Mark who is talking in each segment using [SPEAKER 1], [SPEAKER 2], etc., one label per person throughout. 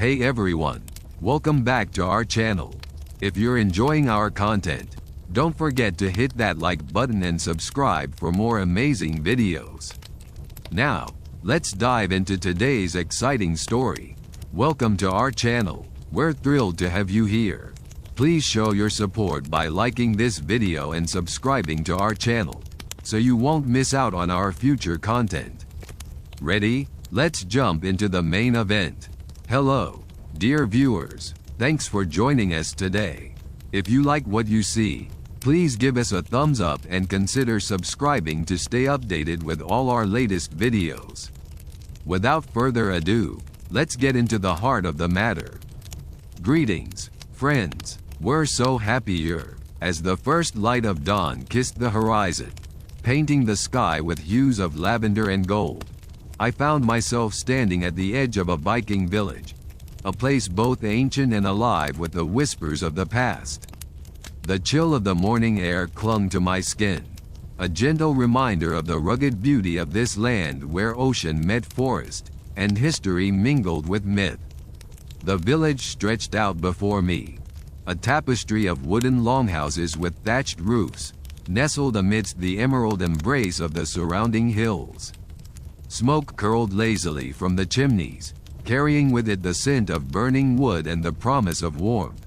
[SPEAKER 1] Hey everyone, welcome back to our channel. If you're enjoying our content, don't forget to hit that like button and subscribe for more amazing videos. Now, let's dive into today's exciting story. Welcome to our channel. We're thrilled to have you here. Please show your support by liking this video and subscribing to our channel, so you won't miss out on our future content. Ready? Let's jump into the main event. Hello, dear viewers. Thanks for joining us today. If you like what you see, please give us a thumbs up and consider subscribing to stay updated with all our latest videos. Without further ado, let's get into the heart of the matter. Greetings, friends. We're so happier as the first light of dawn kissed the horizon, painting the sky with hues of lavender and gold. I found myself standing at the edge of a Viking village, a place both ancient and alive with the whispers of the past. The chill of the morning air clung to my skin, a gentle reminder of the rugged beauty of this land where ocean met forest, and history mingled with myth. The village stretched out before me, a tapestry of wooden longhouses with thatched roofs, nestled amidst the emerald embrace of the surrounding hills. Smoke curled lazily from the chimneys, carrying with it the scent of burning wood and the promise of warmth.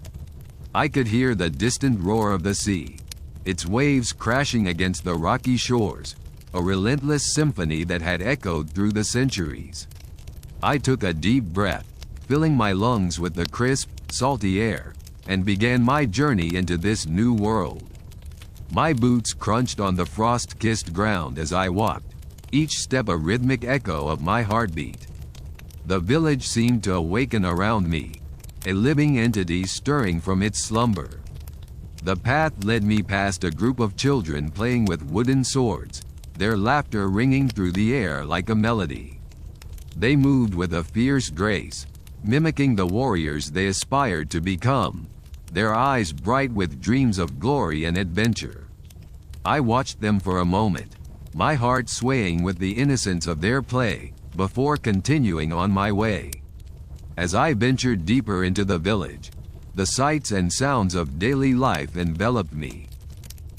[SPEAKER 1] I could hear the distant roar of the sea, its waves crashing against the rocky shores, a relentless symphony that had echoed through the centuries. I took a deep breath, filling my lungs with the crisp, salty air, and began my journey into this new world. My boots crunched on the frost-kissed ground as I walked, each step a rhythmic echo of my heartbeat. The village seemed to awaken around me, a living entity stirring from its slumber. The path led me past a group of children playing with wooden swords, their laughter ringing through the air like a melody. They moved with a fierce grace, mimicking the warriors they aspired to become, their eyes bright with dreams of glory and adventure. I watched them for a moment, my heart swaying with the innocence of their play, before continuing on my way. As I ventured deeper into the village, the sights and sounds of daily life enveloped me.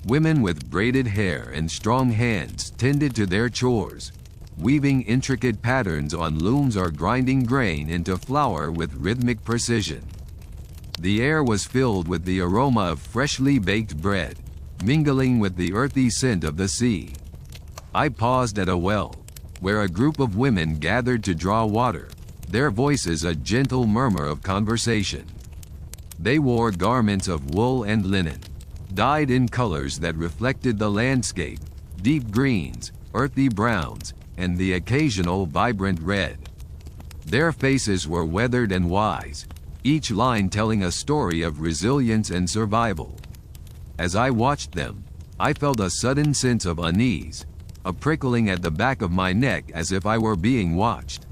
[SPEAKER 1] Women with braided hair and strong hands tended to their chores, weaving intricate patterns on looms or grinding grain into flour with rhythmic precision. The air was filled with the aroma of freshly baked bread, mingling with the earthy scent of the sea. I paused at a well, where a group of women gathered to draw water, their voices a gentle murmur of conversation. They wore garments of wool and linen, dyed in colors that reflected the landscape, deep greens, earthy browns, and the occasional vibrant red. Their faces were weathered and wise, each line telling a story of resilience and survival. As I watched them, I felt a sudden sense of unease, a prickling at the back of my neck as if I were being watched.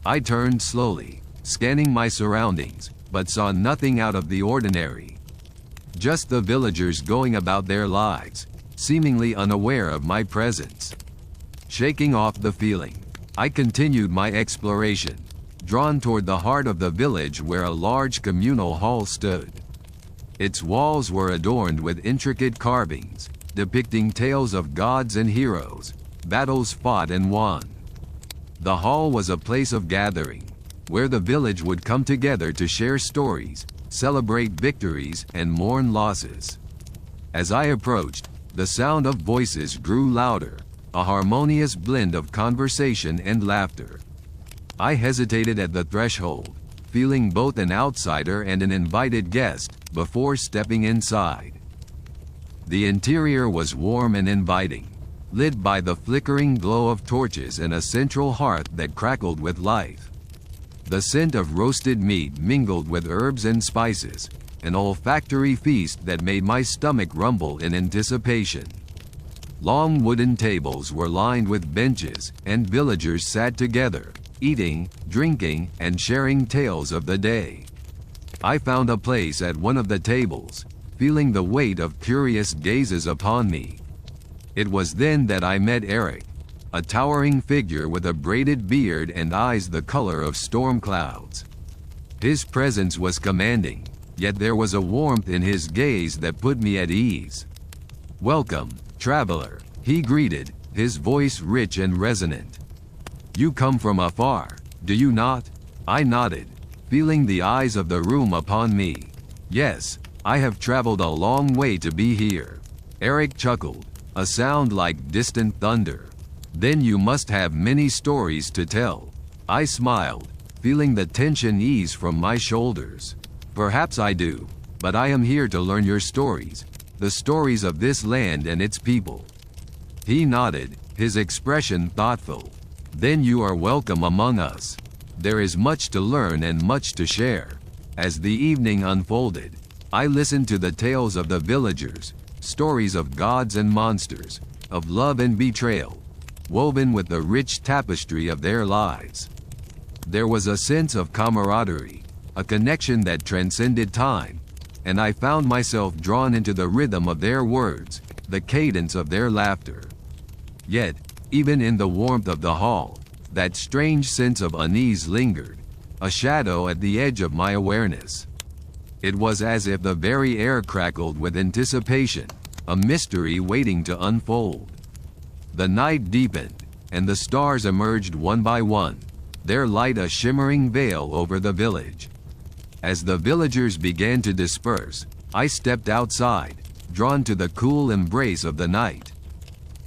[SPEAKER 1] I turned slowly, scanning my surroundings, but saw nothing out of the ordinary. Just the villagers going about their lives, seemingly unaware of my presence. Shaking off the feeling, I continued my exploration, drawn toward the heart of the village where a large communal hall stood. Its walls were adorned with intricate carvings, depicting tales of gods and heroes, battles fought and won. The hall was a place of gathering, where the village would come together to share stories, celebrate victories, and mourn losses. As I approached, the sound of voices grew louder, a harmonious blend of conversation and laughter. I hesitated at the threshold, feeling both an outsider and an invited guest, before stepping inside. The interior was warm and inviting, lit by the flickering glow of torches and a central hearth that crackled with life. The scent of roasted meat mingled with herbs and spices, an olfactory feast that made my stomach rumble in anticipation. Long wooden tables were lined with benches, and villagers sat together, eating, drinking, and sharing tales of the day. I found a place at one of the tables, feeling the weight of curious gazes upon me. It was then that I met Eric, a towering figure with a braided beard and eyes the color of storm clouds. His presence was commanding, yet there was a warmth in his gaze that put me at ease. "Welcome, traveler," he greeted, his voice rich and resonant. "You come from afar, do you not?" I nodded, feeling the eyes of the room upon me. "Yes, I have traveled a long way to be here." Eric chuckled, a sound like distant thunder. "Then you must have many stories to tell." I smiled, feeling the tension ease from my shoulders. "Perhaps I do, but I am here to learn your stories, the stories of this land and its people." He nodded, his expression thoughtful. "Then you are welcome among us. There is much to learn and much to share." As the evening unfolded, I listened to the tales of the villagers, stories of gods and monsters, of love and betrayal, woven with the rich tapestry of their lives. There was a sense of camaraderie, a connection that transcended time, and I found myself drawn into the rhythm of their words, the cadence of their laughter. Yet, even in the warmth of the hall, that strange sense of unease lingered, a shadow at the edge of my awareness. It was as if the very air crackled with anticipation, a mystery waiting to unfold. The night deepened, and the stars emerged one by one, their light a shimmering veil over the village. As the villagers began to disperse, I stepped outside, drawn to the cool embrace of the night.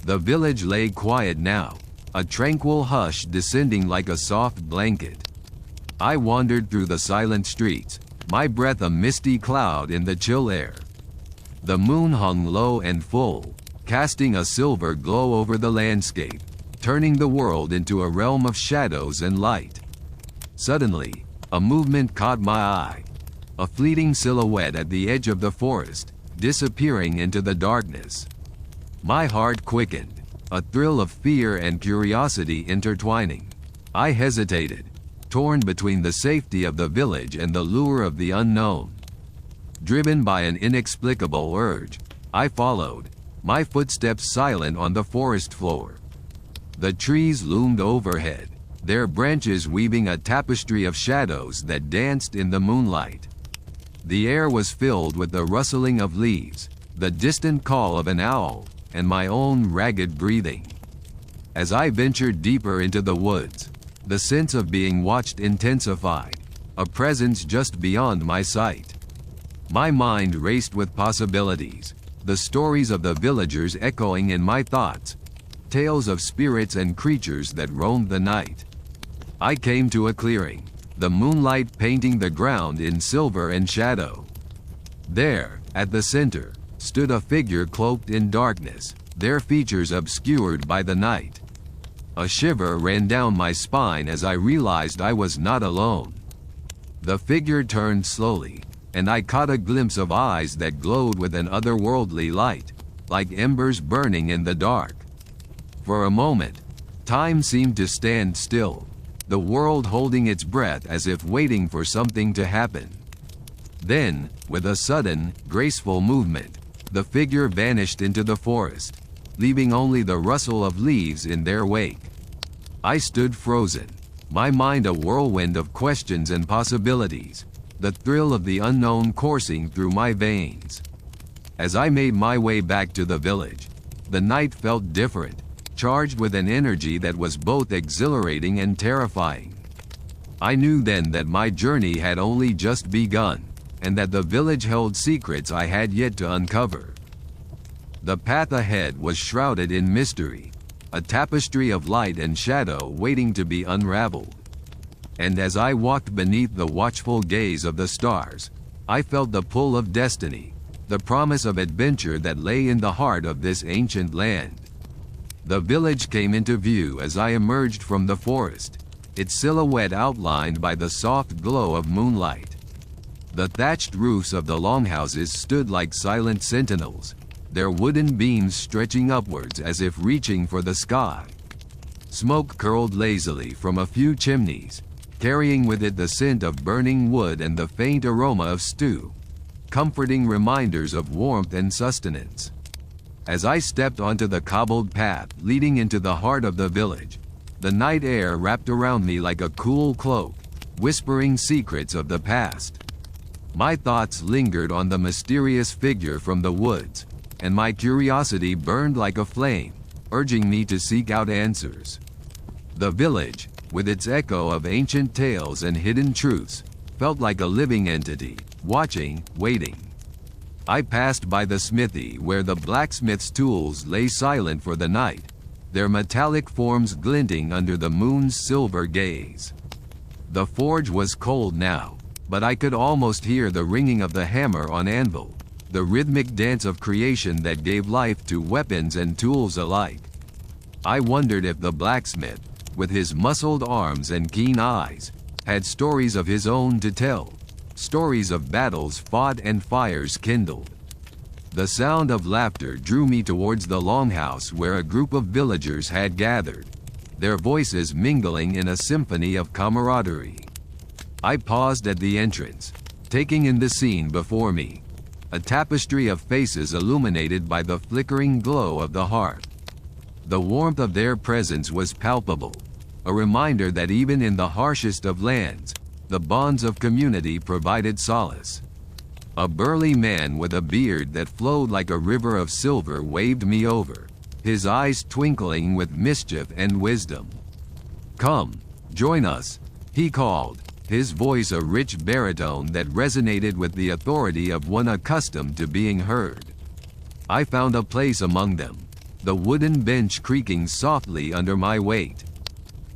[SPEAKER 1] The village lay quiet now, a tranquil hush descending like a soft blanket. I wandered through the silent streets, my breath a misty cloud in the chill air. The moon hung low and full, casting a silver glow over the landscape, turning the world into a realm of shadows and light. Suddenly, a movement caught my eye. A fleeting silhouette at the edge of the forest, disappearing into the darkness. My heart quickened, a thrill of fear and curiosity intertwining. I hesitated, torn between the safety of the village and the lure of the unknown. Driven by an inexplicable urge, I followed, my footsteps silent on the forest floor. The trees loomed overhead, their branches weaving a tapestry of shadows that danced in the moonlight. The air was filled with the rustling of leaves, the distant call of an owl, and my own ragged breathing. As I ventured deeper into the woods, the sense of being watched intensified, a presence just beyond my sight. My mind raced with possibilities, the stories of the villagers echoing in my thoughts, tales of spirits and creatures that roamed the night. I came to a clearing, the moonlight painting the ground in silver and shadow. There, at the center, stood a figure cloaked in darkness, their features obscured by the night. A shiver ran down my spine as I realized I was not alone. The figure turned slowly, and I caught a glimpse of eyes that glowed with an otherworldly light, like embers burning in the dark. For a moment, time seemed to stand still, the world holding its breath as if waiting for something to happen. Then, with a sudden, graceful movement, the figure vanished into the forest, leaving only the rustle of leaves in their wake. I stood frozen, my mind a whirlwind of questions and possibilities, the thrill of the unknown coursing through my veins. As I made my way back to the village, the night felt different, charged with an energy that was both exhilarating and terrifying. I knew then that my journey had only just begun, and that the village held secrets I had yet to uncover. The path ahead was shrouded in mystery, a tapestry of light and shadow waiting to be unraveled. And as I walked beneath the watchful gaze of the stars, I felt the pull of destiny, the promise of adventure that lay in the heart of this ancient land. The village came into view as I emerged from the forest, its silhouette outlined by the soft glow of moonlight. The thatched roofs of the longhouses stood like silent sentinels, their wooden beams stretching upwards as if reaching for the sky. Smoke curled lazily from a few chimneys, carrying with it the scent of burning wood and the faint aroma of stew, comforting reminders of warmth and sustenance. As I stepped onto the cobbled path leading into the heart of the village, the night air wrapped around me like a cool cloak, whispering secrets of the past. My thoughts lingered on the mysterious figure from the woods, and my curiosity burned like a flame, urging me to seek out answers. The village, with its echo of ancient tales and hidden truths, felt like a living entity, watching, waiting. I passed by the smithy where the blacksmith's tools lay silent for the night, their metallic forms glinting under the moon's silver gaze. The forge was cold now, but I could almost hear the ringing of the hammer on anvil, the rhythmic dance of creation that gave life to weapons and tools alike. I wondered if the blacksmith, with his muscled arms and keen eyes, had stories of his own to tell, stories of battles fought and fires kindled. The sound of laughter drew me towards the longhouse where a group of villagers had gathered, their voices mingling in a symphony of camaraderie. I paused at the entrance, taking in the scene before me, a tapestry of faces illuminated by the flickering glow of the hearth. The warmth of their presence was palpable, a reminder that even in the harshest of lands, the bonds of community provided solace. A burly man with a beard that flowed like a river of silver waved me over, his eyes twinkling with mischief and wisdom. "Come, join us," he called, his voice a rich baritone that resonated with the authority of one accustomed to being heard. I found a place among them, the wooden bench creaking softly under my weight.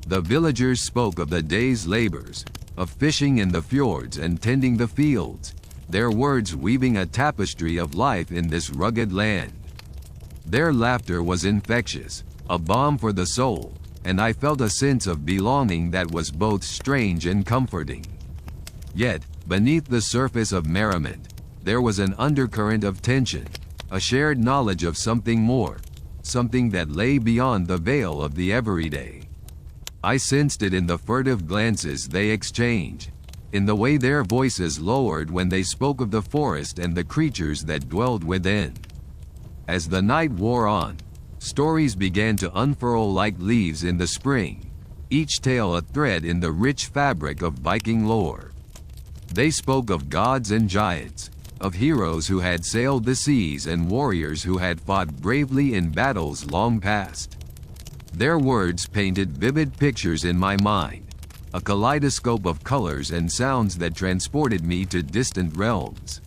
[SPEAKER 1] The villagers spoke of the day's labors, of fishing in the fjords and tending the fields, their words weaving a tapestry of life in this rugged land. Their laughter was infectious, a balm for the soul, and I felt a sense of belonging that was both strange and comforting. Yet, beneath the surface of merriment, there was an undercurrent of tension, a shared knowledge of something more, something that lay beyond the veil of the everyday. I sensed it in the furtive glances they exchanged, in the way their voices lowered when they spoke of the forest and the creatures that dwelled within. As the night wore on, stories began to unfurl like leaves in the spring, each tale a thread in the rich fabric of Viking lore. They spoke of gods and giants, of heroes who had sailed the seas and warriors who had fought bravely in battles long past. Their words painted vivid pictures in my mind, a kaleidoscope of colors and sounds that transported me to distant realms.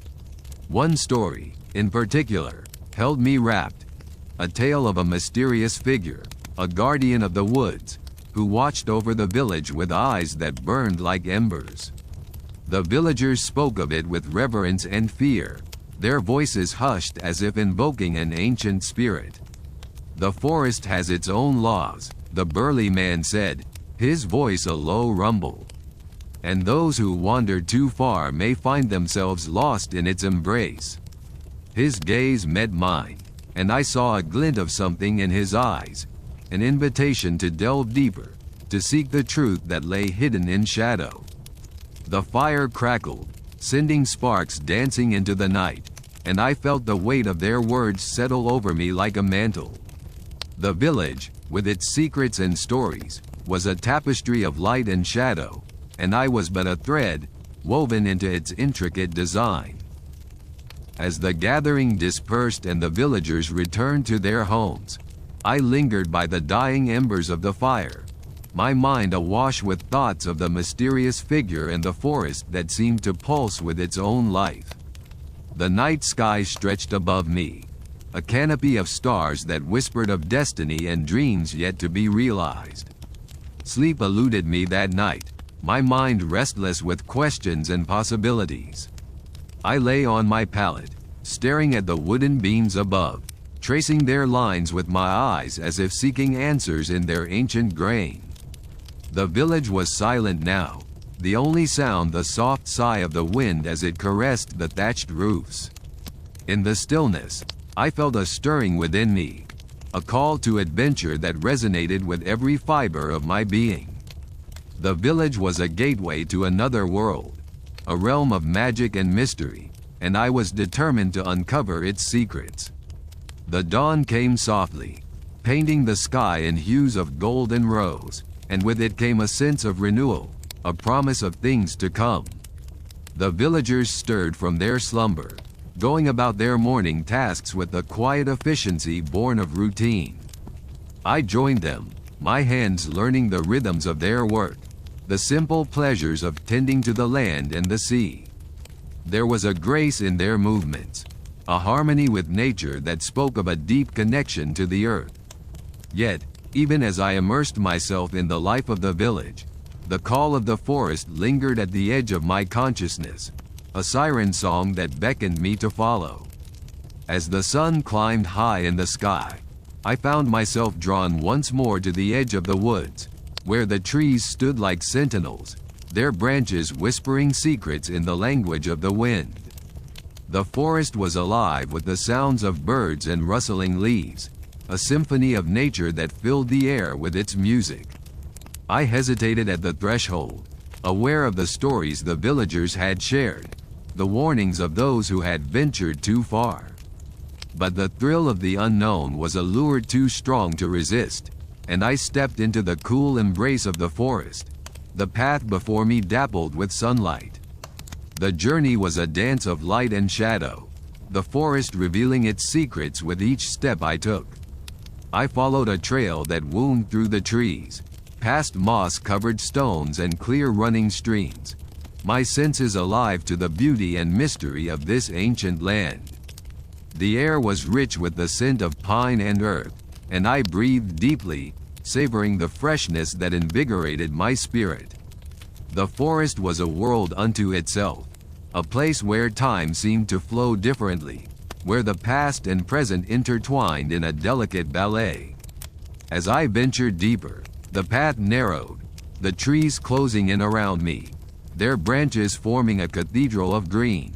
[SPEAKER 1] One story, in particular, held me rapt, a tale of a mysterious figure, a guardian of the woods, who watched over the village with eyes that burned like embers. The villagers spoke of it with reverence and fear, their voices hushed as if invoking an ancient spirit. "The forest has its own laws," the burly man said, his voice a low rumble. "And those who wander too far may find themselves lost in its embrace." His gaze met mine, and I saw a glint of something in his eyes, an invitation to delve deeper, to seek the truth that lay hidden in shadow. The fire crackled, sending sparks dancing into the night, and I felt the weight of their words settle over me like a mantle. The village, with its secrets and stories, was a tapestry of light and shadow, and I was but a thread, woven into its intricate design. As the gathering dispersed and the villagers returned to their homes, I lingered by the dying embers of the fire, my mind awash with thoughts of the mysterious figure in the forest that seemed to pulse with its own life. The night sky stretched above me, a canopy of stars that whispered of destiny and dreams yet to be realized. Sleep eluded me that night, my mind restless with questions and possibilities. I lay on my pallet, staring at the wooden beams above, tracing their lines with my eyes as if seeking answers in their ancient grain. The village was silent now, the only sound the soft sigh of the wind as it caressed the thatched roofs. In the stillness, I felt a stirring within me, a call to adventure that resonated with every fiber of my being. The village was a gateway to another world, a realm of magic and mystery, and I was determined to uncover its secrets. The dawn came softly, painting the sky in hues of gold and rose, and with it came a sense of renewal, a promise of things to come. The villagers stirred from their slumber, going about their morning tasks with the quiet efficiency born of routine. I joined them, my hands learning the rhythms of their work, the simple pleasures of tending to the land and the sea. There was a grace in their movements, a harmony with nature that spoke of a deep connection to the earth. Yet, even as I immersed myself in the life of the village, the call of the forest lingered at the edge of my consciousness, a siren song that beckoned me to follow. As the sun climbed high in the sky, I found myself drawn once more to the edge of the woods, where the trees stood like sentinels, their branches whispering secrets in the language of the wind. The forest was alive with the sounds of birds and rustling leaves, a symphony of nature that filled the air with its music. I hesitated at the threshold, aware of the stories the villagers had shared, the warnings of those who had ventured too far. But the thrill of the unknown was a lure too strong to resist, and I stepped into the cool embrace of the forest. The path before me dappled with sunlight. The journey was a dance of light and shadow, the forest revealing its secrets with each step I took. I followed a trail that wound through the trees, past moss-covered stones and clear running streams, my senses alive to the beauty and mystery of this ancient land. The air was rich with the scent of pine and earth, and I breathed deeply, savoring the freshness that invigorated my spirit. The forest was a world unto itself, a place where time seemed to flow differently, where the past and present intertwined in a delicate ballet. As I ventured deeper, the path narrowed, the trees closing in around me, their branches forming a cathedral of green.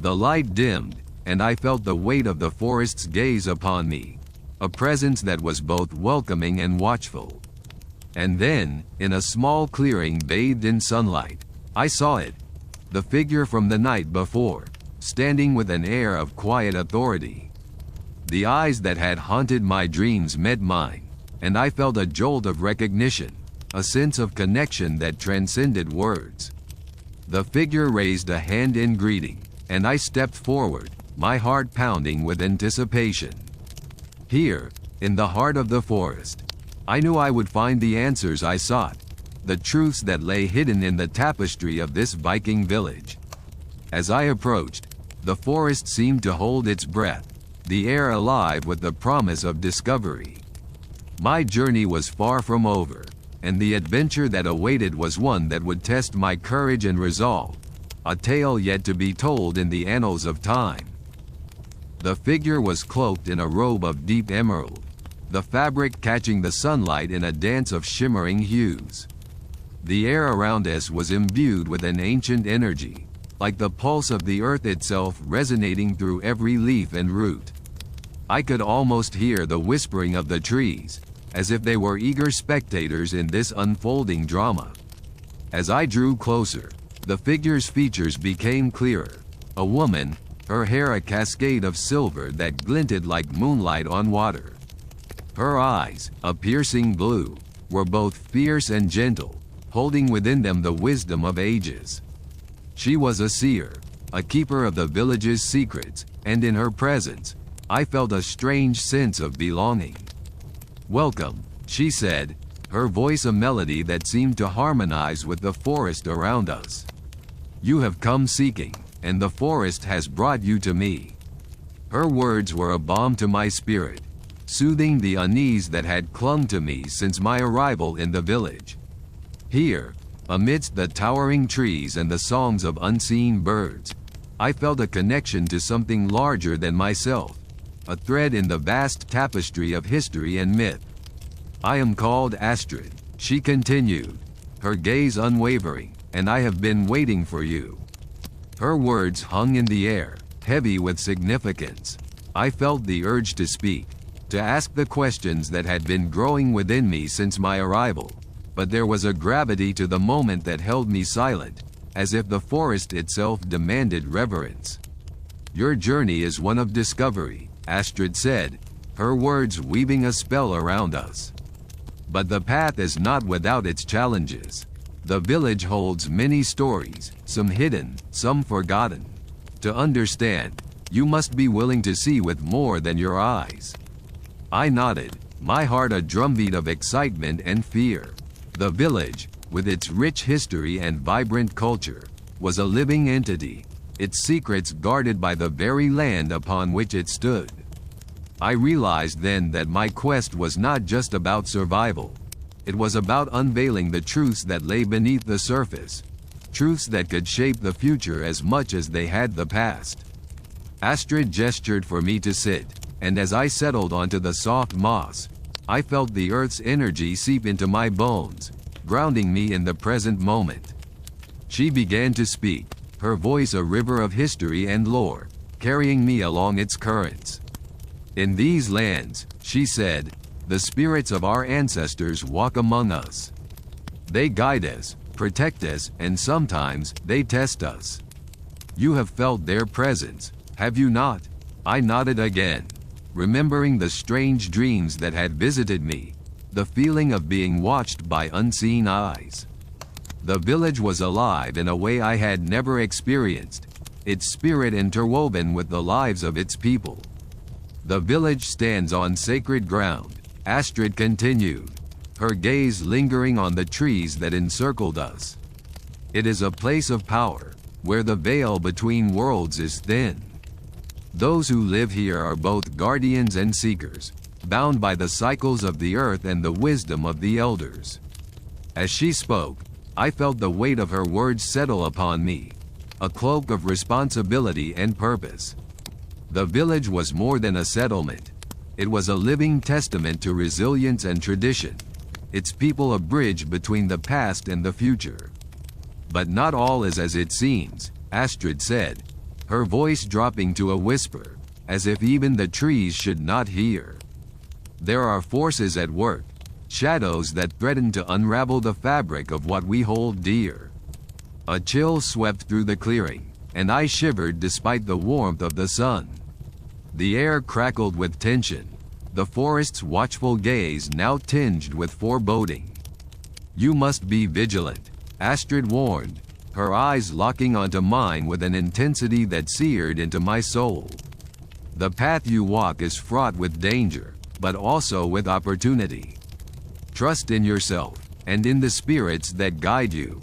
[SPEAKER 1] The light dimmed, and I felt the weight of the forest's gaze upon me, a presence that was both welcoming and watchful. And then, in a small clearing bathed in sunlight, I saw it, the figure from the night before, standing with an air of quiet authority. The eyes that had haunted my dreams met mine, and I felt a jolt of recognition, a sense of connection that transcended words. The figure raised a hand in greeting, and I stepped forward, my heart pounding with anticipation. Here, in the heart of the forest, I knew I would find the answers I sought, the truths that lay hidden in the tapestry of this Viking village. As I approached, the forest seemed to hold its breath, the air alive with the promise of discovery. My journey was far from over, and the adventure that awaited was one that would test my courage and resolve, a tale yet to be told in the annals of time. The figure was cloaked in a robe of deep emerald, the fabric catching the sunlight in a dance of shimmering hues. The air around us was imbued with an ancient energy, like the pulse of the earth itself resonating through every leaf and root. I could almost hear the whispering of the trees, as if they were eager spectators in this unfolding drama. As I drew closer, the figure's features became clearer, a woman, her hair a cascade of silver that glinted like moonlight on water. Her eyes, a piercing blue, were both fierce and gentle, holding within them the wisdom of ages. She was a seer, a keeper of the village's secrets, and in her presence, I felt a strange sense of belonging. "Welcome," she said, her voice a melody that seemed to harmonize with the forest around us. "You have come seeking, and the forest has brought you to me." Her words were a balm to my spirit, soothing the unease that had clung to me since my arrival in the village. Here, amidst the towering trees and the songs of unseen birds, I felt a connection to something larger than myself, a thread in the vast tapestry of history and myth. "I am called Astrid," she continued, her gaze unwavering, "and I have been waiting for you." Her words hung in the air, heavy with significance. I felt the urge to speak, to ask the questions that had been growing within me since my arrival, but there was a gravity to the moment that held me silent, as if the forest itself demanded reverence. "Your journey is one of discovery," Astrid said, her words weaving a spell around us. "But the path is not without its challenges. The village holds many stories, some hidden, some forgotten. To understand, you must be willing to see with more than your eyes. I nodded, my heart a drumbeat of excitement and fear. The village, with its rich history and vibrant culture, was a living entity, its secrets guarded by the very land upon which it stood. I realized then that my quest was not just about survival. It was about unveiling the truths that lay beneath the surface, truths that could shape the future as much as they had the past. Astrid gestured for me to sit, and as I settled onto the soft moss, I felt the earth's energy seep into my bones, grounding me in the present moment. She began to speak, her voice a river of history and lore, carrying me along its currents. In these lands, she said, the spirits of our ancestors walk among us. They guide us, protect us, and sometimes they test us. You have felt their presence, have you not? I nodded again, remembering the strange dreams that had visited me, the feeling of being watched by unseen eyes. The village was alive in a way I had never experienced, its spirit interwoven with the lives of its people. The village stands on sacred ground, Astrid continued, her gaze lingering on the trees that encircled us. It is a place of power, where the veil between worlds is thin. Those who live here are both guardians and seekers, bound by the cycles of the earth and the wisdom of the elders. As she spoke, I felt the weight of her words settle upon me, a cloak of responsibility and purpose. The village was more than a settlement. It was a living testament to resilience and tradition, its people a bridge between the past and the future. But not all is as it seems, Astrid said, her voice dropping to a whisper, as if even the trees should not hear. There are forces at work, shadows that threaten to unravel the fabric of what we hold dear. A chill swept through the clearing, and I shivered despite the warmth of the sun. The air crackled with tension, the forest's watchful gaze now tinged with foreboding. You must be vigilant, Astrid warned, her eyes locking onto mine with an intensity that seared into my soul. The path you walk is fraught with danger, but also with opportunity. Trust in yourself, and in the spirits that guide you.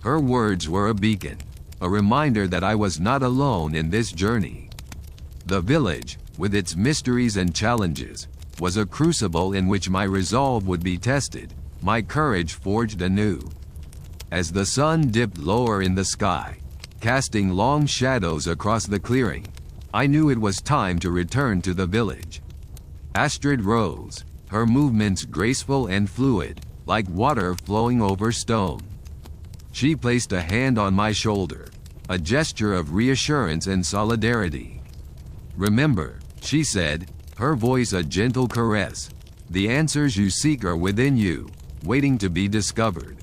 [SPEAKER 1] Her words were a beacon, a reminder that I was not alone in this journey. The village, with its mysteries and challenges, was a crucible in which my resolve would be tested, my courage forged anew. As the sun dipped lower in the sky, casting long shadows across the clearing, I knew it was time to return to the village. Astrid rose, her movements graceful and fluid, like water flowing over stone. She placed a hand on my shoulder, a gesture of reassurance and solidarity. Remember, she said, her voice a gentle caress, the answers you seek are within you, waiting to be discovered.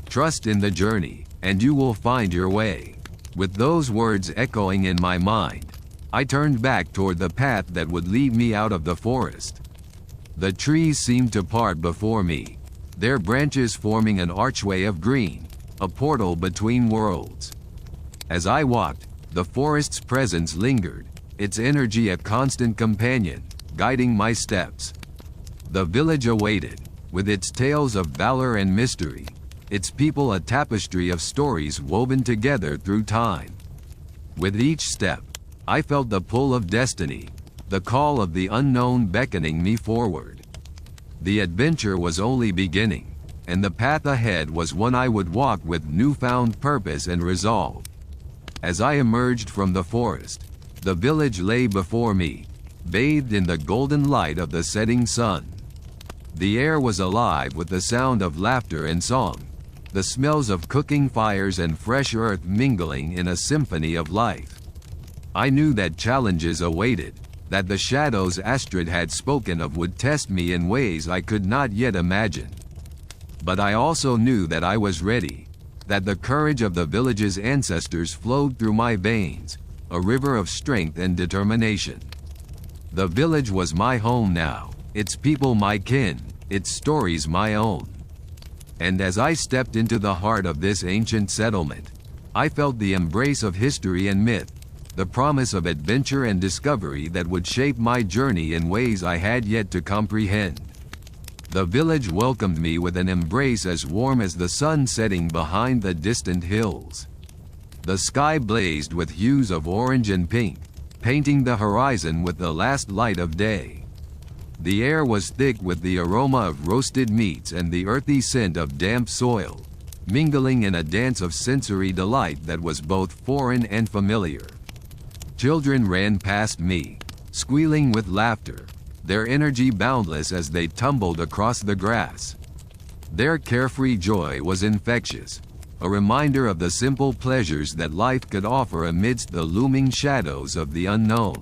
[SPEAKER 1] Trust in the journey, and you will find your way. With those words echoing in my mind, I turned back toward the path that would lead me out of the forest. The trees seemed to part before me, their branches forming an archway of green, a portal between worlds. As I walked, the forest's presence lingered, its energy a constant companion, guiding my steps. The village awaited, with its tales of valor and mystery, its people a tapestry of stories woven together through time. With each step, I felt the pull of destiny, the call of the unknown beckoning me forward. The adventure was only beginning, and the path ahead was one I would walk with newfound purpose and resolve. As I emerged from the forest, the village lay before me, bathed in the golden light of the setting sun. The air was alive with the sound of laughter and song, the smells of cooking fires and fresh earth mingling in a symphony of life. I knew that challenges awaited, that the shadows Astrid had spoken of would test me in ways I could not yet imagine. But I also knew that I was ready, that the courage of the village's ancestors flowed through my veins, a river of strength and determination. The village was my home now, its people my kin, its stories my own. And as I stepped into the heart of this ancient settlement, I felt the embrace of history and myth, the promise of adventure and discovery that would shape my journey in ways I had yet to comprehend. The village welcomed me with an embrace as warm as the sun setting behind the distant hills. The sky blazed with hues of orange and pink, painting the horizon with the last light of day. The air was thick with the aroma of roasted meats and the earthy scent of damp soil, mingling in a dance of sensory delight that was both foreign and familiar. Children ran past me, squealing with laughter, their energy boundless as they tumbled across the grass. Their carefree joy was infectious, a reminder of the simple pleasures that life could offer amidst the looming shadows of the unknown.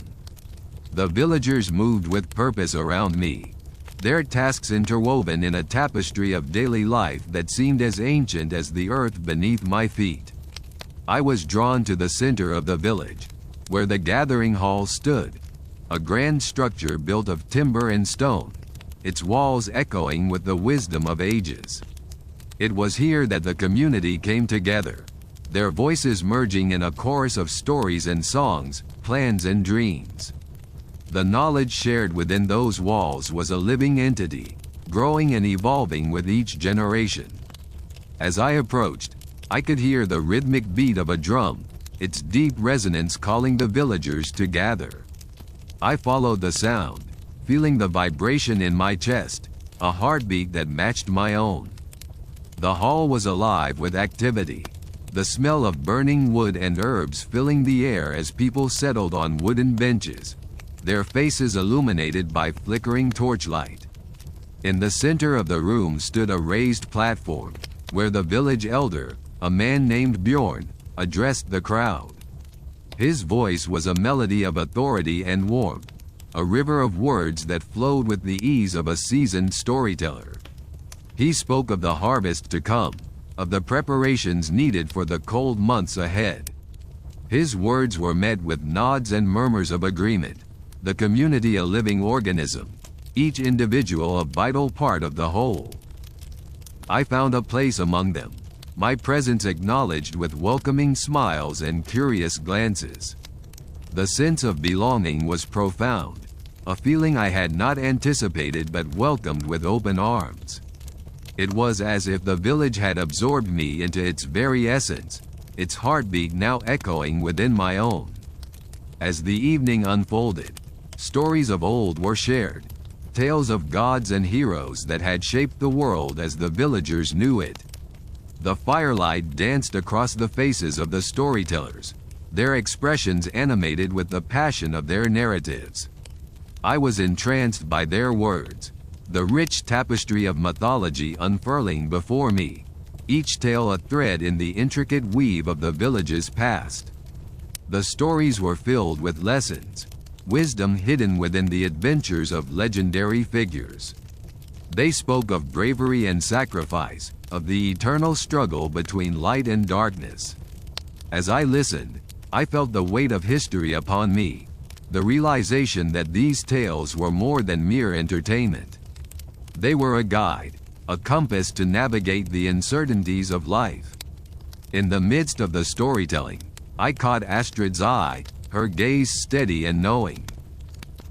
[SPEAKER 1] The villagers moved with purpose around me, their tasks interwoven in a tapestry of daily life that seemed as ancient as the earth beneath my feet. I was drawn to the center of the village, where the gathering hall stood, a grand structure built of timber and stone, its walls echoing with the wisdom of ages. It was here that the community came together, their voices merging in a chorus of stories and songs, plans and dreams. The knowledge shared within those walls was a living entity, growing and evolving with each generation. As I approached, I could hear the rhythmic beat of a drum, its deep resonance calling the villagers to gather. I followed the sound, feeling the vibration in my chest, a heartbeat that matched my own. The hall was alive with activity, the smell of burning wood and herbs filling the air as people settled on wooden benches, their faces illuminated by flickering torchlight. In the center of the room stood a raised platform, where the village elder, a man named Bjorn, addressed the crowd. His voice was a melody of authority and warmth, a river of words that flowed with the ease of a seasoned storyteller. He spoke of the harvest to come, of the preparations needed for the cold months ahead. His words were met with nods and murmurs of agreement, the community a living organism, each individual a vital part of the whole. I found a place among them, my presence acknowledged with welcoming smiles and curious glances. The sense of belonging was profound, a feeling I had not anticipated but welcomed with open arms. It was as if the village had absorbed me into its very essence, its heartbeat now echoing within my own. As the evening unfolded, stories of old were shared, tales of gods and heroes that had shaped the world as the villagers knew it. The firelight danced across the faces of the storytellers, their expressions animated with the passion of their narratives. I was entranced by their words, the rich tapestry of mythology unfurling before me, each tale a thread in the intricate weave of the village's past. The stories were filled with lessons, wisdom hidden within the adventures of legendary figures. They spoke of bravery and sacrifice, of the eternal struggle between light and darkness. As I listened, I felt the weight of history upon me, the realization that these tales were more than mere entertainment. They were a guide, a compass to navigate the uncertainties of life. In the midst of the storytelling, I caught Astrid's eye, her gaze steady and knowing.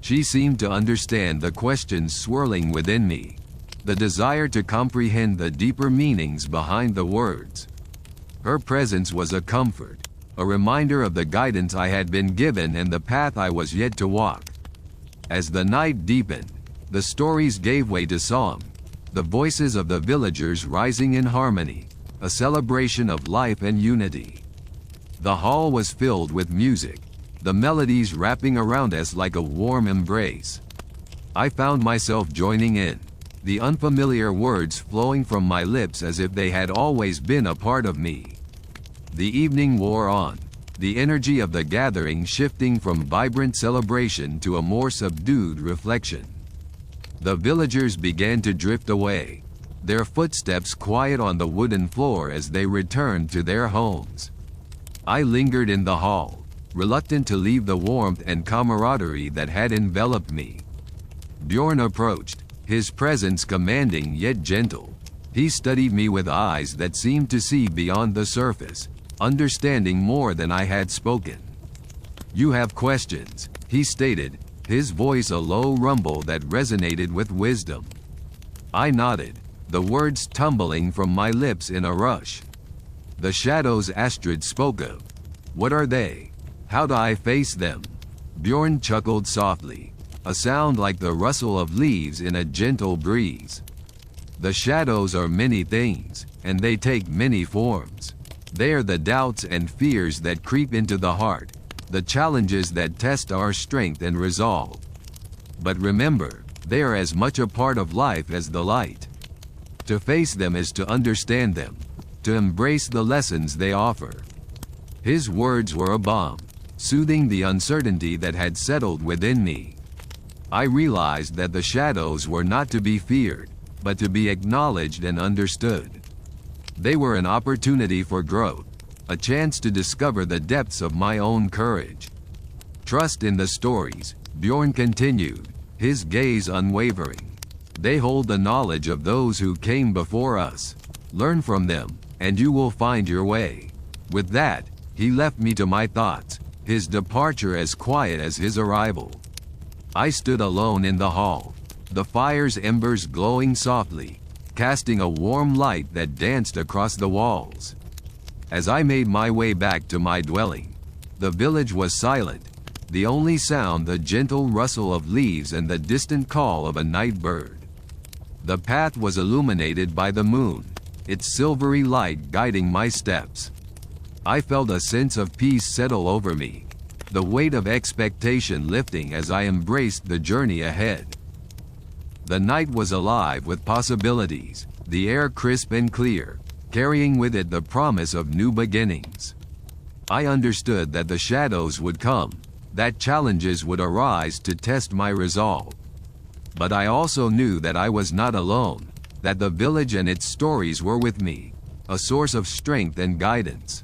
[SPEAKER 1] She seemed to understand the questions swirling within me, the desire to comprehend the deeper meanings behind the words. Her presence was a comfort, a reminder of the guidance I had been given and the path I was yet to walk. As the night deepened, the stories gave way to song, the voices of the villagers rising in harmony, a celebration of life and unity. The hall was filled with music, the melodies wrapping around us like a warm embrace. I found myself joining in, the unfamiliar words flowing from my lips as if they had always been a part of me. The evening wore on, the energy of the gathering shifting from vibrant celebration to a more subdued reflection. The villagers began to drift away, their footsteps quiet on the wooden floor as they returned to their homes. I lingered in the hall, reluctant to leave the warmth and camaraderie that had enveloped me. Bjorn approached, his presence commanding yet gentle, He studied me with eyes that seemed to see beyond the surface, understanding more than I had spoken. "You have questions," he stated, his voice a low rumble that resonated with wisdom. I nodded, the words tumbling from my lips in a rush. "The shadows Astrid spoke of. What are they? How do I face them?" Bjorn chuckled softly, a sound like the rustle of leaves in a gentle breeze. "The shadows are many things, and they take many forms. They are the doubts and fears that creep into the heart, the challenges that test our strength and resolve. But remember, they are as much a part of life as the light. To face them is to understand them, to embrace the lessons they offer." His words were a balm, soothing the uncertainty that had settled within me. I realized that the shadows were not to be feared, but to be acknowledged and understood. They were an opportunity for growth, a chance to discover the depths of my own courage. "Trust in the stories," Bjorn continued, his gaze unwavering. "They hold the knowledge of those who came before us. Learn from them, and you will find your way." With that, he left me to my thoughts, his departure as quiet as his arrival. I stood alone in the hall, the fire's embers glowing softly, casting a warm light that danced across the walls. As I made my way back to my dwelling, the village was silent, the only sound the gentle rustle of leaves and the distant call of a night bird. The path was illuminated by the moon, its silvery light guiding my steps. I felt a sense of peace settle over me, the weight of expectation lifting as I embraced the journey ahead. The night was alive with possibilities, the air crisp and clear, carrying with it the promise of new beginnings. I understood that the shadows would come, that challenges would arise to test my resolve. But I also knew that I was not alone, that the village and its stories were with me, a source of strength and guidance.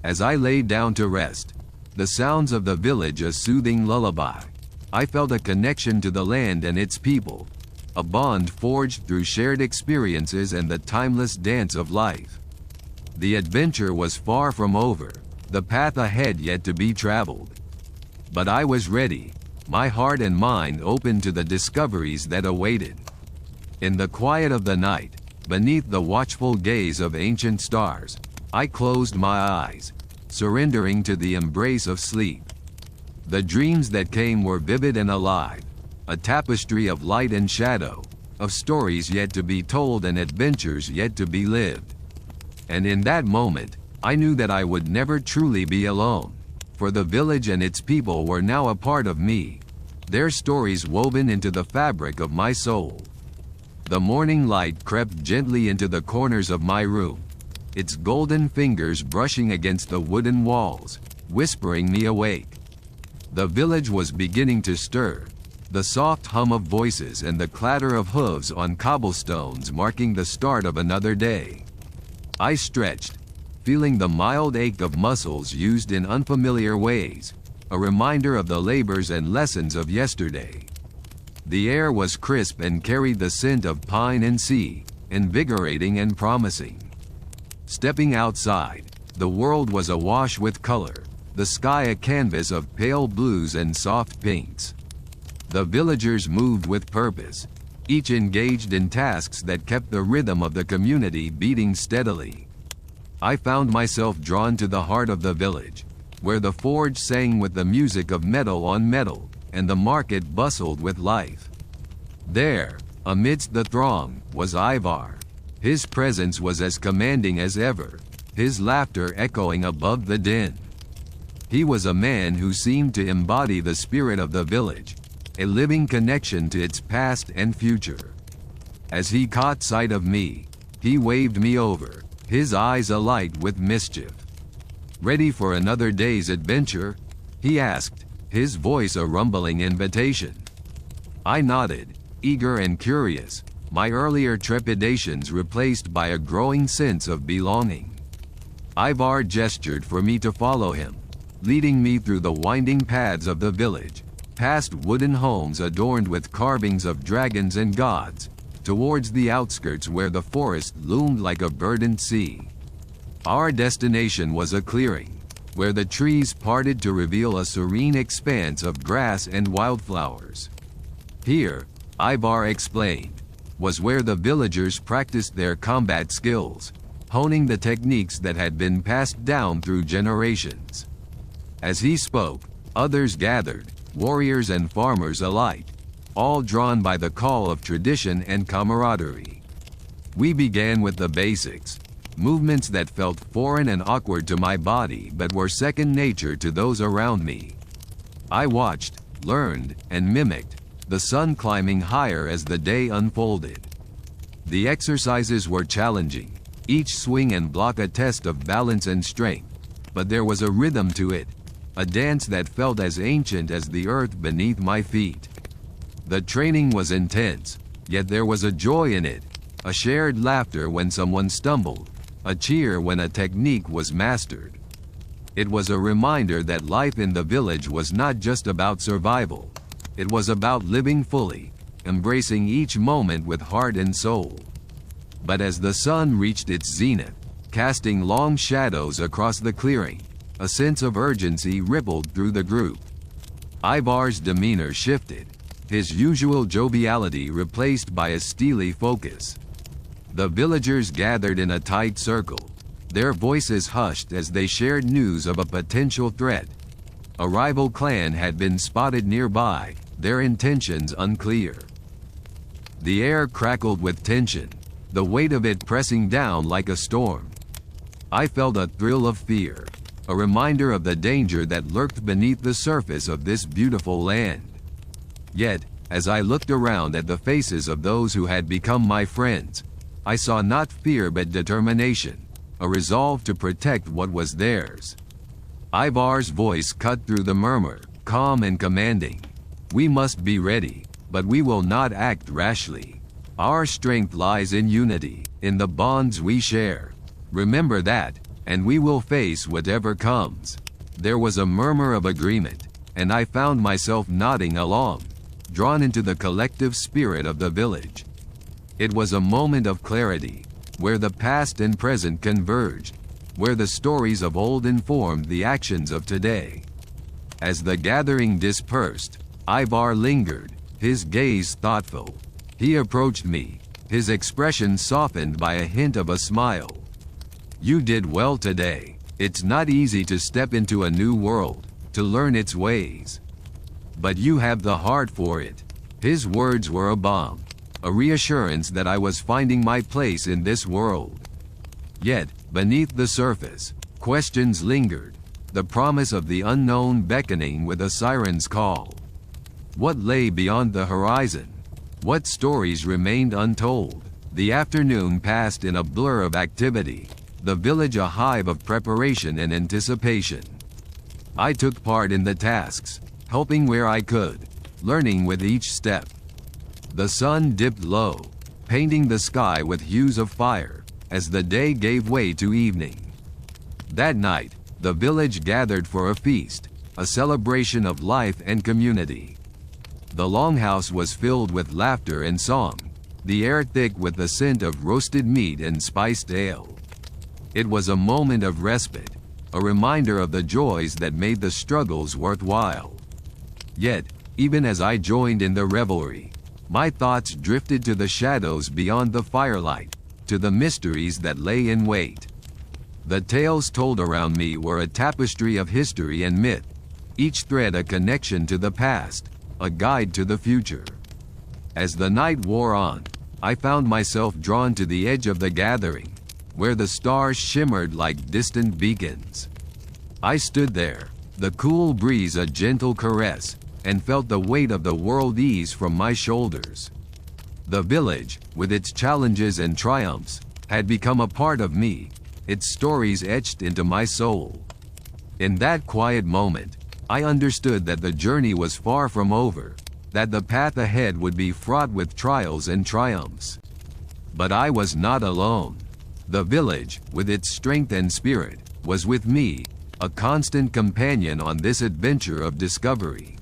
[SPEAKER 1] As I lay down to rest, the sounds of the village a soothing lullaby, I felt a connection to the land and its people, a bond forged through shared experiences and the timeless dance of life. The adventure was far from over, the path ahead yet to be traveled. But I was ready, my heart and mind open to the discoveries that awaited. In the quiet of the night, beneath the watchful gaze of ancient stars, I closed my eyes, surrendering to the embrace of sleep. The dreams that came were vivid and alive, a tapestry of light and shadow, of stories yet to be told and adventures yet to be lived. And in that moment, I knew that I would never truly be alone, for the village and its people were now a part of me, their stories woven into the fabric of my soul. The morning light crept gently into the corners of my room, its golden fingers brushing against the wooden walls, whispering me awake. The village was beginning to stir, the soft hum of voices and the clatter of hooves on cobblestones marking the start of another day. I stretched, feeling the mild ache of muscles used in unfamiliar ways, a reminder of the labors and lessons of yesterday. The air was crisp and carried the scent of pine and sea, invigorating and promising. Stepping outside, the world was awash with color, the sky a canvas of pale blues and soft pinks. The villagers moved with purpose, each engaged in tasks that kept the rhythm of the community beating steadily. I found myself drawn to the heart of the village, where the forge sang with the music of metal on metal, and the market bustled with life. There, amidst the throng, was Ivar. His presence was as commanding as ever, his laughter echoing above the din. He was a man who seemed to embody the spirit of the village, a living connection to its past and future. As he caught sight of me, he waved me over, his eyes alight with mischief. "Ready for another day's adventure?" he asked, his voice a rumbling invitation. I nodded, eager and curious, my earlier trepidations replaced by a growing sense of belonging. Ivar gestured for me to follow him, leading me through the winding paths of the village, past wooden homes adorned with carvings of dragons and gods, towards the outskirts where the forest loomed like a burdened sea. Our destination was a clearing, where the trees parted to reveal a serene expanse of grass and wildflowers. Here, Ivar explained, was where the villagers practiced their combat skills, honing the techniques that had been passed down through generations. As he spoke, others gathered, warriors and farmers alike, all drawn by the call of tradition and camaraderie. We began with the basics, movements that felt foreign and awkward to my body but were second nature to those around me. I watched, learned, and mimicked, the sun climbing higher as the day unfolded. The exercises were challenging, each swing and block a test of balance and strength, but there was a rhythm to it, a dance that felt as ancient as the earth beneath my feet. The training was intense, yet there was a joy in it, a shared laughter when someone stumbled, a cheer when a technique was mastered. It was a reminder that life in the village was not just about survival. It was about living fully, embracing each moment with heart and soul. But as the sun reached its zenith, casting long shadows across the clearing, a sense of urgency rippled through the group. Ivar's demeanor shifted, his usual joviality replaced by a steely focus. The villagers gathered in a tight circle, their voices hushed as they shared news of a potential threat. A rival clan had been spotted nearby, their intentions unclear. The air crackled with tension, the weight of it pressing down like a storm. I felt a thrill of fear, a reminder of the danger that lurked beneath the surface of this beautiful land. Yet, as I looked around at the faces of those who had become my friends, I saw not fear but determination, a resolve to protect what was theirs. Ivar's voice cut through the murmur, calm and commanding. We must be ready, but we will not act rashly. Our strength lies in unity, in the bonds we share. Remember that, and we will face whatever comes. There was a murmur of agreement, and I found myself nodding along, drawn into the collective spirit of the village. It was a moment of clarity, where the past and present converged, where the stories of old informed the actions of today. As the gathering dispersed, Ivar lingered, his gaze thoughtful. He approached me, his expression softened by a hint of a smile. You did well today. It's not easy to step into a new world, to learn its ways. But you have the heart for it. His words were a balm, a reassurance that I was finding my place in this world. Yet, beneath the surface, questions lingered, the promise of the unknown beckoning with a siren's call. What lay beyond the horizon? What stories remained untold? The afternoon passed in a blur of activity, the village a hive of preparation and anticipation. I took part in the tasks, helping where I could, learning with each step. The sun dipped low, painting the sky with hues of fire, as the day gave way to evening. That night, the village gathered for a feast, a celebration of life and community. The longhouse was filled with laughter and song, the air thick with the scent of roasted meat and spiced ale. It was a moment of respite, a reminder of the joys that made the struggles worthwhile. Yet, even as I joined in the revelry, my thoughts drifted to the shadows beyond the firelight, to the mysteries that lay in wait. The tales told around me were a tapestry of history and myth, each thread a connection to the past, a guide to the future. As the night wore on, I found myself drawn to the edge of the gathering, where the stars shimmered like distant beacons. I stood there, the cool breeze a gentle caress, and felt the weight of the world ease from my shoulders. The village, with its challenges and triumphs, had become a part of me, its stories etched into my soul. In that quiet moment, I understood that the journey was far from over, that the path ahead would be fraught with trials and triumphs. But I was not alone. The village, with its strength and spirit, was with me, a constant companion on this adventure of discovery.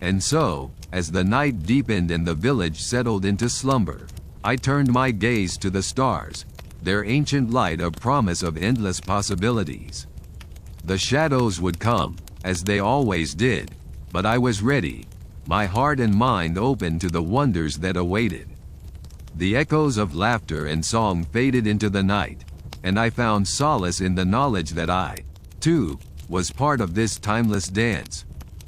[SPEAKER 1] And so, as the night deepened and the village settled into slumber, I turned my gaze to the stars, their ancient light a promise of endless possibilities. The shadows would come, as they always did, but I was ready, my heart and mind open to the wonders that awaited. The echoes of laughter and song faded into the night, and I found solace in the knowledge that I, too, was part of this timeless dance,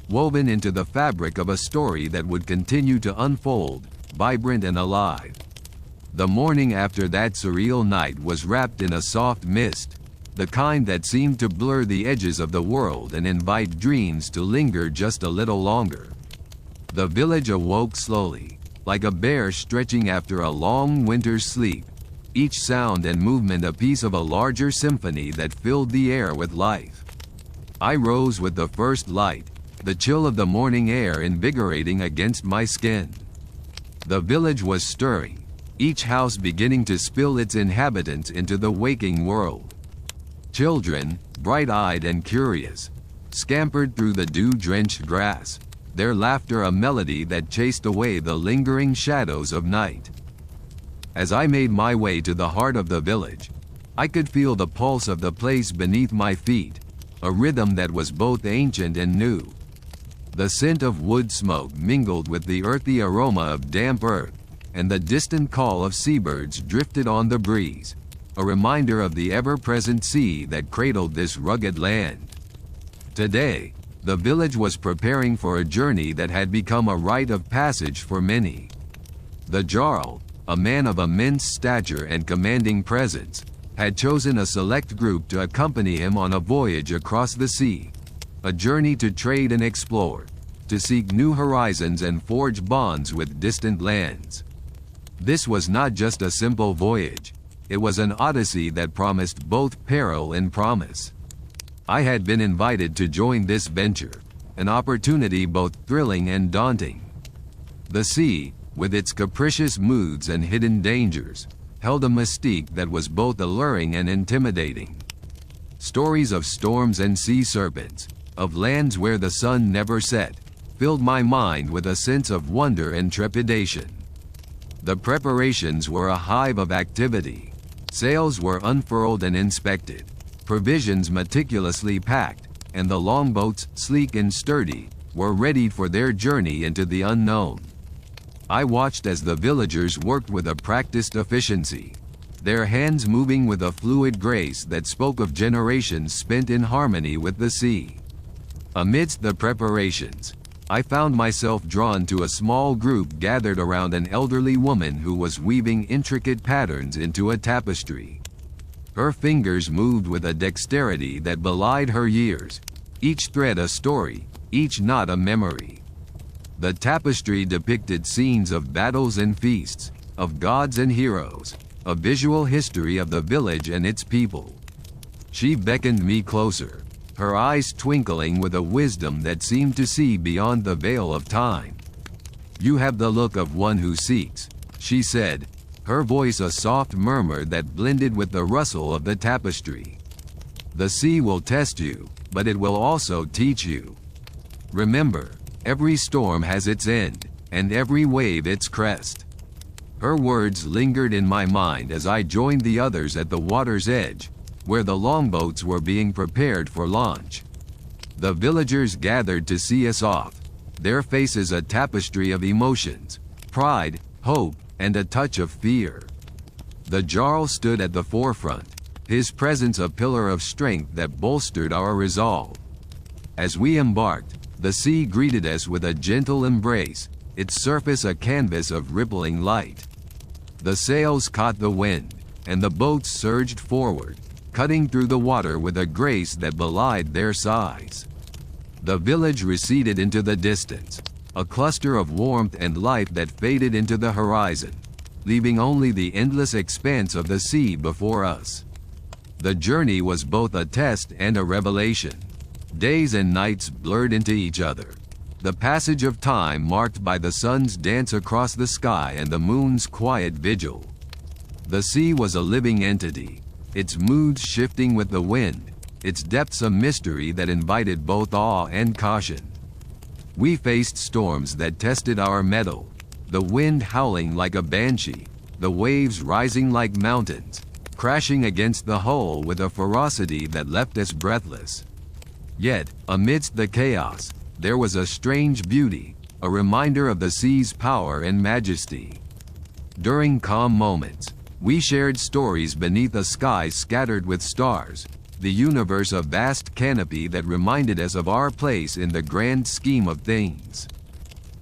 [SPEAKER 1] woven into the fabric of a story that would continue to unfold, vibrant and alive. The morning after that surreal night was wrapped in a soft mist, the kind that seemed to blur the edges of the world and invite dreams to linger just a little longer. The village awoke slowly, like a bear stretching after a long winter's sleep, each sound and movement a piece of a larger symphony that filled the air with life. I rose with the first light, the chill of the morning air invigorating against my skin. The village was stirring, each house beginning to spill its inhabitants into the waking world. Children, bright-eyed and curious, scampered through the dew-drenched grass, their laughter a melody that chased away the lingering shadows of night. As I made my way to the heart of the village, I could feel the pulse of the place beneath my feet, a rhythm that was both ancient and new. The scent of wood smoke mingled with the earthy aroma of damp earth, and the distant call of seabirds drifted on the breeze, a reminder of the ever-present sea that cradled this rugged land. Today, the village was preparing for a journey that had become a rite of passage for many. The Jarl, a man of immense stature and commanding presence, had chosen a select group to accompany him on a voyage across the sea, a journey to trade and explore, to seek new horizons and forge bonds with distant lands. This was not just a simple voyage, it was an odyssey that promised both peril and promise. I had been invited to join this venture, an opportunity both thrilling and daunting. The sea, with its capricious moods and hidden dangers, held a mystique that was both alluring and intimidating. Stories of storms and sea serpents, of lands where the sun never set, filled my mind with a sense of wonder and trepidation. The preparations were a hive of activity. Sails were unfurled and inspected, provisions meticulously packed, and the longboats, sleek and sturdy, were readied for their journey into the unknown. I watched as the villagers worked with a practiced efficiency, their hands moving with a fluid grace that spoke of generations spent in harmony with the sea. Amidst the preparations, I found myself drawn to a small group gathered around an elderly woman who was weaving intricate patterns into a tapestry. Her fingers moved with a dexterity that belied her years, each thread a story, each knot a memory. The tapestry depicted scenes of battles and feasts, of gods and heroes, a visual history of the village and its people. She beckoned me closer, her eyes twinkling with a wisdom that seemed to see beyond the veil of time. "You have the look of one who seeks," she said, her voice a soft murmur that blended with the rustle of the tapestry. "The sea will test you, but it will also teach you. Remember, every storm has its end, and every wave its crest." Her words lingered in my mind as I joined the others at the water's edge, where the longboats were being prepared for launch. The villagers gathered to see us off, their faces a tapestry of emotions, pride, hope, and a touch of fear. The Jarl stood at the forefront, his presence a pillar of strength that bolstered our resolve. As we embarked, the sea greeted us with a gentle embrace, its surface a canvas of rippling light. The sails caught the wind, and the boats surged forward, cutting through the water with a grace that belied their size. The village receded into the distance, a cluster of warmth and life that faded into the horizon, leaving only the endless expanse of the sea before us. The journey was both a test and a revelation. Days and nights blurred into each other, the passage of time marked by the sun's dance across the sky and the moon's quiet vigil. The sea was a living entity, its moods shifting with the wind, its depths a mystery that invited both awe and caution. We faced storms that tested our mettle, the wind howling like a banshee, the waves rising like mountains, crashing against the hull with a ferocity that left us breathless. Yet, amidst the chaos, there was a strange beauty, a reminder of the sea's power and majesty. During calm moments, we shared stories beneath a sky scattered with stars, the universe a vast canopy that reminded us of our place in the grand scheme of things.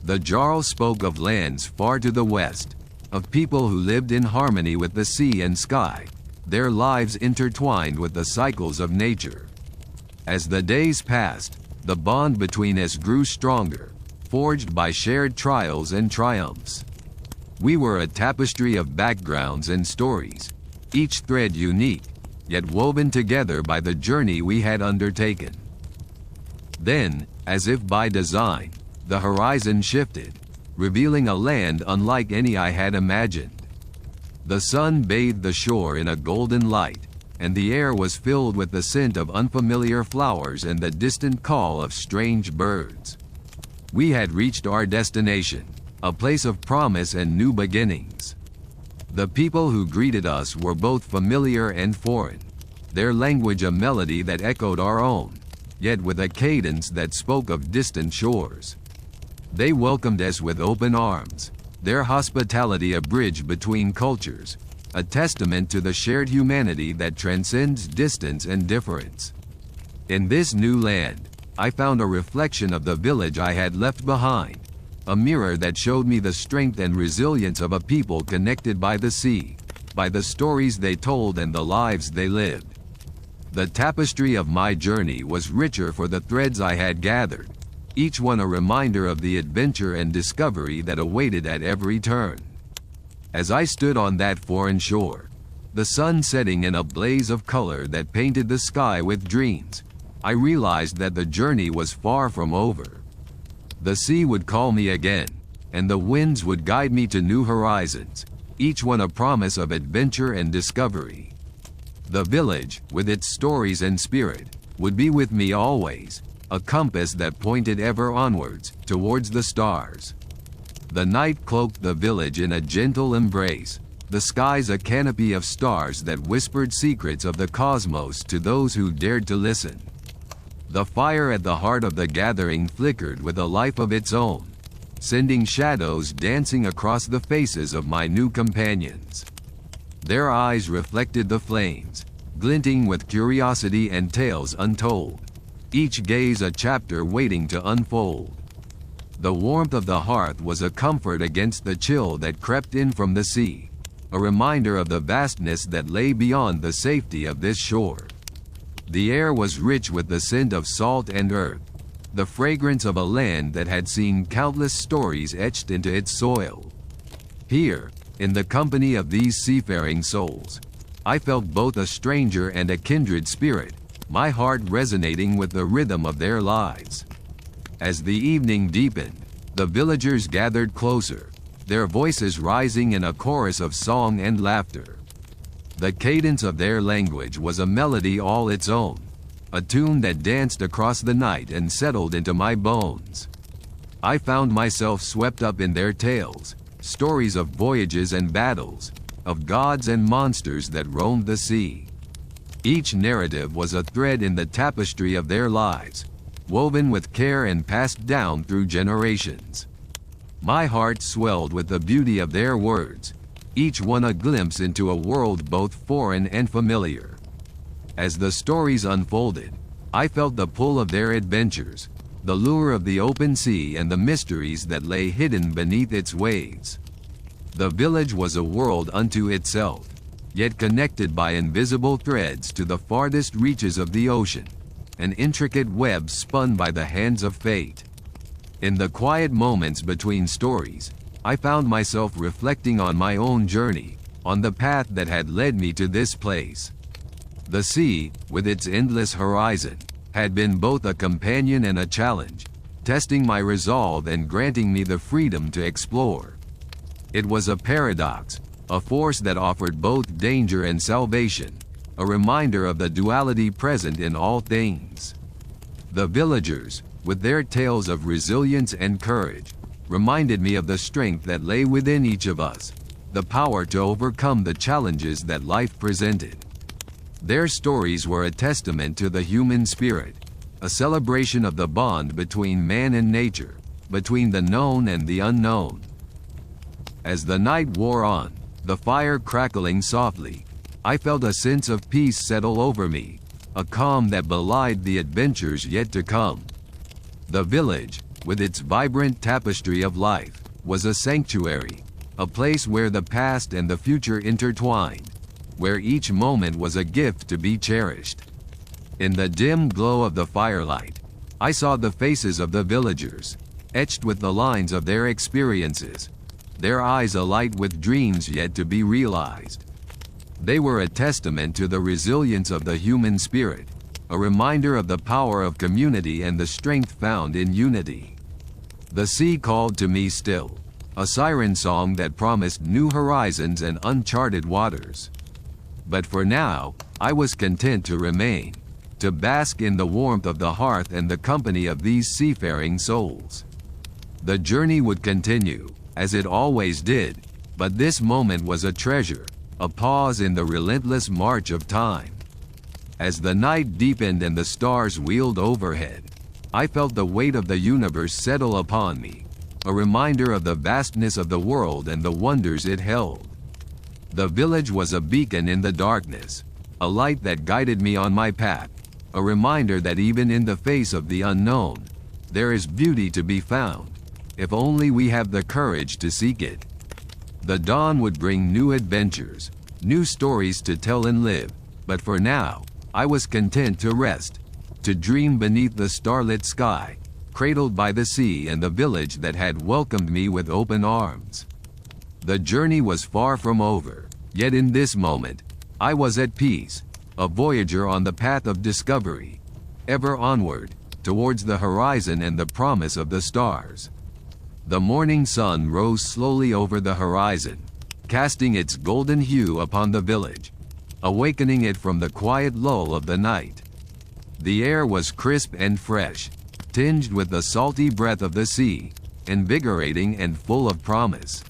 [SPEAKER 1] The Jarl spoke of lands far to the west, of people who lived in harmony with the sea and sky, their lives intertwined with the cycles of nature. As the days passed, the bond between us grew stronger, forged by shared trials and triumphs. We were a tapestry of backgrounds and stories, each thread unique, yet woven together by the journey we had undertaken. Then, as if by design, the horizon shifted, revealing a land unlike any I had imagined. The sun bathed the shore in a golden light, and the air was filled with the scent of unfamiliar flowers and the distant call of strange birds. We had reached our destination, a place of promise and new beginnings. The people who greeted us were both familiar and foreign, their language a melody that echoed our own, yet with a cadence that spoke of distant shores. They welcomed us with open arms, their hospitality a bridge between cultures, a testament to the shared humanity that transcends distance and difference. In this new land, I found a reflection of the village I had left behind, a mirror that showed me the strength and resilience of a people connected by the sea, by the stories they told and the lives they lived. The tapestry of my journey was richer for the threads I had gathered, each one a reminder of the adventure and discovery that awaited at every turn. As I stood on that foreign shore, the sun setting in a blaze of color that painted the sky with dreams, I realized that the journey was far from over. The sea would call me again, and the winds would guide me to new horizons, each one a promise of adventure and discovery. The village, with its stories and spirit, would be with me always, a compass that pointed ever onwards, towards the stars. The night cloaked the village in a gentle embrace, the skies a canopy of stars that whispered secrets of the cosmos to those who dared to listen. The fire at the heart of the gathering flickered with a life of its own, sending shadows dancing across the faces of my new companions. Their eyes reflected the flames, glinting with curiosity and tales untold, each gaze a chapter waiting to unfold. The warmth of the hearth was a comfort against the chill that crept in from the sea, a reminder of the vastness that lay beyond the safety of this shore. The air was rich with the scent of salt and earth, the fragrance of a land that had seen countless stories etched into its soil. Here, in the company of these seafaring souls, I felt both a stranger and a kindred spirit, my heart resonating with the rhythm of their lives. As the evening deepened, the villagers gathered closer, their voices rising in a chorus of song and laughter. The cadence of their language was a melody all its own, a tune that danced across the night and settled into my bones. I found myself swept up in their tales, stories of voyages and battles, of gods and monsters that roamed the sea. Each narrative was a thread in the tapestry of their lives, woven with care and passed down through generations. My heart swelled with the beauty of their words, each one a glimpse into a world both foreign and familiar. As the stories unfolded, I felt the pull of their adventures, the lure of the open sea and the mysteries that lay hidden beneath its waves. The village was a world unto itself, yet connected by invisible threads to the farthest reaches of the ocean, an intricate web spun by the hands of fate. In the quiet moments between stories, I found myself reflecting on my own journey, on the path that had led me to this place. The sea, with its endless horizon, had been both a companion and a challenge, testing my resolve and granting me the freedom to explore. It was a paradox, a force that offered both danger and salvation, a reminder of the duality present in all things. The villagers, with their tales of resilience and courage, reminded me of the strength that lay within each of us, the power to overcome the challenges that life presented. Their stories were a testament to the human spirit, a celebration of the bond between man and nature, between the known and the unknown. As the night wore on, the fire crackling softly, I felt a sense of peace settle over me, a calm that belied the adventures yet to come. The village, with its vibrant tapestry of life, was a sanctuary, a place where the past and the future intertwined, where each moment was a gift to be cherished. In the dim glow of the firelight, I saw the faces of the villagers, etched with the lines of their experiences, their eyes alight with dreams yet to be realized. They were a testament to the resilience of the human spirit, a reminder of the power of community and the strength found in unity. The sea called to me still, a siren song that promised new horizons and uncharted waters. But for now, I was content to remain, to bask in the warmth of the hearth and the company of these seafaring souls. The journey would continue, as it always did, but this moment was a treasure, a pause in the relentless march of time. As the night deepened and the stars wheeled overhead, I felt the weight of the universe settle upon me, a reminder of the vastness of the world and the wonders it held. The village was a beacon in the darkness, a light that guided me on my path, a reminder that even in the face of the unknown, there is beauty to be found, if only we have the courage to seek it. The dawn would bring new adventures, new stories to tell and live, but for now, I was content to rest, to dream beneath the starlit sky, cradled by the sea and the village that had welcomed me with open arms. The journey was far from over, yet in this moment, I was at peace, a voyager on the path of discovery, ever onward, towards the horizon and the promise of the stars. The morning sun rose slowly over the horizon, casting its golden hue upon the village, awakening it from the quiet lull of the night. The air was crisp and fresh, tinged with the salty breath of the sea, invigorating and full of promise.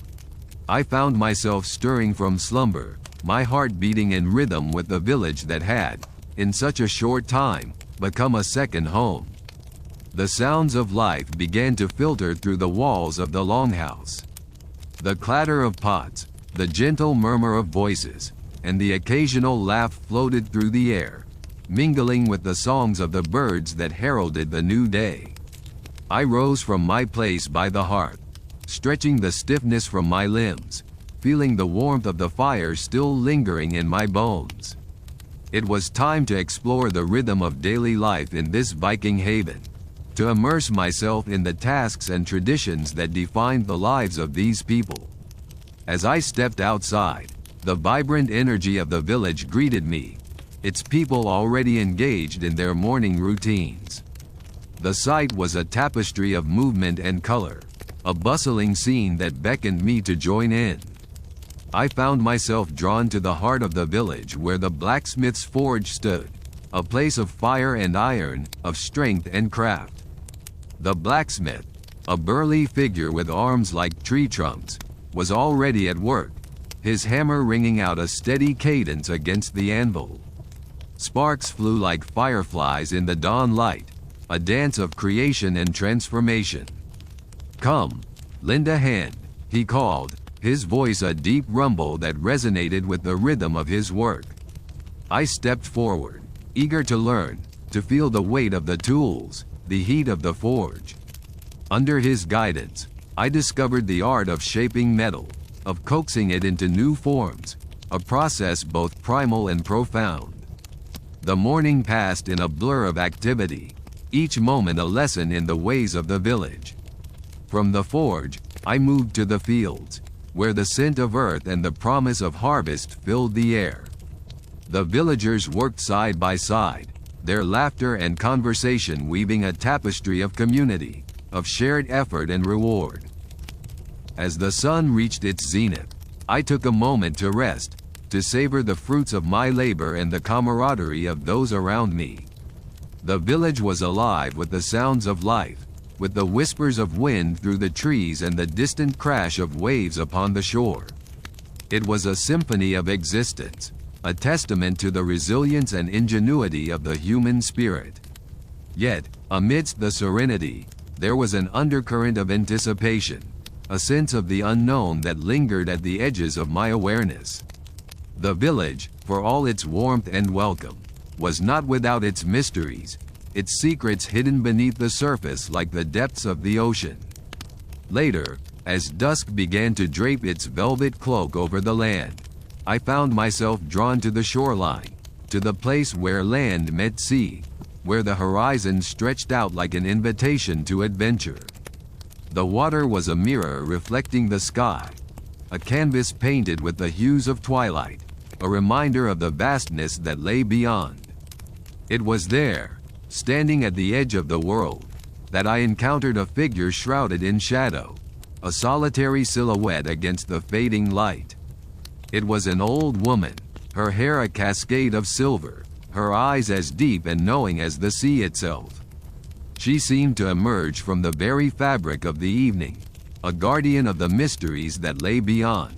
[SPEAKER 1] I found myself stirring from slumber, my heart beating in rhythm with the village that had, in such a short time, become a second home. The sounds of life began to filter through the walls of the longhouse. The clatter of pots, the gentle murmur of voices, and the occasional laugh floated through the air, mingling with the songs of the birds that heralded the new day. I rose from my place by the hearth, stretching the stiffness from my limbs, feeling the warmth of the fire still lingering in my bones. It was time to explore the rhythm of daily life in this Viking haven, to immerse myself in the tasks and traditions that defined the lives of these people. As I stepped outside, the vibrant energy of the village greeted me, its people already engaged in their morning routines. The sight was a tapestry of movement and color, a bustling scene that beckoned me to join in. I found myself drawn to the heart of the village where the blacksmith's forge stood, a place of fire and iron, of strength and craft. The blacksmith, a burly figure with arms like tree trunks, was already at work, his hammer ringing out a steady cadence against the anvil. Sparks flew like fireflies in the dawn light, a dance of creation and transformation. "Come, lend a hand," he called, his voice a deep rumble that resonated with the rhythm of his work. I stepped forward, eager to learn, to feel the weight of the tools, the heat of the forge. Under his guidance, I discovered the art of shaping metal, of coaxing it into new forms, a process both primal and profound. The morning passed in a blur of activity, each moment a lesson in the ways of the village. From the forge, I moved to the fields, where the scent of earth and the promise of harvest filled the air. The villagers worked side by side, their laughter and conversation weaving a tapestry of community, of shared effort and reward. As the sun reached its zenith, I took a moment to rest, to savor the fruits of my labor and the camaraderie of those around me. The village was alive with the sounds of life, with the whispers of wind through the trees and the distant crash of waves upon the shore. It was a symphony of existence, a testament to the resilience and ingenuity of the human spirit. Yet, amidst the serenity, there was an undercurrent of anticipation, a sense of the unknown that lingered at the edges of my awareness. The village, for all its warmth and welcome, was not without its mysteries, its secrets hidden beneath the surface like the depths of the ocean. Later, as dusk began to drape its velvet cloak over the land, I found myself drawn to the shoreline, to the place where land met sea, where the horizon stretched out like an invitation to adventure. The water was a mirror reflecting the sky, a canvas painted with the hues of twilight, a reminder of the vastness that lay beyond. It was there, standing at the edge of the world, that I encountered a figure shrouded in shadow, a solitary silhouette against the fading light. It was an old woman, her hair a cascade of silver, her eyes as deep and knowing as the sea itself. She seemed to emerge from the very fabric of the evening, a guardian of the mysteries that lay beyond.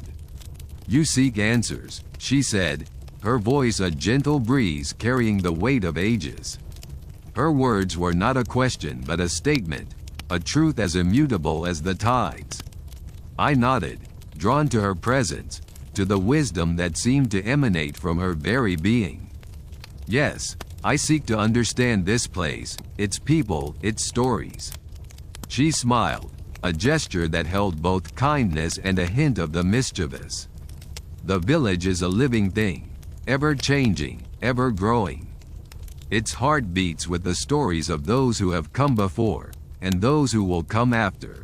[SPEAKER 1] "You seek answers," she said, her voice a gentle breeze carrying the weight of ages. Her words were not a question but a statement, a truth as immutable as the tides. I nodded, drawn to her presence, to the wisdom that seemed to emanate from her very being. "Yes, I seek to understand this place, its people, its stories." She smiled, a gesture that held both kindness and a hint of the mischievous. "The village is a living thing, ever changing, ever growing. Its heart beats with the stories of those who have come before, and those who will come after."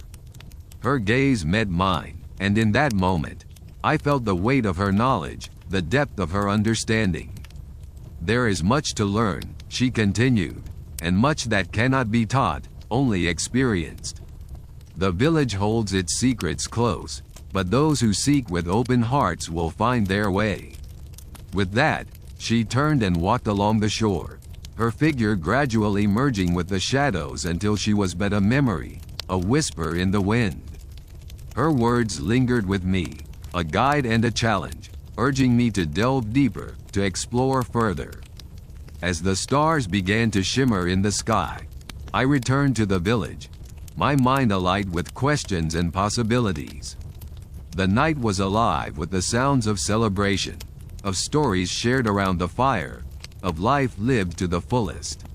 [SPEAKER 1] Her gaze met mine, and in that moment, I felt the weight of her knowledge, the depth of her understanding. "There is much to learn," she continued, "and much that cannot be taught, only experienced. The village holds its secrets close, but those who seek with open hearts will find their way." With that, she turned and walked along the shore, her figure gradually merging with the shadows until she was but a memory, a whisper in the wind. Her words lingered with me, a guide and a challenge, urging me to delve deeper, to explore further. As the stars began to shimmer in the sky, I returned to the village, my mind alight with questions and possibilities. The night was alive with the sounds of celebration, of stories shared around the fire, of life lived to the fullest.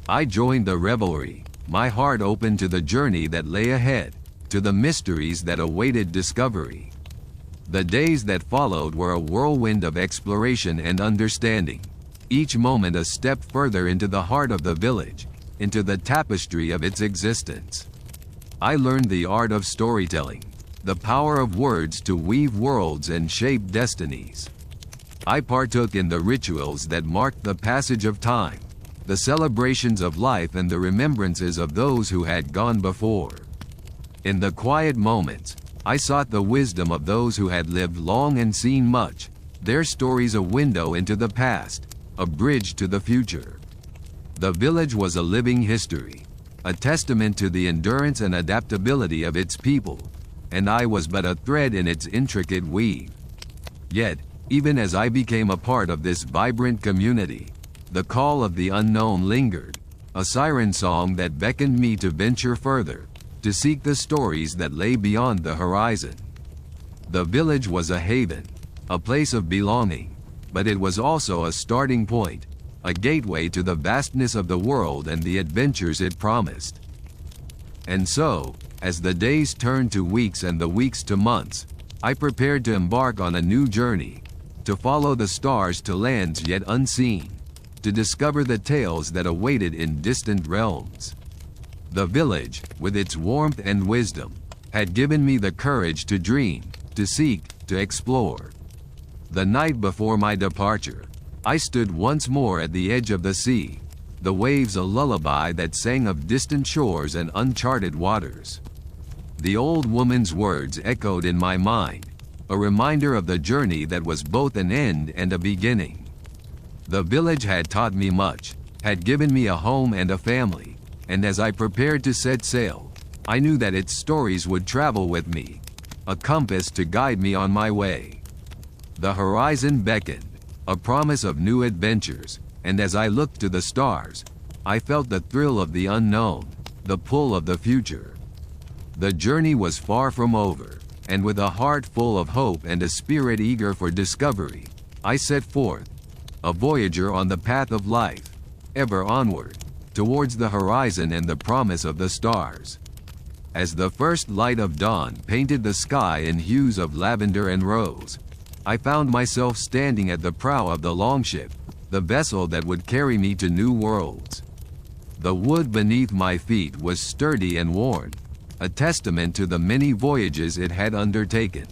[SPEAKER 1] I joined the revelry, my heart open to the journey that lay ahead, to the mysteries that awaited discovery. The days that followed were a whirlwind of exploration and understanding, each moment a step further into the heart of the village, into the tapestry of its existence. I learned the art of storytelling, the power of words to weave worlds and shape destinies. I partook in the rituals that marked the passage of time, the celebrations of life and the remembrances of those who had gone before. In the quiet moments, I sought the wisdom of those who had lived long and seen much, their stories a window into the past, a bridge to the future. The village was a living history, a testament to the endurance and adaptability of its people, and I was but a thread in its intricate weave. Yet, even as I became a part of this vibrant community, the call of the unknown lingered, a siren song that beckoned me to venture further, to seek the stories that lay beyond the horizon. The village was a haven, a place of belonging, but it was also a starting point, a gateway to the vastness of the world and the adventures it promised. And so, as the days turned to weeks and the weeks to months, I prepared to embark on a new journey, to follow the stars to lands yet unseen, to discover the tales that awaited in distant realms. The village, with its warmth and wisdom, had given me the courage to dream, to seek, to explore. The night before my departure, I stood once more at the edge of the sea, the waves a lullaby that sang of distant shores and uncharted waters. The old woman's words echoed in my mind, a reminder of the journey that was both an end and a beginning. The village had taught me much, had given me a home and a family, and as I prepared to set sail, I knew that its stories would travel with me, a compass to guide me on my way. The horizon beckoned, a promise of new adventures, and as I looked to the stars, I felt the thrill of the unknown, the pull of the future. The journey was far from over, and with a heart full of hope and a spirit eager for discovery, I set forth, a voyager on the path of life, ever onward, towards the horizon and the promise of the stars. As the first light of dawn painted the sky in hues of lavender and rose, I found myself standing at the prow of the longship, the vessel that would carry me to new worlds. The wood beneath my feet was sturdy and worn, a testament to the many voyages it had undertaken.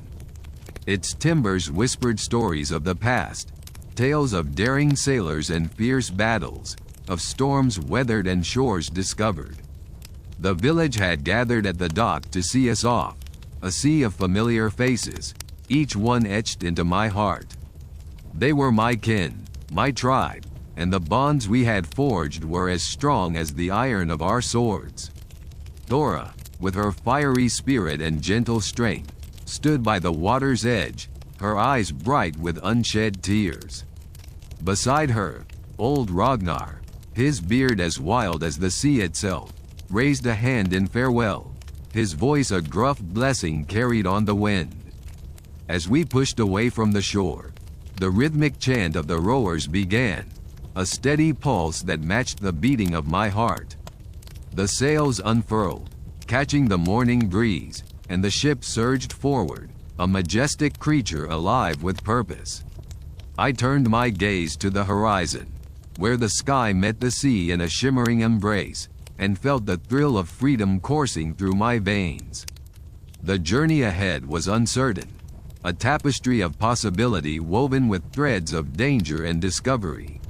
[SPEAKER 1] Its timbers whispered stories of the past, tales of daring sailors and fierce battles, of storms weathered and shores discovered. The village had gathered at the dock to see us off, a sea of familiar faces, each one etched into my heart. They were my kin, my tribe, and the bonds we had forged were as strong as the iron of our swords. Dora, with her fiery spirit and gentle strength, stood by the water's edge, her eyes bright with unshed tears. Beside her, old Ragnar, his beard as wild as the sea itself, raised a hand in farewell, his voice a gruff blessing carried on the wind. As we pushed away from the shore, the rhythmic chant of the rowers began, a steady pulse that matched the beating of my heart. The sails unfurled, catching the morning breeze, and the ship surged forward, a majestic creature alive with purpose. I turned my gaze to the horizon, where the sky met the sea in a shimmering embrace, and felt the thrill of freedom coursing through my veins. The journey ahead was uncertain, a tapestry of possibility woven with threads of danger and discovery.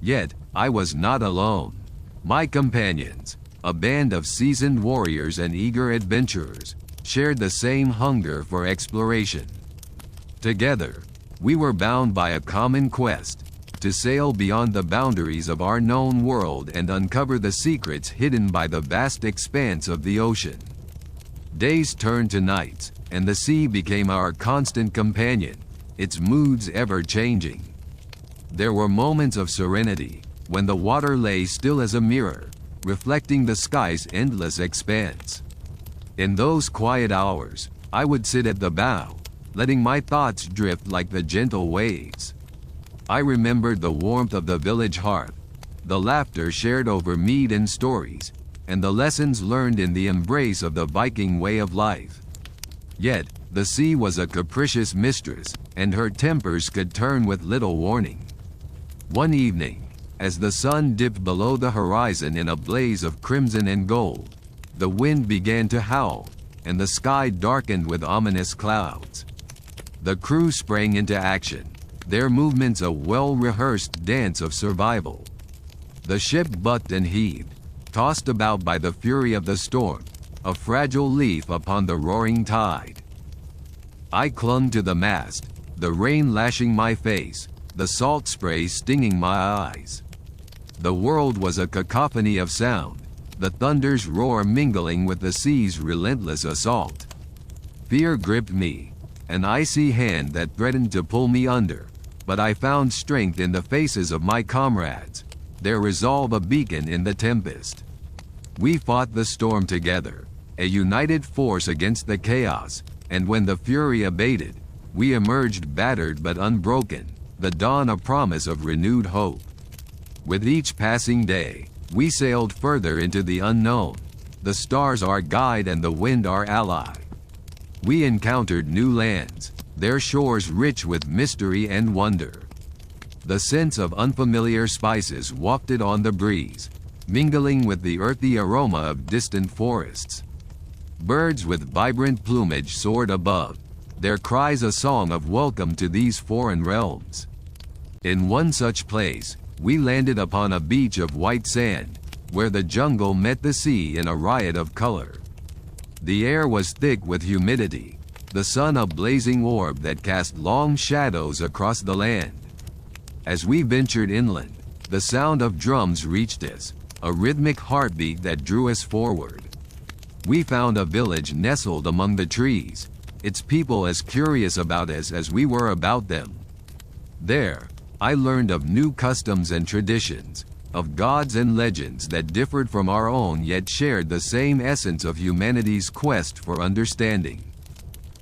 [SPEAKER 1] Yet, I was not alone. My companions, a band of seasoned warriors and eager adventurers, shared the same hunger for exploration. Together, we were bound by a common quest, to sail beyond the boundaries of our known world and uncover the secrets hidden by the vast expanse of the ocean. Days turned to nights, and the sea became our constant companion, its moods ever changing. There were moments of serenity, when the water lay still as a mirror, reflecting the sky's endless expanse. In those quiet hours, I would sit at the bow, letting my thoughts drift like the gentle waves. I remembered the warmth of the village hearth, the laughter shared over mead and stories, and the lessons learned in the embrace of the Viking way of life. Yet, the sea was a capricious mistress, and her tempers could turn with little warning. One evening, as the sun dipped below the horizon in a blaze of crimson and gold, the wind began to howl, and the sky darkened with ominous clouds. The crew sprang into action, their movements a well-rehearsed dance of survival. The ship bucked and heaved, tossed about by the fury of the storm, a fragile leaf upon the roaring tide. I clung to the mast, the rain lashing my face, the salt spray stinging my eyes. The world was a cacophony of sound, the thunder's roar mingling with the sea's relentless assault. Fear gripped me, an icy hand that threatened to pull me under, but I found strength in the faces of my comrades, their resolve a beacon in the tempest. We fought the storm together, a united force against the chaos, and when the fury abated, we emerged battered but unbroken, the dawn a promise of renewed hope. With each passing day, we sailed further into the unknown, the stars our guide and the wind our ally. We encountered new lands, their shores rich with mystery and wonder. The scents of unfamiliar spices wafted on the breeze, mingling with the earthy aroma of distant forests. Birds with vibrant plumage soared above, their cries a song of welcome to these foreign realms. In one such place, we landed upon a beach of white sand, where the jungle met the sea in a riot of color. The air was thick with humidity, the sun a blazing orb that cast long shadows across the land. As we ventured inland, the sound of drums reached us, a rhythmic heartbeat that drew us forward. We found a village nestled among the trees, its people as curious about us as we were about them. There, I learned of new customs and traditions, of gods and legends that differed from our own yet shared the same essence of humanity's quest for understanding.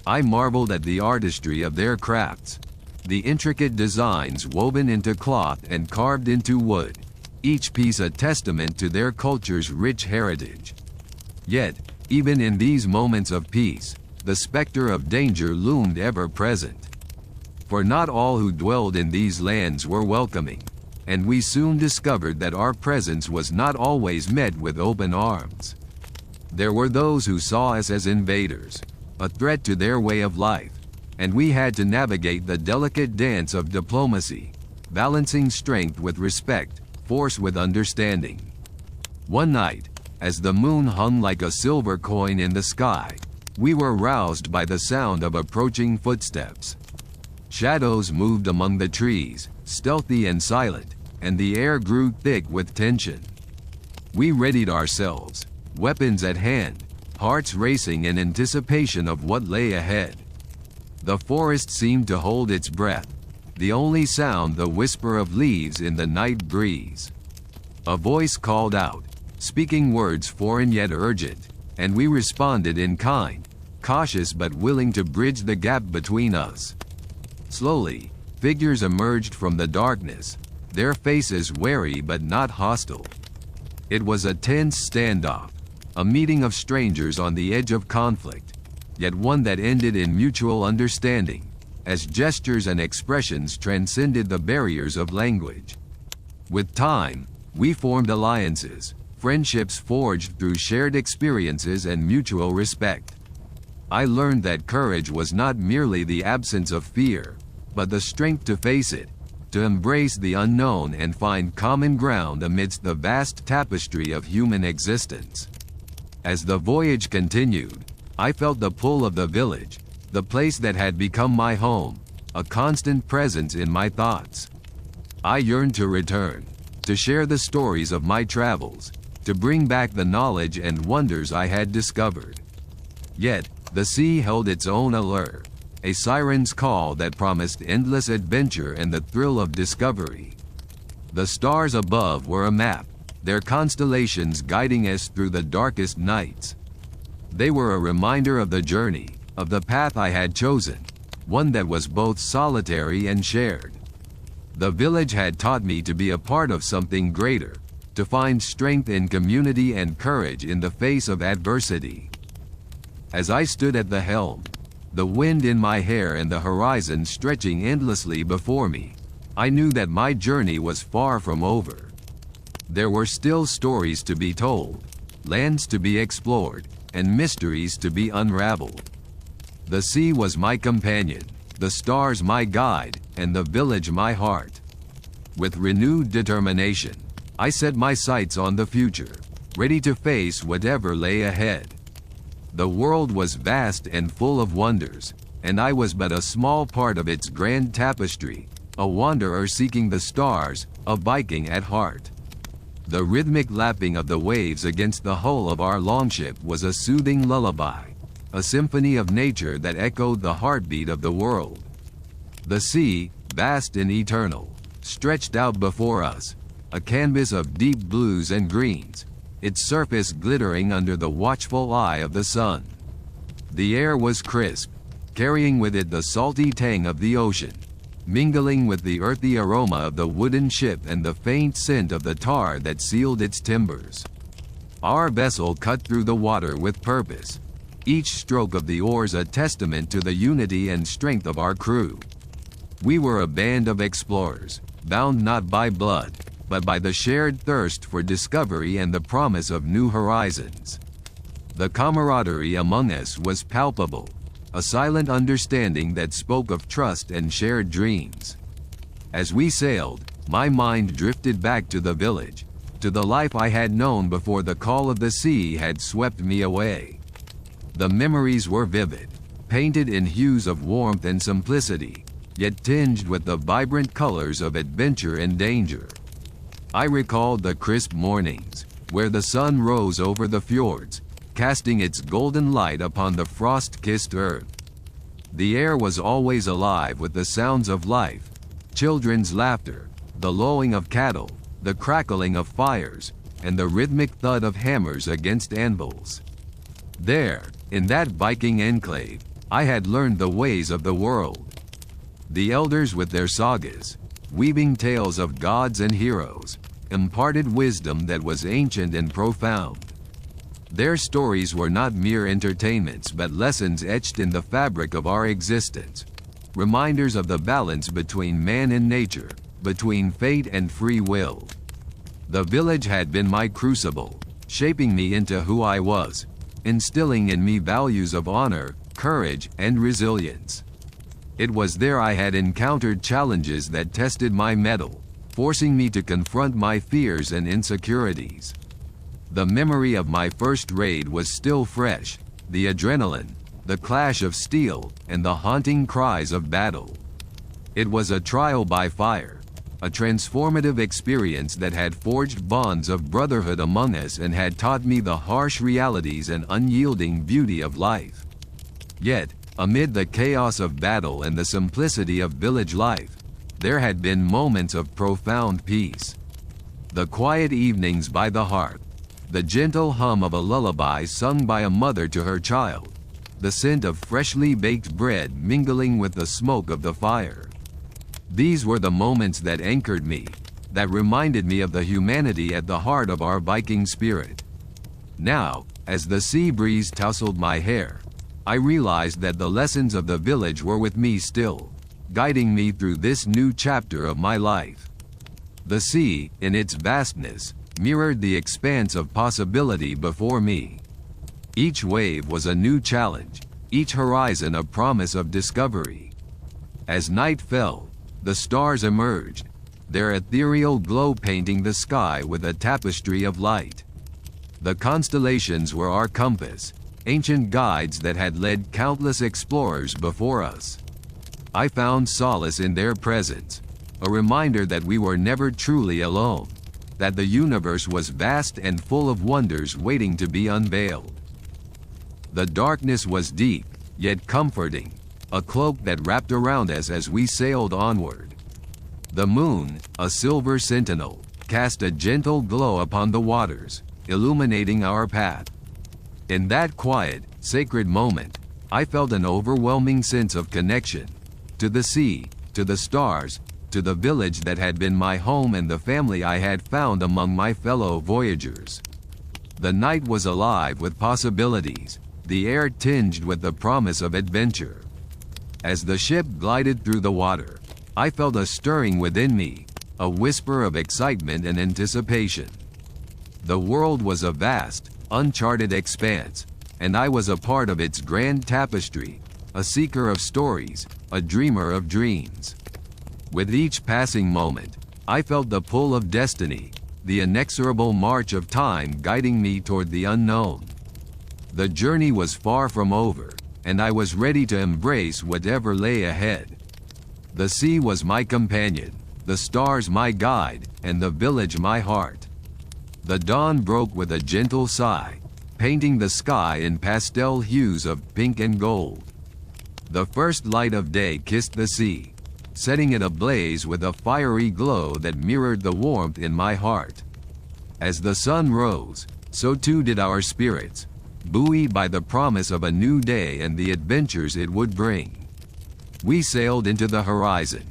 [SPEAKER 1] I marveled at the artistry of their crafts, the intricate designs woven into cloth and carved into wood, each piece a testament to their culture's rich heritage. Yet, even in these moments of peace, the specter of danger loomed ever present. For not all who dwelled in these lands were welcoming, and we soon discovered that our presence was not always met with open arms. There were those who saw us as invaders, a threat to their way of life, and we had to navigate the delicate dance of diplomacy, balancing strength with respect, force with understanding. One night, as the moon hung like a silver coin in the sky, we were roused by the sound of approaching footsteps. Shadows moved among the trees, stealthy and silent, and the air grew thick with tension. We readied ourselves, weapons at hand, hearts racing in anticipation of what lay ahead. The forest seemed to hold its breath, the only sound the whisper of leaves in the night breeze. A voice called out, speaking words foreign yet urgent, and we responded in kind, cautious but willing to bridge the gap between us. Slowly, figures emerged from the darkness, their faces wary but not hostile. It was a tense standoff, a meeting of strangers on the edge of conflict, yet one that ended in mutual understanding, as gestures and expressions transcended the barriers of language. With time, we formed alliances, friendships forged through shared experiences and mutual respect. I learned that courage was not merely the absence of fear, but the strength to face it, to embrace the unknown and find common ground amidst the vast tapestry of human existence. As the voyage continued, I felt the pull of the village, the place that had become my home, a constant presence in my thoughts. I yearned to return, to share the stories of my travels, to bring back the knowledge and wonders I had discovered. Yet, the sea held its own allure, a siren's call that promised endless adventure and the thrill of discovery. The stars above were a map, their constellations guiding us through the darkest nights. They were a reminder of the journey, of the path I had chosen, one that was both solitary and shared. The village had taught me to be a part of something greater, to find strength in community and courage in the face of adversity. As I stood at the helm, the wind in my hair and the horizon stretching endlessly before me, I knew that my journey was far from over. There were still stories to be told, lands to be explored, and mysteries to be unraveled. The sea was my companion, the stars my guide, and the village my heart. With renewed determination, I set my sights on the future, ready to face whatever lay ahead. The world was vast and full of wonders, and I was but a small part of its grand tapestry, a wanderer seeking the stars, a Viking at heart. The rhythmic lapping of the waves against the hull of our longship was a soothing lullaby, a symphony of nature that echoed the heartbeat of the world. The sea, vast and eternal, stretched out before us, a canvas of deep blues and greens, its surface glittering under the watchful eye of the sun. The air was crisp, carrying with it the salty tang of the ocean, mingling with the earthy aroma of the wooden ship and the faint scent of the tar that sealed its timbers. Our vessel cut through the water with purpose, each stroke of the oars a testament to the unity and strength of our crew. We were a band of explorers, bound not by blood, but by the shared thirst for discovery and the promise of new horizons. The camaraderie among us was palpable, a silent understanding that spoke of trust and shared dreams. As we sailed, my mind drifted back to the village, to the life I had known before the call of the sea had swept me away. The memories were vivid, painted in hues of warmth and simplicity, yet tinged with the vibrant colors of adventure and danger. I recalled the crisp mornings, where the sun rose over the fjords, casting its golden light upon the frost-kissed earth. The air was always alive with the sounds of life, children's laughter, the lowing of cattle, the crackling of fires, and the rhythmic thud of hammers against anvils. There, in that Viking enclave, I had learned the ways of the world. The elders with their sagas, weaving tales of gods and heroes, imparted wisdom that was ancient and profound. Their stories were not mere entertainments but lessons etched in the fabric of our existence, reminders of the balance between man and nature, between fate and free will. The village had been my crucible, shaping me into who I was, instilling in me values of honor, courage, and resilience. It was there I had encountered challenges that tested my mettle, forcing me to confront my fears and insecurities. The memory of my first raid was still fresh, the adrenaline, the clash of steel, and the haunting cries of battle. It was a trial by fire, a transformative experience that had forged bonds of brotherhood among us and had taught me the harsh realities and unyielding beauty of life. Yet, amid the chaos of battle and the simplicity of village life, there had been moments of profound peace. The quiet evenings by the hearth, the gentle hum of a lullaby sung by a mother to her child, the scent of freshly baked bread mingling with the smoke of the fire. These were the moments that anchored me, that reminded me of the humanity at the heart of our Viking spirit. Now, as the sea breeze tousled my hair, I realized that the lessons of the village were with me still, guiding me through this new chapter of my life. The sea, in its vastness, mirrored the expanse of possibility before me. Each wave was a new challenge, each horizon a promise of discovery. As night fell, the stars emerged, their ethereal glow painting the sky with a tapestry of light. The constellations were our compass, ancient guides that had led countless explorers before us. I found solace in their presence, a reminder that we were never truly alone, that the universe was vast and full of wonders waiting to be unveiled. The darkness was deep, yet comforting, a cloak that wrapped around us as we sailed onward. The moon, a silver sentinel, cast a gentle glow upon the waters, illuminating our path. In that quiet, sacred moment, I felt an overwhelming sense of connection, to the sea, to the stars, to the village that had been my home and the family I had found among my fellow voyagers. The night was alive with possibilities, the air tinged with the promise of adventure. As the ship glided through the water, I felt a stirring within me, a whisper of excitement and anticipation. The world was a vast, uncharted expanse, and I was a part of its grand tapestry, a seeker of stories, a dreamer of dreams. With each passing moment, I felt the pull of destiny, the inexorable march of time guiding me toward the unknown. The journey was far from over, and I was ready to embrace whatever lay ahead. The sea was my companion, the stars my guide, and the village my heart. The dawn broke with a gentle sigh, painting the sky in pastel hues of pink and gold. The first light of day kissed the sea, setting it ablaze with a fiery glow that mirrored the warmth in my heart. As the sun rose, so too did our spirits, buoyed by the promise of a new day and the adventures it would bring. We sailed into the horizon,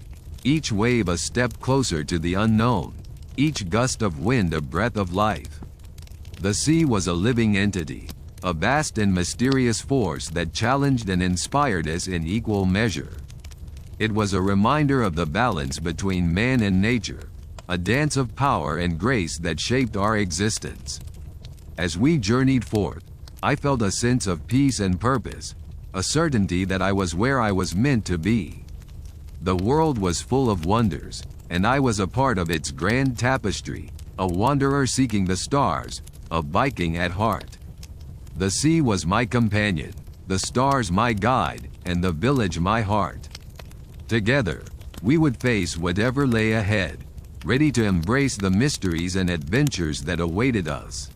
[SPEAKER 1] each wave a step closer to the unknown, each gust of wind a breath of life. The sea was a living entity, a vast and mysterious force that challenged and inspired us in equal measure. It was a reminder of the balance between man and nature, a dance of power and grace that shaped our existence. As we journeyed forth, I felt a sense of peace and purpose, a certainty that I was where I was meant to be. The world was full of wonders, and I was a part of its grand tapestry, a wanderer seeking the stars, a Viking at heart. The sea was my companion, the stars my guide, and the village my heart. Together, we would face whatever lay ahead, ready to embrace the mysteries and adventures that awaited us.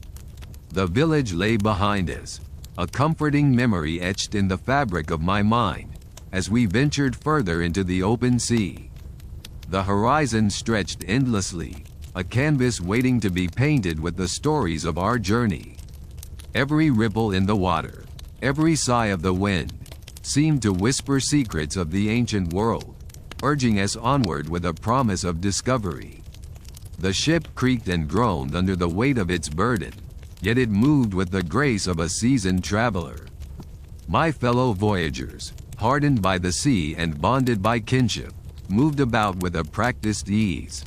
[SPEAKER 1] The village lay behind us, a comforting memory etched in the fabric of my mind, as we ventured further into the open sea. The horizon stretched endlessly, a canvas waiting to be painted with the stories of our journey. Every ripple in the water, every sigh of the wind, seemed to whisper secrets of the ancient world, urging us onward with a promise of discovery. The ship creaked and groaned under the weight of its burden, yet it moved with the grace of a seasoned traveler. My fellow voyagers, hardened by the sea and bonded by kinship, moved about with a practiced ease.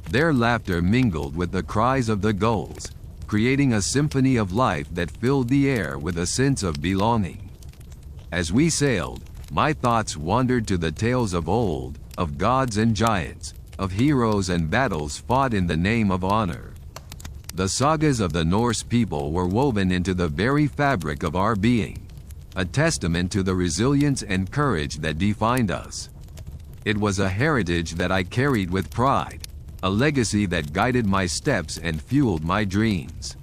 [SPEAKER 1] Their laughter mingled with the cries of the gulls, creating a symphony of life that filled the air with a sense of belonging. As we sailed, my thoughts wandered to the tales of old, of gods and giants, of heroes and battles fought in the name of honor. The sagas of the Norse people were woven into the very fabric of our being, a testament to the resilience and courage that defined us. It was a heritage that I carried with pride, a legacy that guided my steps and fueled my dreams.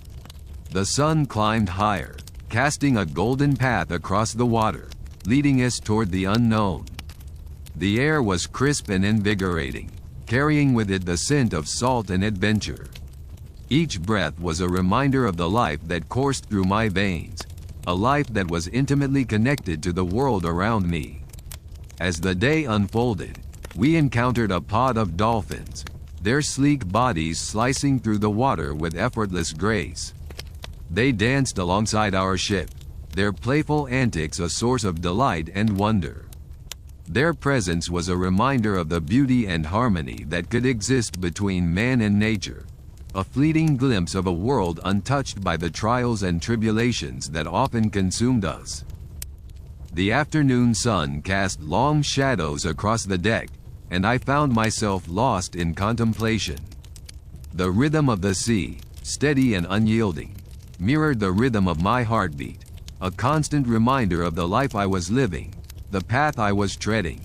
[SPEAKER 1] The sun climbed higher, casting a golden path across the water, leading us toward the unknown. The air was crisp and invigorating, carrying with it the scent of salt and adventure. Each breath was a reminder of the life that coursed through my veins, a life that was intimately connected to the world around me. As the day unfolded, we encountered a pod of dolphins, their sleek bodies slicing through the water with effortless grace. They danced alongside our ship, their playful antics a source of delight and wonder. Their presence was a reminder of the beauty and harmony that could exist between man and nature, a fleeting glimpse of a world untouched by the trials and tribulations that often consumed us. The afternoon sun cast long shadows across the deck, and I found myself lost in contemplation. The rhythm of the sea, steady and unyielding, mirrored the rhythm of my heartbeat, a constant reminder of the life I was living, the path I was treading.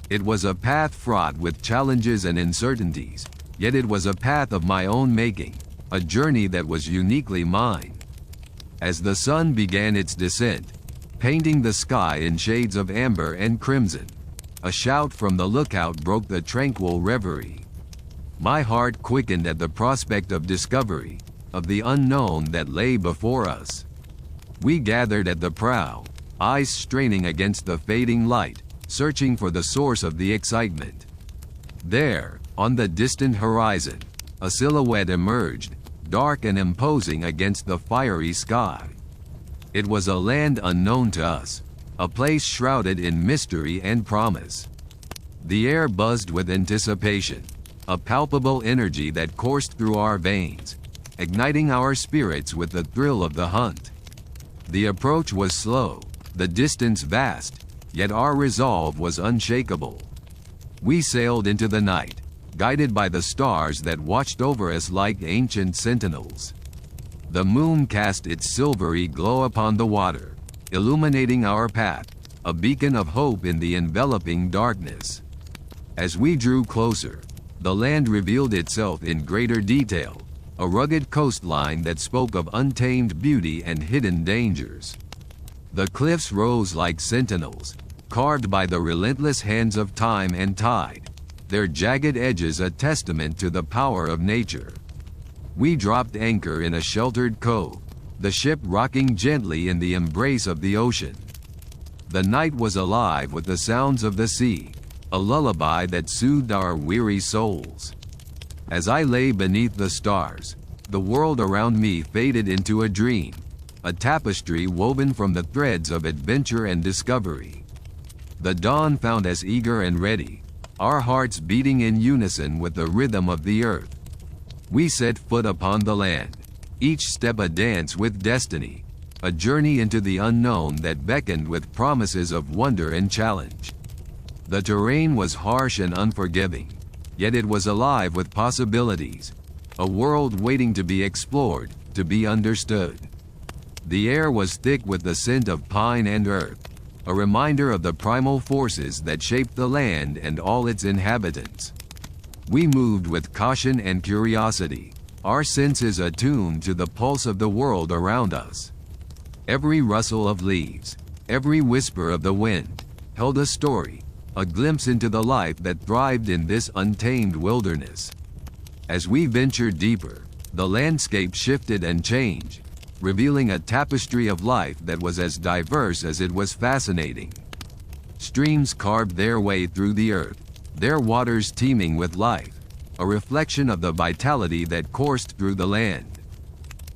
[SPEAKER 1] It was a path fraught with challenges and uncertainties, yet it was a path of my own making, a journey that was uniquely mine. As the sun began its descent, painting the sky in shades of amber and crimson, a shout from the lookout broke the tranquil reverie. My heart quickened at the prospect of discovery, of the unknown that lay before us. We gathered at the prow, eyes straining against the fading light, searching for the source of the excitement. There, on the distant horizon, a silhouette emerged, dark and imposing against the fiery sky. It was a land unknown to us, a place shrouded in mystery and promise. The air buzzed with anticipation, a palpable energy that coursed through our veins, igniting our spirits with the thrill of the hunt. The approach was slow, the distance vast, yet our resolve was unshakable. We sailed into the night, guided by the stars that watched over us like ancient sentinels. The moon cast its silvery glow upon the water, illuminating our path, a beacon of hope in the enveloping darkness. As we drew closer, the land revealed itself in greater detail, a rugged coastline that spoke of untamed beauty and hidden dangers. The cliffs rose like sentinels, carved by the relentless hands of time and tide, their jagged edges a testament to the power of nature. We dropped anchor in a sheltered cove, the ship rocking gently in the embrace of the ocean. The night was alive with the sounds of the sea, a lullaby that soothed our weary souls. As I lay beneath the stars, the world around me faded into a dream, a tapestry woven from the threads of adventure and discovery. The dawn found us eager and ready, our hearts beating in unison with the rhythm of the earth. We set foot upon the land, each step a dance with destiny, a journey into the unknown that beckoned with promises of wonder and challenge. The terrain was harsh and unforgiving, yet it was alive with possibilities, a world waiting to be explored, to be understood. The air was thick with the scent of pine and earth, a reminder of the primal forces that shaped the land and all its inhabitants. We moved with caution and curiosity, our senses attuned to the pulse of the world around us. Every rustle of leaves, every whisper of the wind, held a story, a glimpse into the life that thrived in this untamed wilderness. As we ventured deeper, the landscape shifted and changed, revealing a tapestry of life that was as diverse as it was fascinating. Streams carved their way through the earth, their waters teeming with life, a reflection of the vitality that coursed through the land.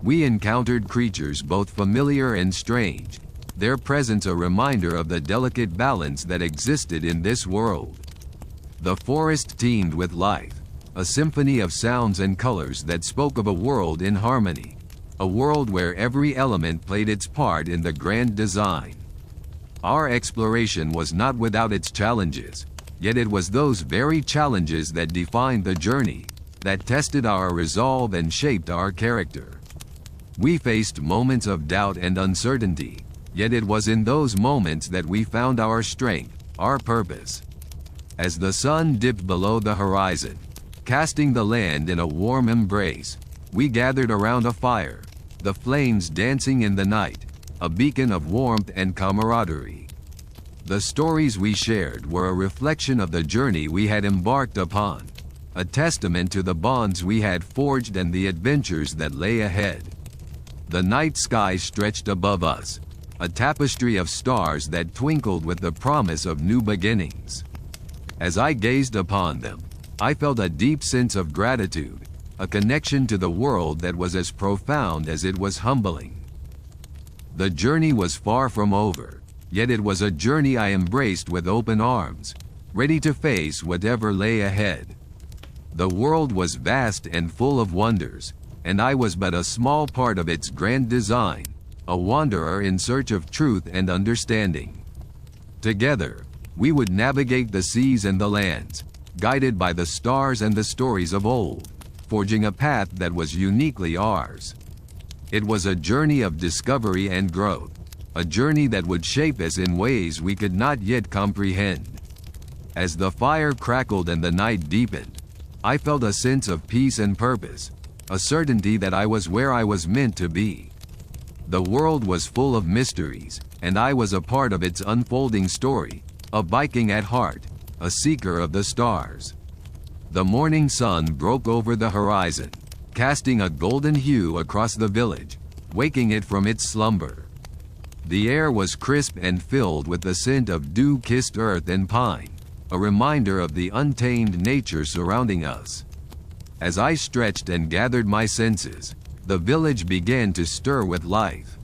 [SPEAKER 1] We encountered creatures both familiar and strange, their presence a reminder of the delicate balance that existed in this world. The forest teemed with life, a symphony of sounds and colors that spoke of a world in harmony, a world where every element played its part in the grand design. Our exploration was not without its challenges, yet it was those very challenges that defined the journey, that tested our resolve and shaped our character. We faced moments of doubt and uncertainty, yet it was in those moments that we found our strength, our purpose. As the sun dipped below the horizon, casting the land in a warm embrace, we gathered around a fire, the flames dancing in the night, a beacon of warmth and camaraderie. The stories we shared were a reflection of the journey we had embarked upon, a testament to the bonds we had forged and the adventures that lay ahead. The night sky stretched above us, a tapestry of stars that twinkled with the promise of new beginnings. As I gazed upon them, I felt a deep sense of gratitude, a connection to the world that was as profound as it was humbling. The journey was far from over, yet it was a journey I embraced with open arms, ready to face whatever lay ahead. The world was vast and full of wonders, and I was but a small part of its grand design, a wanderer in search of truth and understanding. Together, we would navigate the seas and the lands, guided by the stars and the stories of old, forging a path that was uniquely ours. It was a journey of discovery and growth, a journey that would shape us in ways we could not yet comprehend. As the fire crackled and the night deepened, I felt a sense of peace and purpose, a certainty that I was where I was meant to be. The world was full of mysteries, and I was a part of its unfolding story, a Viking at heart, a seeker of the stars. The morning sun broke over the horizon, casting a golden hue across the village, waking it from its slumber. The air was crisp and filled with the scent of dew-kissed earth and pine, a reminder of the untamed nature surrounding us. As I stretched and gathered my senses, the village began to stir with life.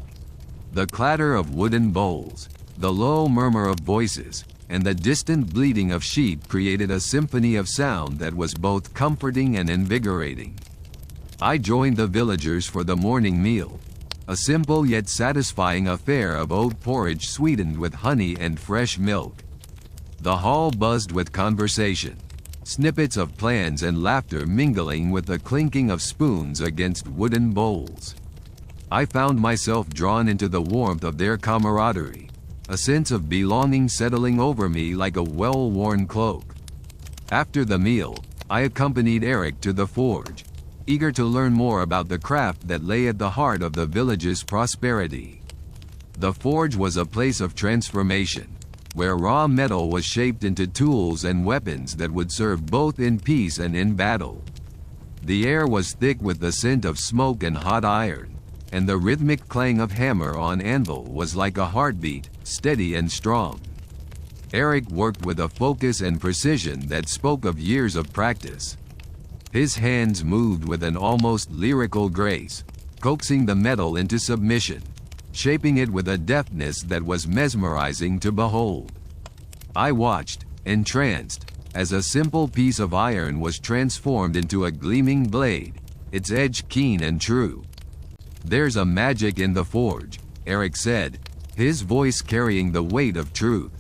[SPEAKER 1] The clatter of wooden bowls, the low murmur of voices, and the distant bleating of sheep created a symphony of sound that was both comforting and invigorating. I joined the villagers for the morning meal, a simple yet satisfying affair of oat porridge sweetened with honey and fresh milk. The hall buzzed with conversation, snippets of plans and laughter mingling with the clinking of spoons against wooden bowls. I found myself drawn into the warmth of their camaraderie, a sense of belonging settling over me like a well-worn cloak. After the meal, I accompanied Eric to the forge, eager to learn more about the craft that lay at the heart of the village's prosperity. The forge was a place of transformation, where raw metal was shaped into tools and weapons that would serve both in peace and in battle. The air was thick with the scent of smoke and hot iron, and the rhythmic clang of hammer on anvil was like a heartbeat, steady and strong. Eric worked with a focus and precision that spoke of years of practice. His hands moved with an almost lyrical grace, coaxing the metal into submission, shaping it with a deftness that was mesmerizing to behold. I watched, entranced, as a simple piece of iron was transformed into a gleaming blade, its edge keen and true. "There's a magic in the forge," Eric said, his voice carrying the weight of truth.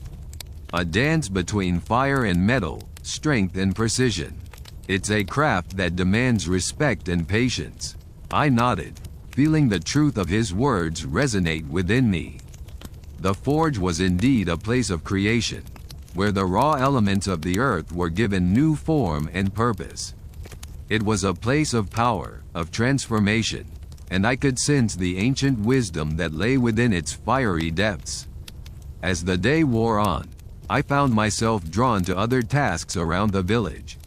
[SPEAKER 1] "A dance between fire and metal, strength and precision. It's a craft that demands respect and patience." I nodded, feeling the truth of his words resonate within me. The forge was indeed a place of creation, where the raw elements of the earth were given new form and purpose. It was a place of power, of transformation, and I could sense the ancient wisdom that lay within its fiery depths. As the day wore on, I found myself drawn to other tasks around the village.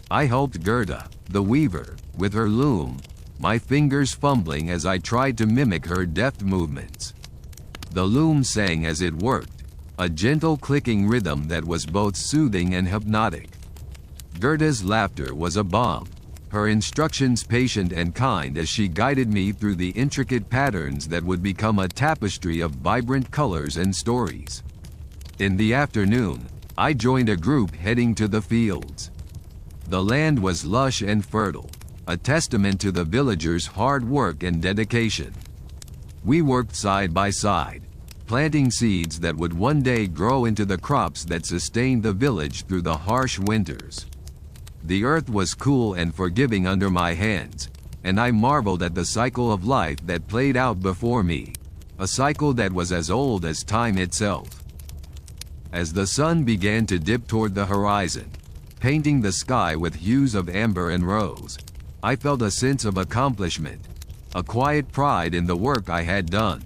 [SPEAKER 1] I helped Gerda, the weaver, with her loom, my fingers fumbling as I tried to mimic her deft movements. The loom sang as it worked, a gentle clicking rhythm that was both soothing and hypnotic. Gerda's laughter was a balm, her instructions patient and kind as she guided me through the intricate patterns that would become a tapestry of vibrant colors and stories. In the afternoon, I joined a group heading to the fields. The land was lush and fertile, a testament to the villagers' hard work and dedication. We worked side by side, planting seeds that would one day grow into the crops that sustained the village through the harsh winters. The earth was cool and forgiving under my hands, and I marveled at the cycle of life that played out before me, a cycle that was as old as time itself. As the sun began to dip toward the horizon, painting the sky with hues of amber and rose, I felt a sense of accomplishment, a quiet pride in the work I had done.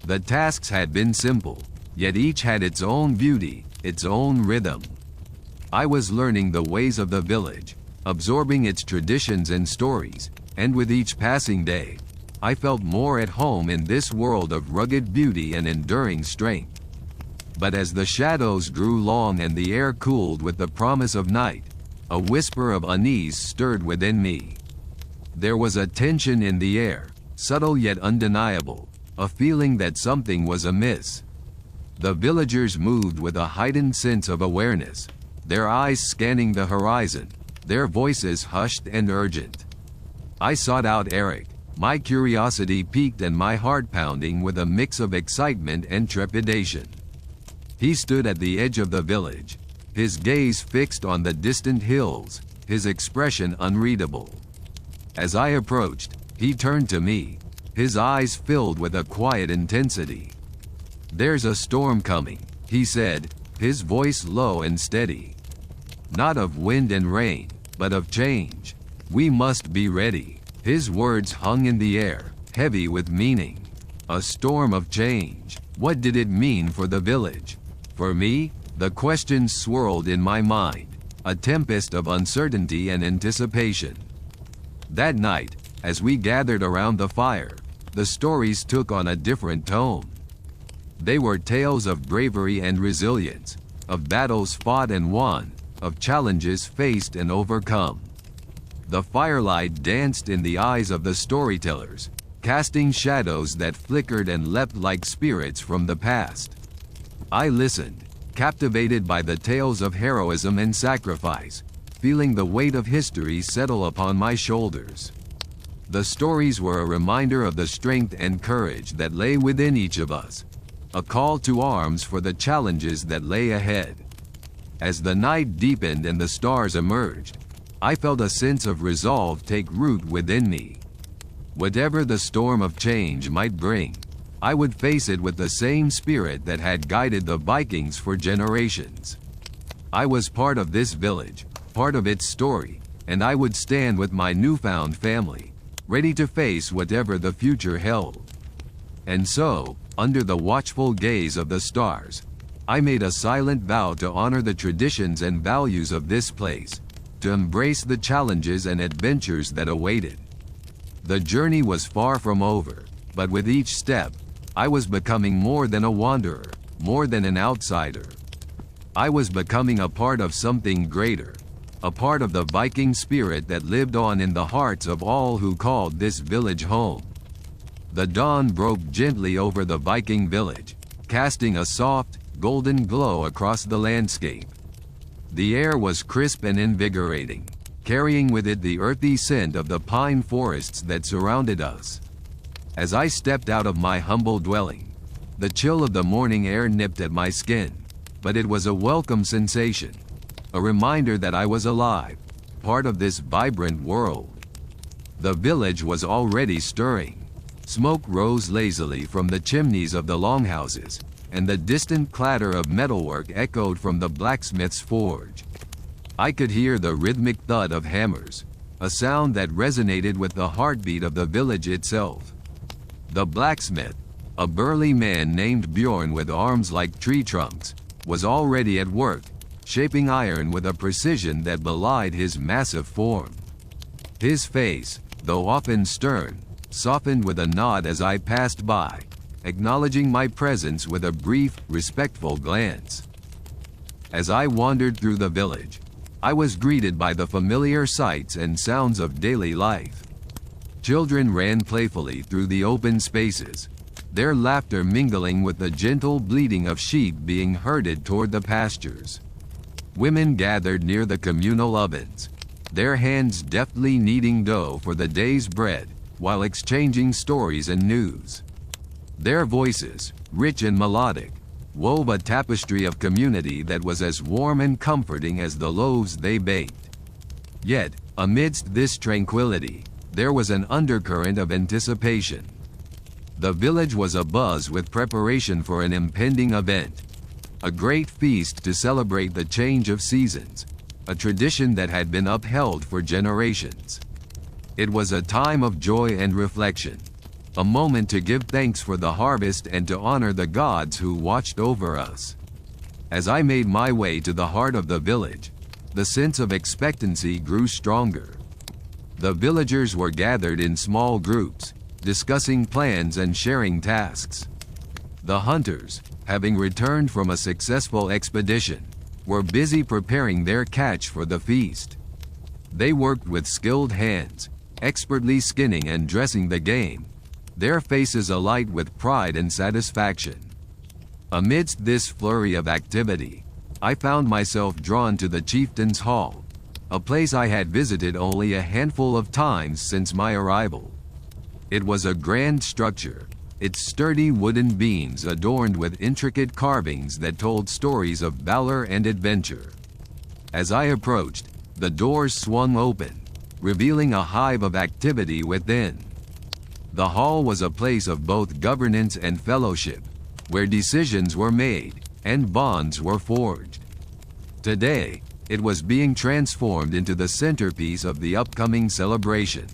[SPEAKER 1] The tasks had been simple, yet each had its own beauty, its own rhythm. I was learning the ways of the village, absorbing its traditions and stories, and with each passing day, I felt more at home in this world of rugged beauty and enduring strength. But as the shadows grew long and the air cooled with the promise of night, a whisper of unease stirred within me. There was a tension in the air, subtle yet undeniable, a feeling that something was amiss. The villagers moved with a heightened sense of awareness, their eyes scanning the horizon, their voices hushed and urgent. I sought out Eric, my curiosity piqued and my heart pounding with a mix of excitement and trepidation. He stood at the edge of the village, his gaze fixed on the distant hills, his expression unreadable. As I approached, he turned to me, his eyes filled with a quiet intensity. "There's a storm coming," he said, his voice low and steady. "Not of wind and rain, but of change. We must be ready." His words hung in the air, heavy with meaning. A storm of change. What did it mean for the village? For me, the questions swirled in my mind, a tempest of uncertainty and anticipation. That night, as we gathered around the fire, the stories took on a different tone. They were tales of bravery and resilience, of battles fought and won, of challenges faced and overcome. The firelight danced in the eyes of the storytellers, casting shadows that flickered and leapt like spirits from the past. I listened, captivated by the tales of heroism and sacrifice, feeling the weight of history settle upon my shoulders. The stories were a reminder of the strength and courage that lay within each of us, a call to arms for the challenges that lay ahead. As the night deepened and the stars emerged, I felt a sense of resolve take root within me. Whatever the storm of change might bring, I would face it with the same spirit that had guided the Vikings for generations. I was part of this village, part of its story, and I would stand with my newfound family, ready to face whatever the future held. And so, under the watchful gaze of the stars, I made a silent vow to honor the traditions and values of this place, to embrace the challenges and adventures that awaited. The journey was far from over, but with each step, I was becoming more than a wanderer, more than an outsider. I was becoming a part of something greater, a part of the Viking spirit that lived on in the hearts of all who called this village home. The dawn broke gently over the Viking village, casting a soft, golden glow across the landscape. The air was crisp and invigorating, carrying with it the earthy scent of the pine forests that surrounded us. As I stepped out of my humble dwelling, the chill of the morning air nipped at my skin, but it was a welcome sensation, a reminder that I was alive, part of this vibrant world. The village was already stirring. Smoke rose lazily from the chimneys of the longhouses, and the distant clatter of metalwork echoed from the blacksmith's forge. I could hear the rhythmic thud of hammers, a sound that resonated with the heartbeat of the village itself. The blacksmith, a burly man named Bjorn with arms like tree trunks, was already at work, shaping iron with a precision that belied his massive form. His face, though often stern, softened with a nod as I passed by, acknowledging my presence with a brief, respectful glance. As I wandered through the village, I was greeted by the familiar sights and sounds of daily life. Children ran playfully through the open spaces, their laughter mingling with the gentle bleating of sheep being herded toward the pastures. Women gathered near the communal ovens, their hands deftly kneading dough for the day's bread, while exchanging stories and news. Their voices, rich and melodic, wove a tapestry of community that was as warm and comforting as the loaves they baked. Yet, amidst this tranquility, there was an undercurrent of anticipation. The village was abuzz with preparation for an impending event, a great feast to celebrate the change of seasons, a tradition that had been upheld for generations. It was a time of joy and reflection, a moment to give thanks for the harvest and to honor the gods who watched over us. As I made my way to the heart of the village, the sense of expectancy grew stronger. The villagers were gathered in small groups, discussing plans and sharing tasks. The hunters, having returned from a successful expedition, were busy preparing their catch for the feast. They worked with skilled hands, expertly skinning and dressing the game, their faces alight with pride and satisfaction. Amidst this flurry of activity, I found myself drawn to the chieftain's hall, a place I had visited only a handful of times since my arrival. It was a grand structure, its sturdy wooden beams adorned with intricate carvings that told stories of valor and adventure. As I approached, the doors swung open, revealing a hive of activity within. The hall was a place of both governance and fellowship, where decisions were made and bonds were forged. Today, it was being transformed into the centerpiece of the upcoming celebration.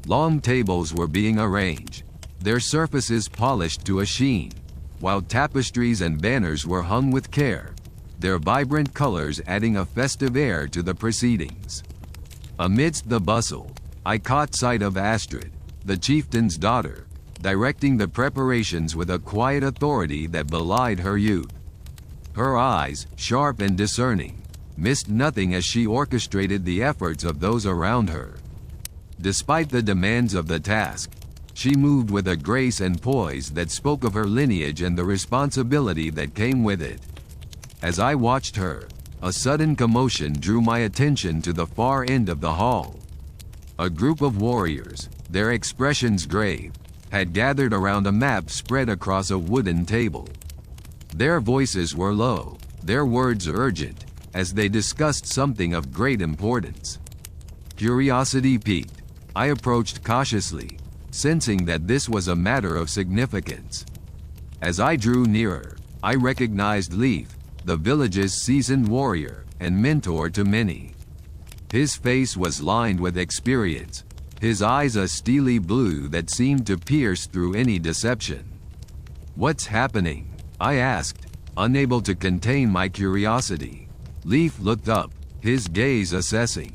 [SPEAKER 1] Long tables were being arranged, their surfaces polished to a sheen, while tapestries and banners were hung with care, their vibrant colors adding a festive air to the proceedings. Amidst the bustle, I caught sight of Astrid, the chieftain's daughter, directing the preparations with a quiet authority that belied her youth. Her eyes, sharp and discerning, missed nothing as she orchestrated the efforts of those around her. Despite the demands of the task, she moved with a grace and poise that spoke of her lineage and the responsibility that came with it. As I watched her, a sudden commotion drew my attention to the far end of the hall. A group of warriors, their expressions grave, had gathered around a map spread across a wooden table. Their voices were low, their words urgent, as they discussed something of great importance. Curiosity piqued, I approached cautiously, sensing that this was a matter of significance. As I drew nearer, I recognized Leif, the village's seasoned warrior and mentor to many. His face was lined with experience, his eyes a steely blue that seemed to pierce through any deception. "What's happening?" I asked, unable to contain my curiosity. Leif looked up, his gaze assessing.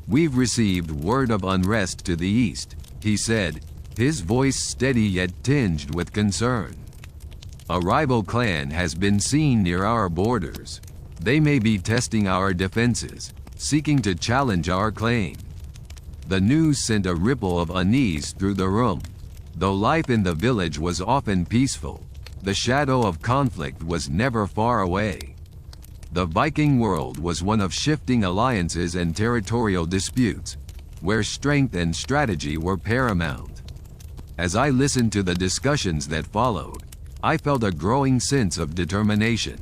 [SPEAKER 1] "We've received word of unrest to the east," he said, his voice steady yet tinged with concern. "A rival clan has been seen near our borders. They may be testing our defenses, seeking to challenge our claim." The news sent a ripple of unease through the room. Though life in the village was often peaceful, the shadow of conflict was never far away. The Viking world was one of shifting alliances and territorial disputes, where strength and strategy were paramount. As I listened to the discussions that followed, I felt a growing sense of determination.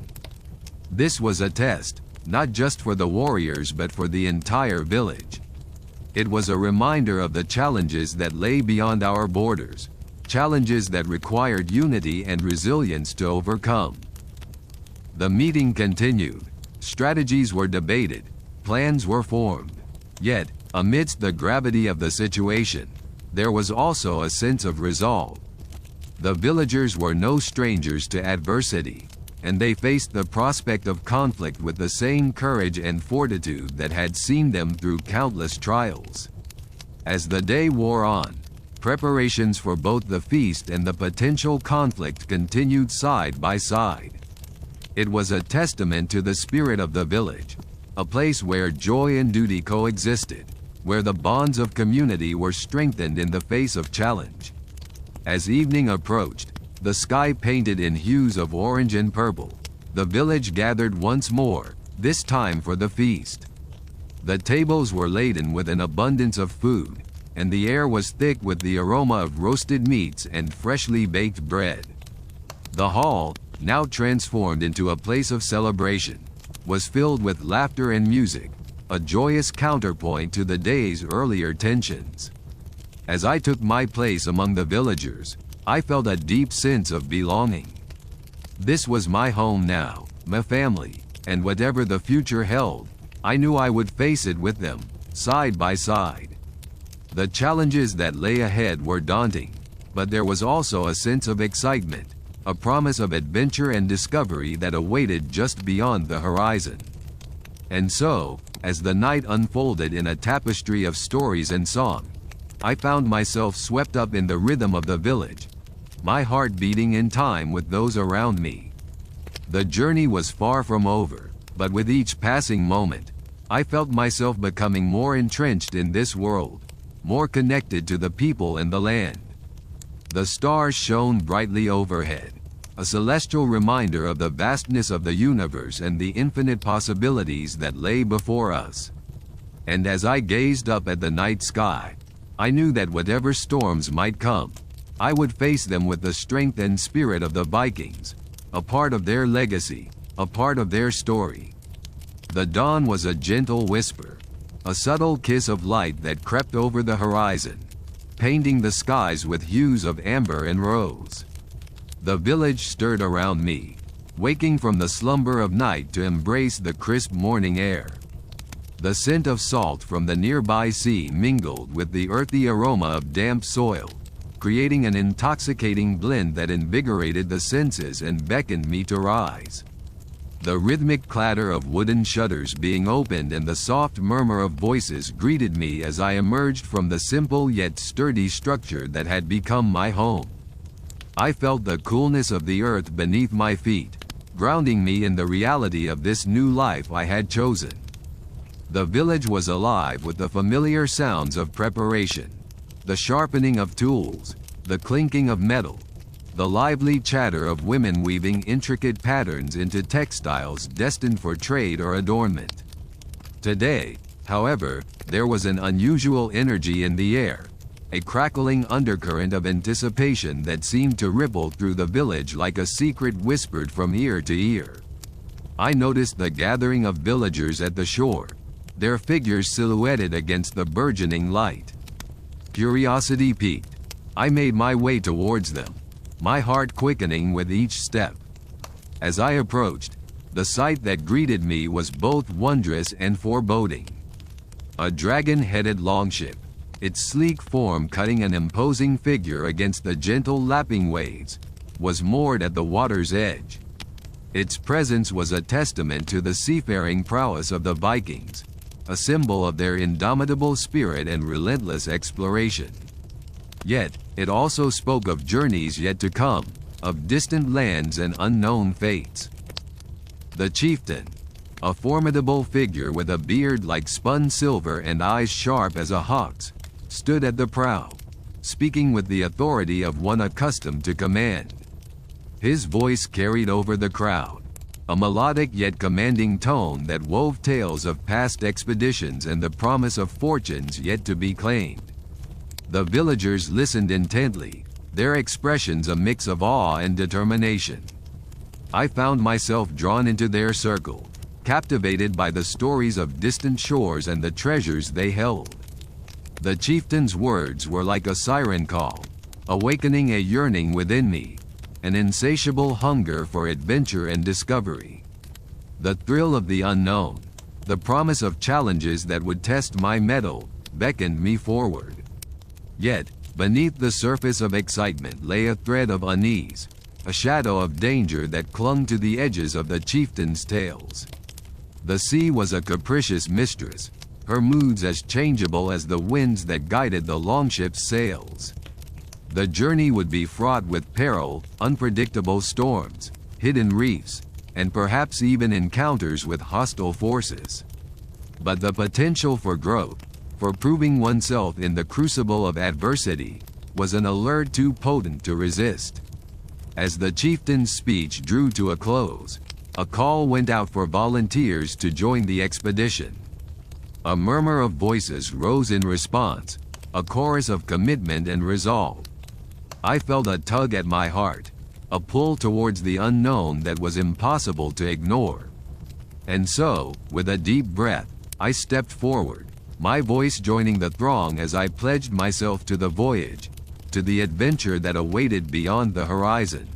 [SPEAKER 1] This was a test, not just for the warriors but for the entire village. It was a reminder of the challenges that lay beyond our borders, challenges that required unity and resilience to overcome. The meeting continued. Strategies were debated, plans were formed. Yet, amidst the gravity of the situation, there was also a sense of resolve. The villagers were no strangers to adversity. and they faced the prospect of conflict with the same courage and fortitude that had seen them through countless trials. As the day wore on, preparations for both the feast and the potential conflict continued side by side. It was a testament to the spirit of the village, a place where joy and duty coexisted, where the bonds of community were strengthened in the face of challenge. As evening approached, the sky painted in hues of orange and purple, the village gathered once more, this time for the feast. The tables were laden with an abundance of food, and the air was thick with the aroma of roasted meats and freshly baked bread. The hall, now transformed into a place of celebration, was filled with laughter and music, a joyous counterpoint to the day's earlier tensions. As I took my place among the villagers, I felt a deep sense of belonging. This was my home now, my family, and whatever the future held, I knew I would face it with them, side by side. The challenges that lay ahead were daunting, but there was also a sense of excitement, a promise of adventure and discovery that awaited just beyond the horizon. And so, as the night unfolded in a tapestry of stories and song, I found myself swept up in the rhythm of the village, my heart beating in time with those around me. The journey was far from over, but with each passing moment, I felt myself becoming more entrenched in this world, more connected to the people and the land. The stars shone brightly overhead, a celestial reminder of the vastness of the universe and the infinite possibilities that lay before us. And as I gazed up at the night sky, I knew that whatever storms might come, I would face them with the strength and spirit of the Vikings, a part of their legacy, a part of their story. The dawn was a gentle whisper, a subtle kiss of light that crept over the horizon, painting the skies with hues of amber and rose. The village stirred around me, waking from the slumber of night to embrace the crisp morning air. The scent of salt from the nearby sea mingled with the earthy aroma of damp soil, creating an intoxicating blend that invigorated the senses and beckoned me to rise. The rhythmic clatter of wooden shutters being opened and the soft murmur of voices greeted me as I emerged from the simple yet sturdy structure that had become my home. I felt the coolness of the earth beneath my feet, grounding me in the reality of this new life I had chosen. The village was alive with the familiar sounds of preparation, the sharpening of tools, the clinking of metal, the lively chatter of women weaving intricate patterns into textiles destined for trade or adornment. Today, however, there was an unusual energy in the air, a crackling undercurrent of anticipation that seemed to ripple through the village like a secret whispered from ear to ear. I noticed the gathering of villagers at the shore, their figures silhouetted against the burgeoning light. Curiosity piqued, I made my way towards them, my heart quickening with each step. As I approached, the sight that greeted me was both wondrous and foreboding. A dragon-headed longship, its sleek form cutting an imposing figure against the gentle lapping waves, was moored at the water's edge. Its presence was a testament to the seafaring prowess of the Vikings, a symbol of their indomitable spirit and relentless exploration. Yet, it also spoke of journeys yet to come, of distant lands and unknown fates. The chieftain, a formidable figure with a beard like spun silver and eyes sharp as a hawk's, stood at the prow, speaking with the authority of one accustomed to command. His voice carried over the crowd, a melodic yet commanding tone that wove tales of past expeditions and the promise of fortunes yet to be claimed. The villagers listened intently, their expressions a mix of awe and determination. I found myself drawn into their circle, captivated by the stories of distant shores and the treasures they held. The chieftain's words were like a siren call, awakening a yearning within me, an insatiable hunger for adventure and discovery. The thrill of the unknown, the promise of challenges that would test my mettle, beckoned me forward. Yet, beneath the surface of excitement lay a thread of unease, a shadow of danger that clung to the edges of the chieftains' tales. The sea was a capricious mistress, her moods as changeable as the winds that guided the longship's sails. The journey would be fraught with peril, unpredictable storms, hidden reefs, and perhaps even encounters with hostile forces. But the potential for growth, for proving oneself in the crucible of adversity, was an allure too potent to resist. As the chieftain's speech drew to a close, a call went out for volunteers to join the expedition. A murmur of voices rose in response, a chorus of commitment and resolve. I felt a tug at my heart, a pull towards the unknown that was impossible to ignore. And so, with a deep breath, I stepped forward, my voice joining the throng as I pledged myself to the voyage, to the adventure that awaited beyond the horizon.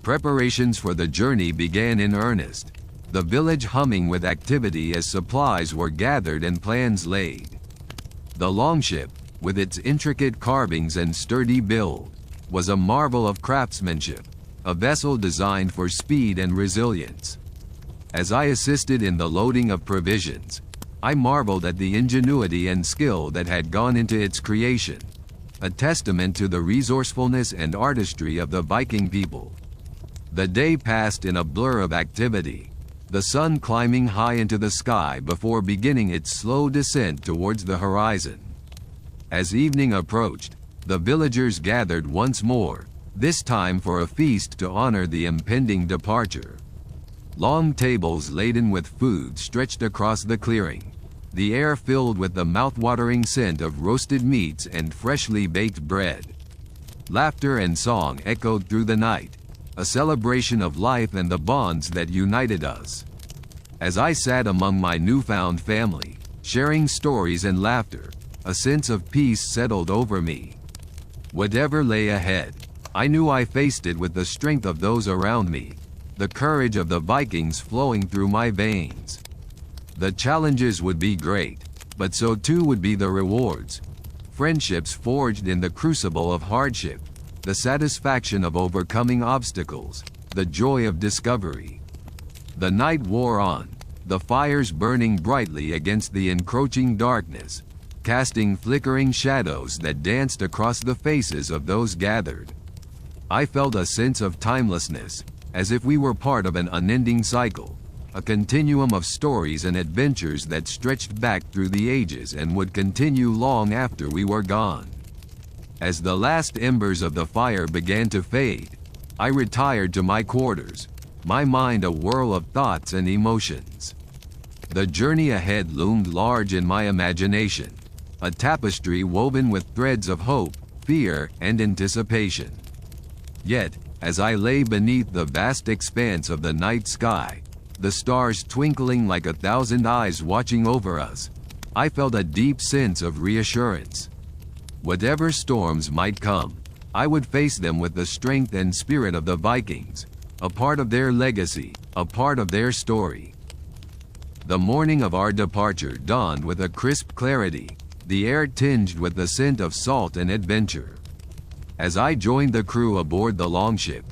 [SPEAKER 1] Preparations for the journey began in earnest, the village humming with activity as supplies were gathered and plans laid. The longship, with its intricate carvings and sturdy build, was a marvel of craftsmanship, a vessel designed for speed and resilience. As I assisted in the loading of provisions, I marveled at the ingenuity and skill that had gone into its creation, a testament to the resourcefulness and artistry of the Viking people. The day passed in a blur of activity, the sun climbing high into the sky before beginning its slow descent towards the horizon. As evening approached, the villagers gathered once more, this time for a feast to honor the impending departure. Long tables laden with food stretched across the clearing, the air filled with the mouth-watering scent of roasted meats and freshly baked bread. Laughter and song echoed through the night, a celebration of life and the bonds that united us. As I sat among my newfound family, sharing stories and laughter, a sense of peace settled over me. Whatever lay ahead, I knew I faced it with the strength of those around me, the courage of the Vikings flowing through my veins. The challenges would be great, but so too would be the rewards. Friendships forged in the crucible of hardship, the satisfaction of overcoming obstacles, the joy of discovery. The night wore on, the fires burning brightly against the encroaching darkness, casting flickering shadows that danced across the faces of those gathered. I felt a sense of timelessness, as if we were part of an unending cycle, a continuum of stories and adventures that stretched back through the ages and would continue long after we were gone. As the last embers of the fire began to fade, I retired to my quarters, my mind a whirl of thoughts and emotions. The journey ahead loomed large in my imagination, a tapestry woven with threads of hope, fear, and anticipation. Yet, as I lay beneath the vast expanse of the night sky, the stars twinkling like 1,000 eyes watching over us, I felt a deep sense of reassurance. Whatever storms might come, I would face them with the strength and spirit of the Vikings, a part of their legacy, a part of their story. The morning of our departure dawned with a crisp clarity, the air tinged with the scent of salt and adventure. As I joined the crew aboard the longship,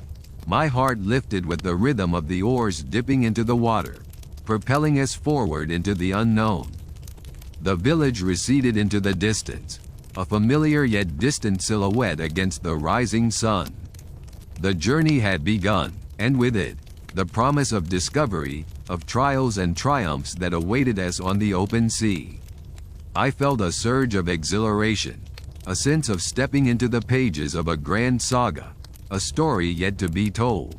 [SPEAKER 1] my heart lifted with the rhythm of the oars dipping into the water, propelling us forward into the unknown. The village receded into the distance, a familiar yet distant silhouette against the rising sun. The journey had begun, and with it, the promise of discovery, of trials and triumphs that awaited us on the open sea. I felt a surge of exhilaration, a sense of stepping into the pages of a grand saga, a story yet to be told.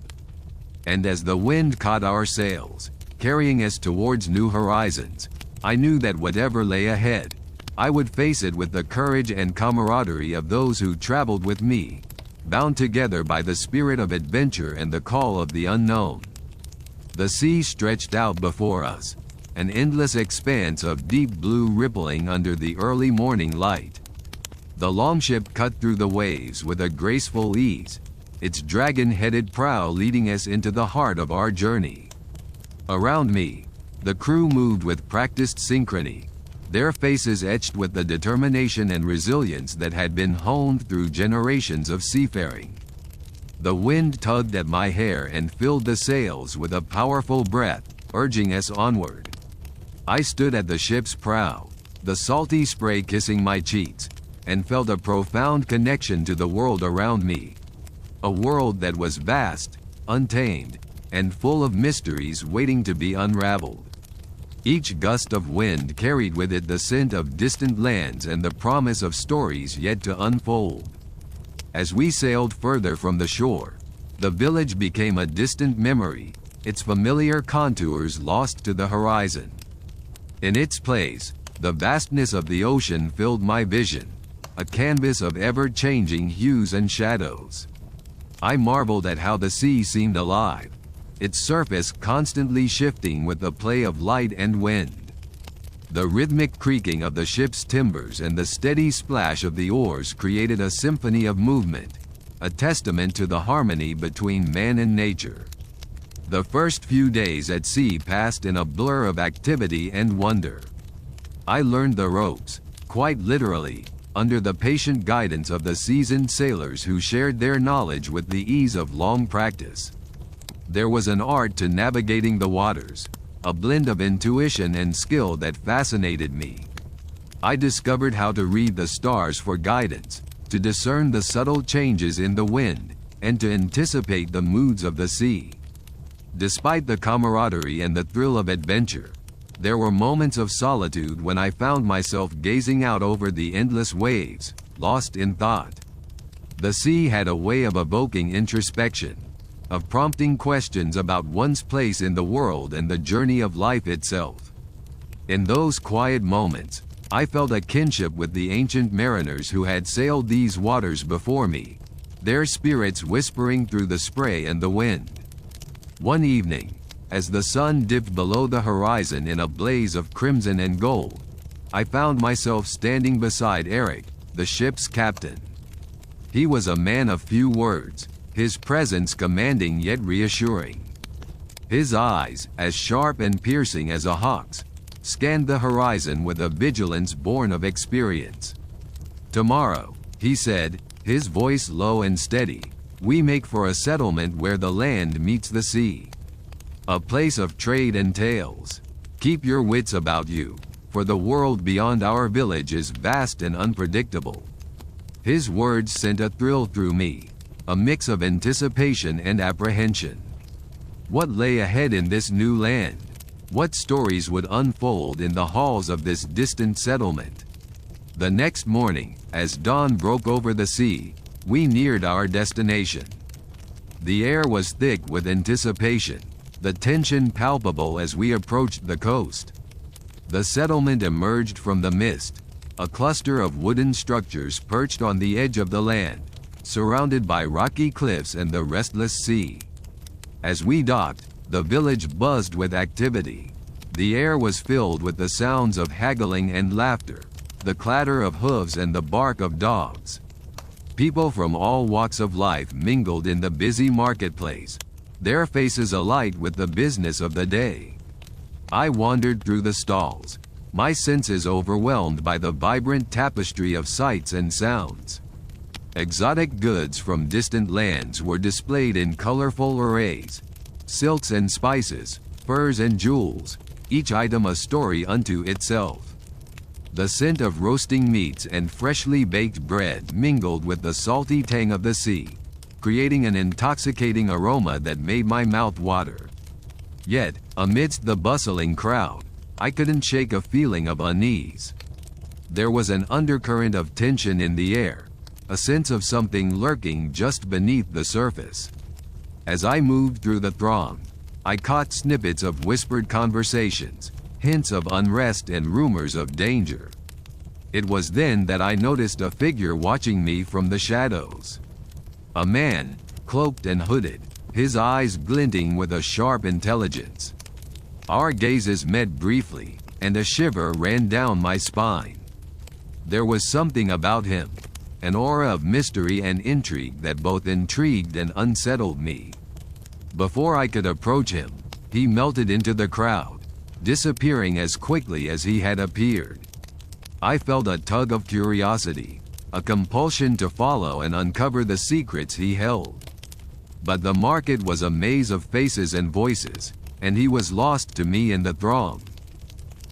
[SPEAKER 1] And as the wind caught our sails, carrying us towards new horizons, I knew that whatever lay ahead, I would face it with the courage and camaraderie of those who traveled with me, bound together by the spirit of adventure and the call of the unknown. The sea stretched out before us, an endless expanse of deep blue rippling under the early morning light. The longship cut through the waves with a graceful ease, its dragon-headed prow leading us into the heart of our journey. Around me, the crew moved with practiced synchrony, their faces etched with the determination and resilience that had been honed through generations of seafaring. The wind tugged at my hair and filled the sails with a powerful breath, urging us onward. I stood at the ship's prow, the salty spray kissing my cheeks, and felt a profound connection to the world around me. A world that was vast, untamed, and full of mysteries waiting to be unraveled. Each gust of wind carried with it the scent of distant lands and the promise of stories yet to unfold. As we sailed further from the shore, the village became a distant memory, its familiar contours lost to the horizon. In its place, the vastness of the ocean filled my vision, a canvas of ever-changing hues and shadows. I marveled at how the sea seemed alive, its surface constantly shifting with the play of light and wind. The rhythmic creaking of the ship's timbers and the steady splash of the oars created a symphony of movement, a testament to the harmony between man and nature. The first few days at sea passed in a blur of activity and wonder. I learned the ropes, quite literally, under the patient guidance of the seasoned sailors who shared their knowledge with the ease of long practice. There was an art to navigating the waters, a blend of intuition and skill that fascinated me. I discovered how to read the stars for guidance, to discern the subtle changes in the wind, and to anticipate the moods of the sea. Despite the camaraderie and the thrill of adventure, there were moments of solitude when I found myself gazing out over the endless waves, lost in thought. The sea had a way of evoking introspection, of prompting questions about one's place in the world and the journey of life itself. In those quiet moments, I felt a kinship with the ancient mariners who had sailed these waters before me, their spirits whispering through the spray and the wind. One evening, as the sun dipped below the horizon in a blaze of crimson and gold, I found myself standing beside Eric, the ship's captain. He was a man of few words, his presence commanding yet reassuring. His eyes, as sharp and piercing as a hawk's, scanned the horizon with a vigilance born of experience. "Tomorrow," he said, his voice low and steady, "we make for a settlement where the land meets the sea. A place of trade and tales. Keep your wits about you, for the world beyond our village is vast and unpredictable." His words sent a thrill through me, a mix of anticipation and apprehension. What lay ahead in this new land? What stories would unfold in the halls of this distant settlement? The next morning, as dawn broke over the sea, we neared our destination. The air was thick with anticipation, the tension palpable as we approached the coast. The settlement emerged from the mist, a cluster of wooden structures perched on the edge of the land, surrounded by rocky cliffs and the restless sea. As we docked, the village buzzed with activity. The air was filled with the sounds of haggling and laughter, the clatter of hooves and the bark of dogs. People from all walks of life mingled in the busy marketplace, their faces alight with the business of the day. I wandered through the stalls, my senses overwhelmed by the vibrant tapestry of sights and sounds. Exotic goods from distant lands were displayed in colorful arrays. Silks and spices, furs and jewels, each item a story unto itself. The scent of roasting meats and freshly baked bread mingled with the salty tang of the sea, creating an intoxicating aroma that made my mouth water. Yet, amidst the bustling crowd, I couldn't shake a feeling of unease. There was an undercurrent of tension in the air, a sense of something lurking just beneath the surface. As I moved through the throng, I caught snippets of whispered conversations, hints of unrest and rumors of danger. It was then that I noticed a figure watching me from the shadows. A man, cloaked and hooded, his eyes glinting with a sharp intelligence. Our gazes met briefly, and a shiver ran down my spine. There was something about him, an aura of mystery and intrigue that both intrigued and unsettled me. Before I could approach him, he melted into the crowd, disappearing as quickly as he had appeared. I felt a tug of curiosity, a compulsion to follow and uncover the secrets he held. But the market was a maze of faces and voices, and he was lost to me in the throng.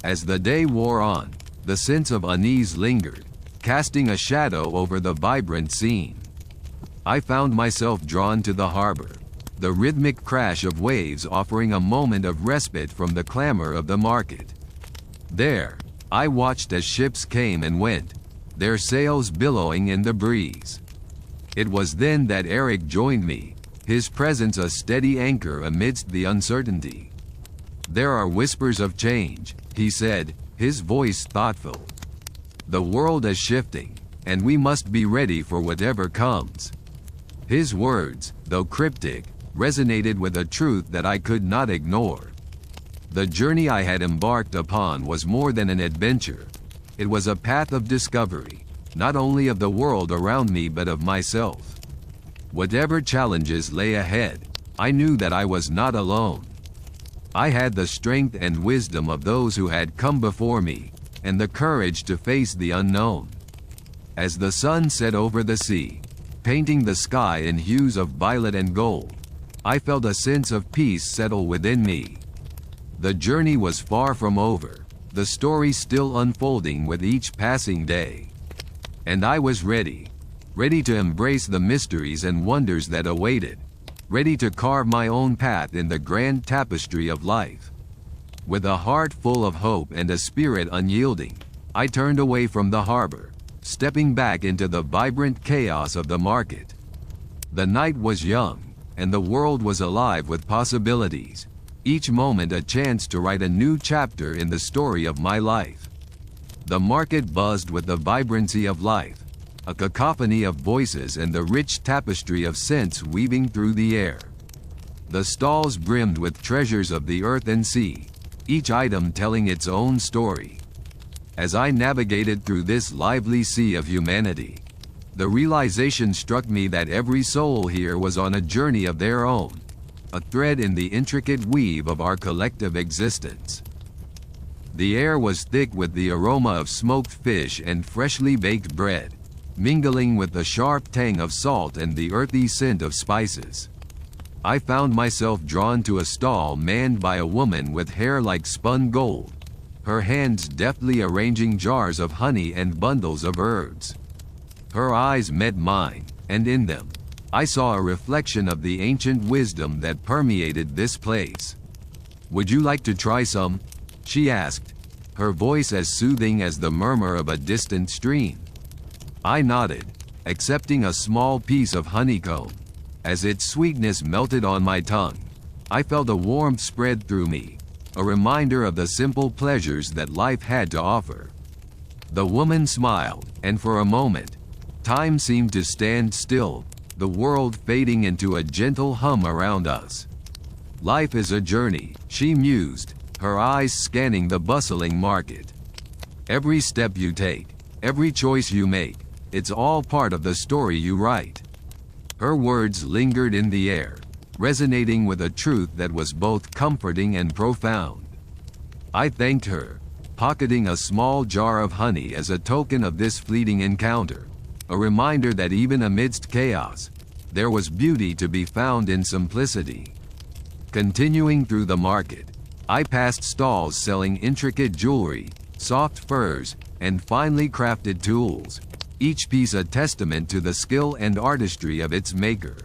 [SPEAKER 1] As the day wore on, the sense of unease lingered, casting a shadow over the vibrant scene. I found myself drawn to the harbor, the rhythmic crash of waves offering a moment of respite from the clamor of the market. There, I watched as ships came and went, their sails billowing in the breeze. It was then that Eric joined me, his presence a steady anchor amidst the uncertainty. "There are whispers of change," he said, his voice thoughtful. "The world is shifting, and we must be ready for whatever comes." His words, though cryptic, resonated with a truth that I could not ignore. The journey I had embarked upon was more than an adventure. It was a path of discovery, not only of the world around me but of myself. Whatever challenges lay ahead, I knew that I was not alone. I had the strength and wisdom of those who had come before me, and the courage to face the unknown. As the sun set over the sea, painting the sky in hues of violet and gold, I felt a sense of peace settle within me. The journey was far from over, the story still unfolding with each passing day. And I was ready to embrace the mysteries and wonders that awaited, ready to carve my own path in the grand tapestry of life. With a heart full of hope and a spirit unyielding, I turned away from the harbor, stepping back into the vibrant chaos of the market. The night was young, and the world was alive with possibilities, each moment a chance to write a new chapter in the story of my life. The market buzzed with the vibrancy of life, a cacophony of voices and the rich tapestry of scents weaving through the air. The stalls brimmed with treasures of the earth and sea, each item telling its own story. As I navigated through this lively sea of humanity, the realization struck me that every soul here was on a journey of their own, a thread in the intricate weave of our collective existence. The air was thick with the aroma of smoked fish and freshly baked bread, mingling with the sharp tang of salt and the earthy scent of spices. I found myself drawn to a stall manned by a woman with hair like spun gold, her hands deftly arranging jars of honey and bundles of herbs. Her eyes met mine, and in them, I saw a reflection of the ancient wisdom that permeated this place. "Would you like to try some?" she asked, her voice as soothing as the murmur of a distant stream. I nodded, accepting a small piece of honeycomb. As its sweetness melted on my tongue, I felt a warmth spread through me, a reminder of the simple pleasures that life had to offer. The woman smiled, and for a moment, time seemed to stand still, the world fading into a gentle hum around us. "Life is a journey," she mused, her eyes scanning the bustling market. "Every step you take, every choice you make, it's all part of the story you write." Her words lingered in the air, resonating with a truth that was both comforting and profound. I thanked her, pocketing a small jar of honey as a token of this fleeting encounter, a reminder that even amidst chaos, there was beauty to be found in simplicity. Continuing through the market, I passed stalls selling intricate jewelry, soft furs, and finely crafted tools, each piece a testament to the skill and artistry of its maker.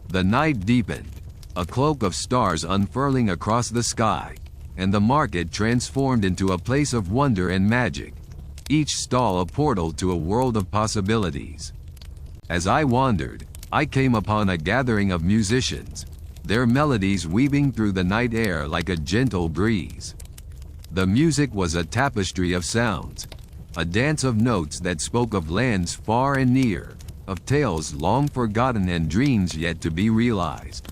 [SPEAKER 1] The night deepened, a cloak of stars unfurling across the sky, and the market transformed into a place of wonder and magic, each stall a portal to a world of possibilities. As I wandered, I came upon a gathering of musicians, their melodies weaving through the night air like a gentle breeze. The music was a tapestry of sounds, a dance of notes that spoke of lands far and near, of tales long forgotten and dreams yet to be realized.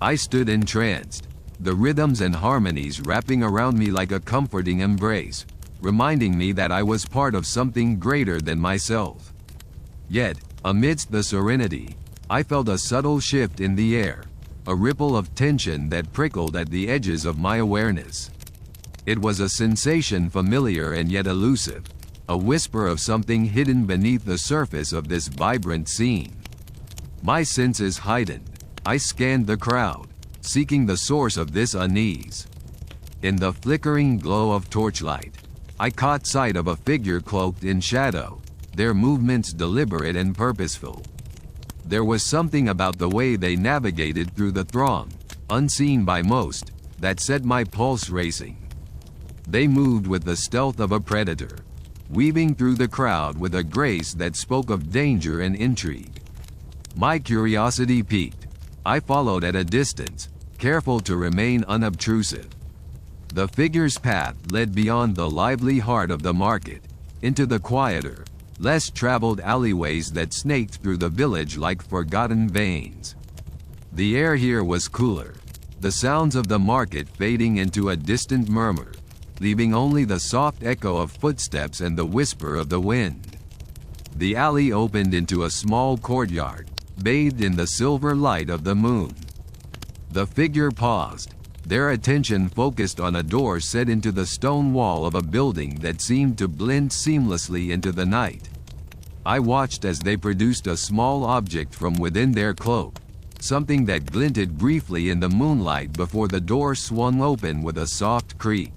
[SPEAKER 1] I stood entranced, the rhythms and harmonies wrapping around me like a comforting embrace, reminding me that I was part of something greater than myself. Yet, amidst the serenity, I felt a subtle shift in the air, a ripple of tension that prickled at the edges of my awareness. It was a sensation familiar and yet elusive, a whisper of something hidden beneath the surface of this vibrant scene. My senses heightened, I scanned the crowd, seeking the source of this unease. In the flickering glow of torchlight, I caught sight of a figure cloaked in shadow, their movements deliberate and purposeful. There was something about the way they navigated through the throng, unseen by most, that set my pulse racing. They moved with the stealth of a predator, weaving through the crowd with a grace that spoke of danger and intrigue. My curiosity piqued. I followed at a distance, careful to remain unobtrusive. The figure's path led beyond the lively heart of the market, into the quieter, less traveled alleyways that snaked through the village like forgotten veins. The air here was cooler, the sounds of the market fading into a distant murmur, leaving only the soft echo of footsteps and the whisper of the wind. The alley opened into a small courtyard, bathed in the silver light of the moon. The figure paused, their attention focused on a door set into the stone wall of a building that seemed to blend seamlessly into the night. I watched as they produced a small object from within their cloak, something that glinted briefly in the moonlight before the door swung open with a soft creak.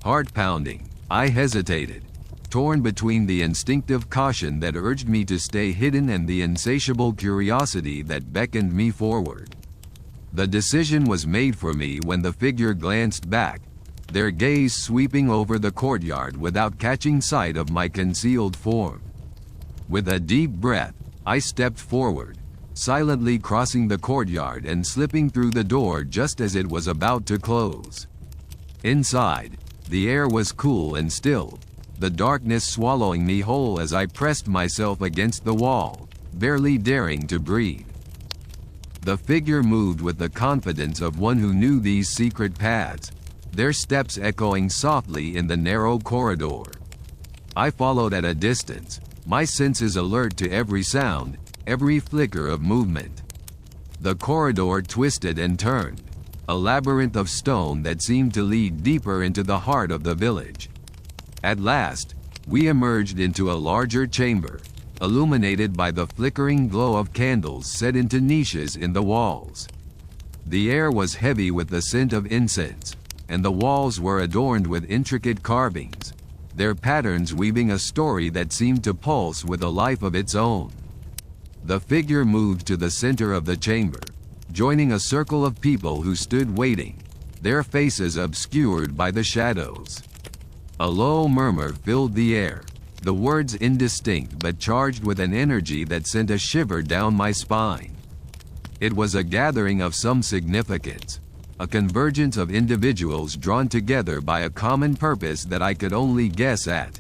[SPEAKER 1] Heart pounding, I hesitated, torn between the instinctive caution that urged me to stay hidden and the insatiable curiosity that beckoned me forward. The decision was made for me when the figure glanced back, their gaze sweeping over the courtyard without catching sight of my concealed form. With a deep breath, I stepped forward, silently crossing the courtyard and slipping through the door just as it was about to close. Inside, the air was cool and still, the darkness swallowing me whole as I pressed myself against the wall, barely daring to breathe. The figure moved with the confidence of one who knew these secret paths, their steps echoing softly in the narrow corridor. I followed at a distance, my senses alert to every sound, every flicker of movement. The corridor twisted and turned, a labyrinth of stone that seemed to lead deeper into the heart of the village. At last, we emerged into a larger chamber, illuminated by the flickering glow of candles set into niches in the walls. The air was heavy with the scent of incense, and the walls were adorned with intricate carvings, their patterns weaving a story that seemed to pulse with a life of its own. The figure moved to the center of the chamber, joining a circle of people who stood waiting, their faces obscured by the shadows. A low murmur filled the air, the words indistinct but charged with an energy that sent a shiver down my spine. It was a gathering of some significance, a convergence of individuals drawn together by a common purpose that I could only guess at.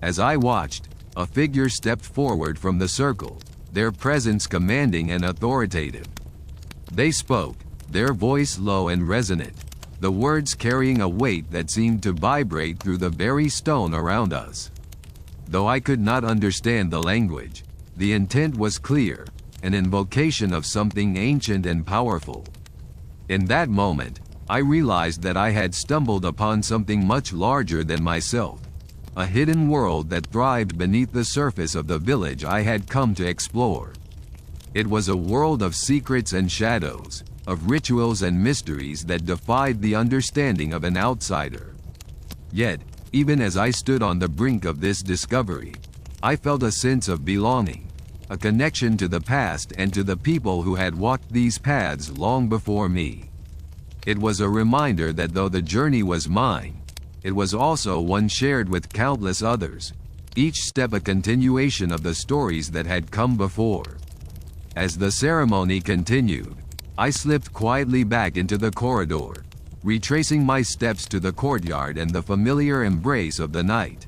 [SPEAKER 1] As I watched, a figure stepped forward from the circle, their presence commanding and authoritative. They spoke, their voice low and resonant, the words carrying a weight that seemed to vibrate through the very stone around us. Though I could not understand the language, the intent was clear, an invocation of something ancient and powerful. In that moment, I realized that I had stumbled upon something much larger than myself, a hidden world that thrived beneath the surface of the village I had come to explore. It was a world of secrets and shadows, of rituals and mysteries that defied the understanding of an outsider. Yet, even as I stood on the brink of this discovery, I felt a sense of belonging, a connection to the past and to the people who had walked these paths long before me. It was a reminder that though the journey was mine, it was also one shared with countless others, each step a continuation of the stories that had come before. As the ceremony continued, I slipped quietly back into the corridor, retracing my steps to the courtyard and the familiar embrace of the night.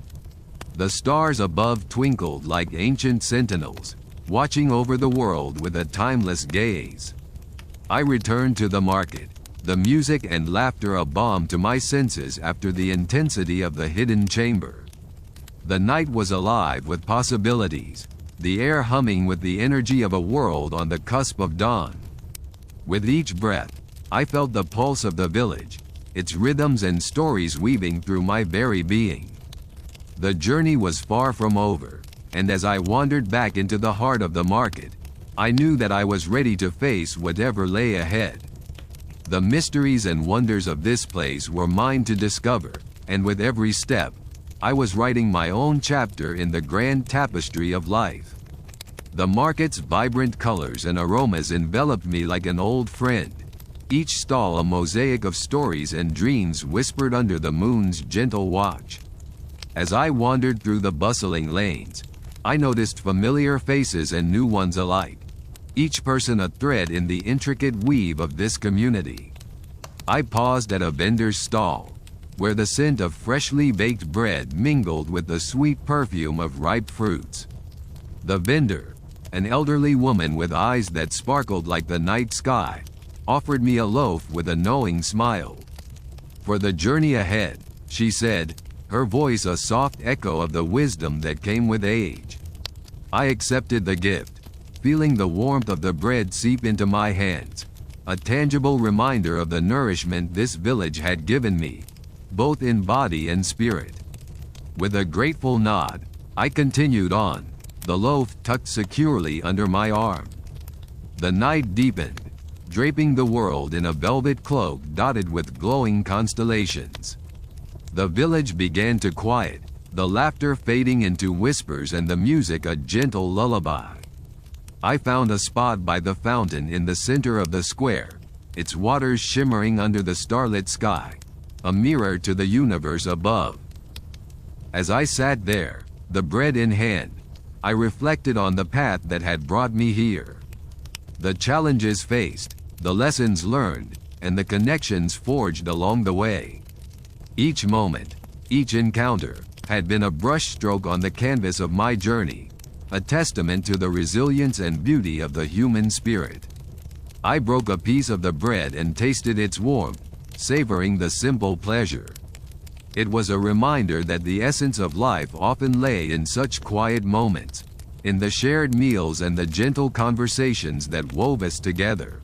[SPEAKER 1] The stars above twinkled like ancient sentinels, watching over the world with a timeless gaze. I returned to the market, the music and laughter a balm to my senses after the intensity of the hidden chamber. The night was alive with possibilities, the air humming with the energy of a world on the cusp of dawn. With each breath, I felt the pulse of the village, its rhythms and stories weaving through my very being. The journey was far from over, and as I wandered back into the heart of the market, I knew that I was ready to face whatever lay ahead. The mysteries and wonders of this place were mine to discover, and with every step, I was writing my own chapter in the grand tapestry of life. The market's vibrant colors and aromas enveloped me like an old friend, each stall a mosaic of stories and dreams whispered under the moon's gentle watch. As I wandered through the bustling lanes, I noticed familiar faces and new ones alike, each person a thread in the intricate weave of this community. I paused at a vendor's stall, where the scent of freshly baked bread mingled with the sweet perfume of ripe fruits. The vendor, an elderly woman with eyes that sparkled like the night sky, offered me a loaf with a knowing smile. For the journey ahead, she said, her voice a soft echo of the wisdom that came with age. I accepted the gift, feeling the warmth of the bread seep into my hands, a tangible reminder of the nourishment this village had given me, both in body and spirit. With a grateful nod, I continued on, the loaf tucked securely under my arm. The night deepened, draping the world in a velvet cloak dotted with glowing constellations. The village began to quiet, the laughter fading into whispers and the music a gentle lullaby. I found a spot by the fountain in the center of the square, its waters shimmering under the starlit sky, a mirror to the universe above. As I sat there, the bread in hand, I reflected on the path that had brought me here. The challenges faced, the lessons learned, and the connections forged along the way. Each moment, each encounter, had been a brushstroke on the canvas of my journey, a testament to the resilience and beauty of the human spirit. I broke a piece of the bread and tasted its warmth, savoring the simple pleasure. It was a reminder that the essence of life often lay in such quiet moments, in the shared meals and the gentle conversations that wove us together.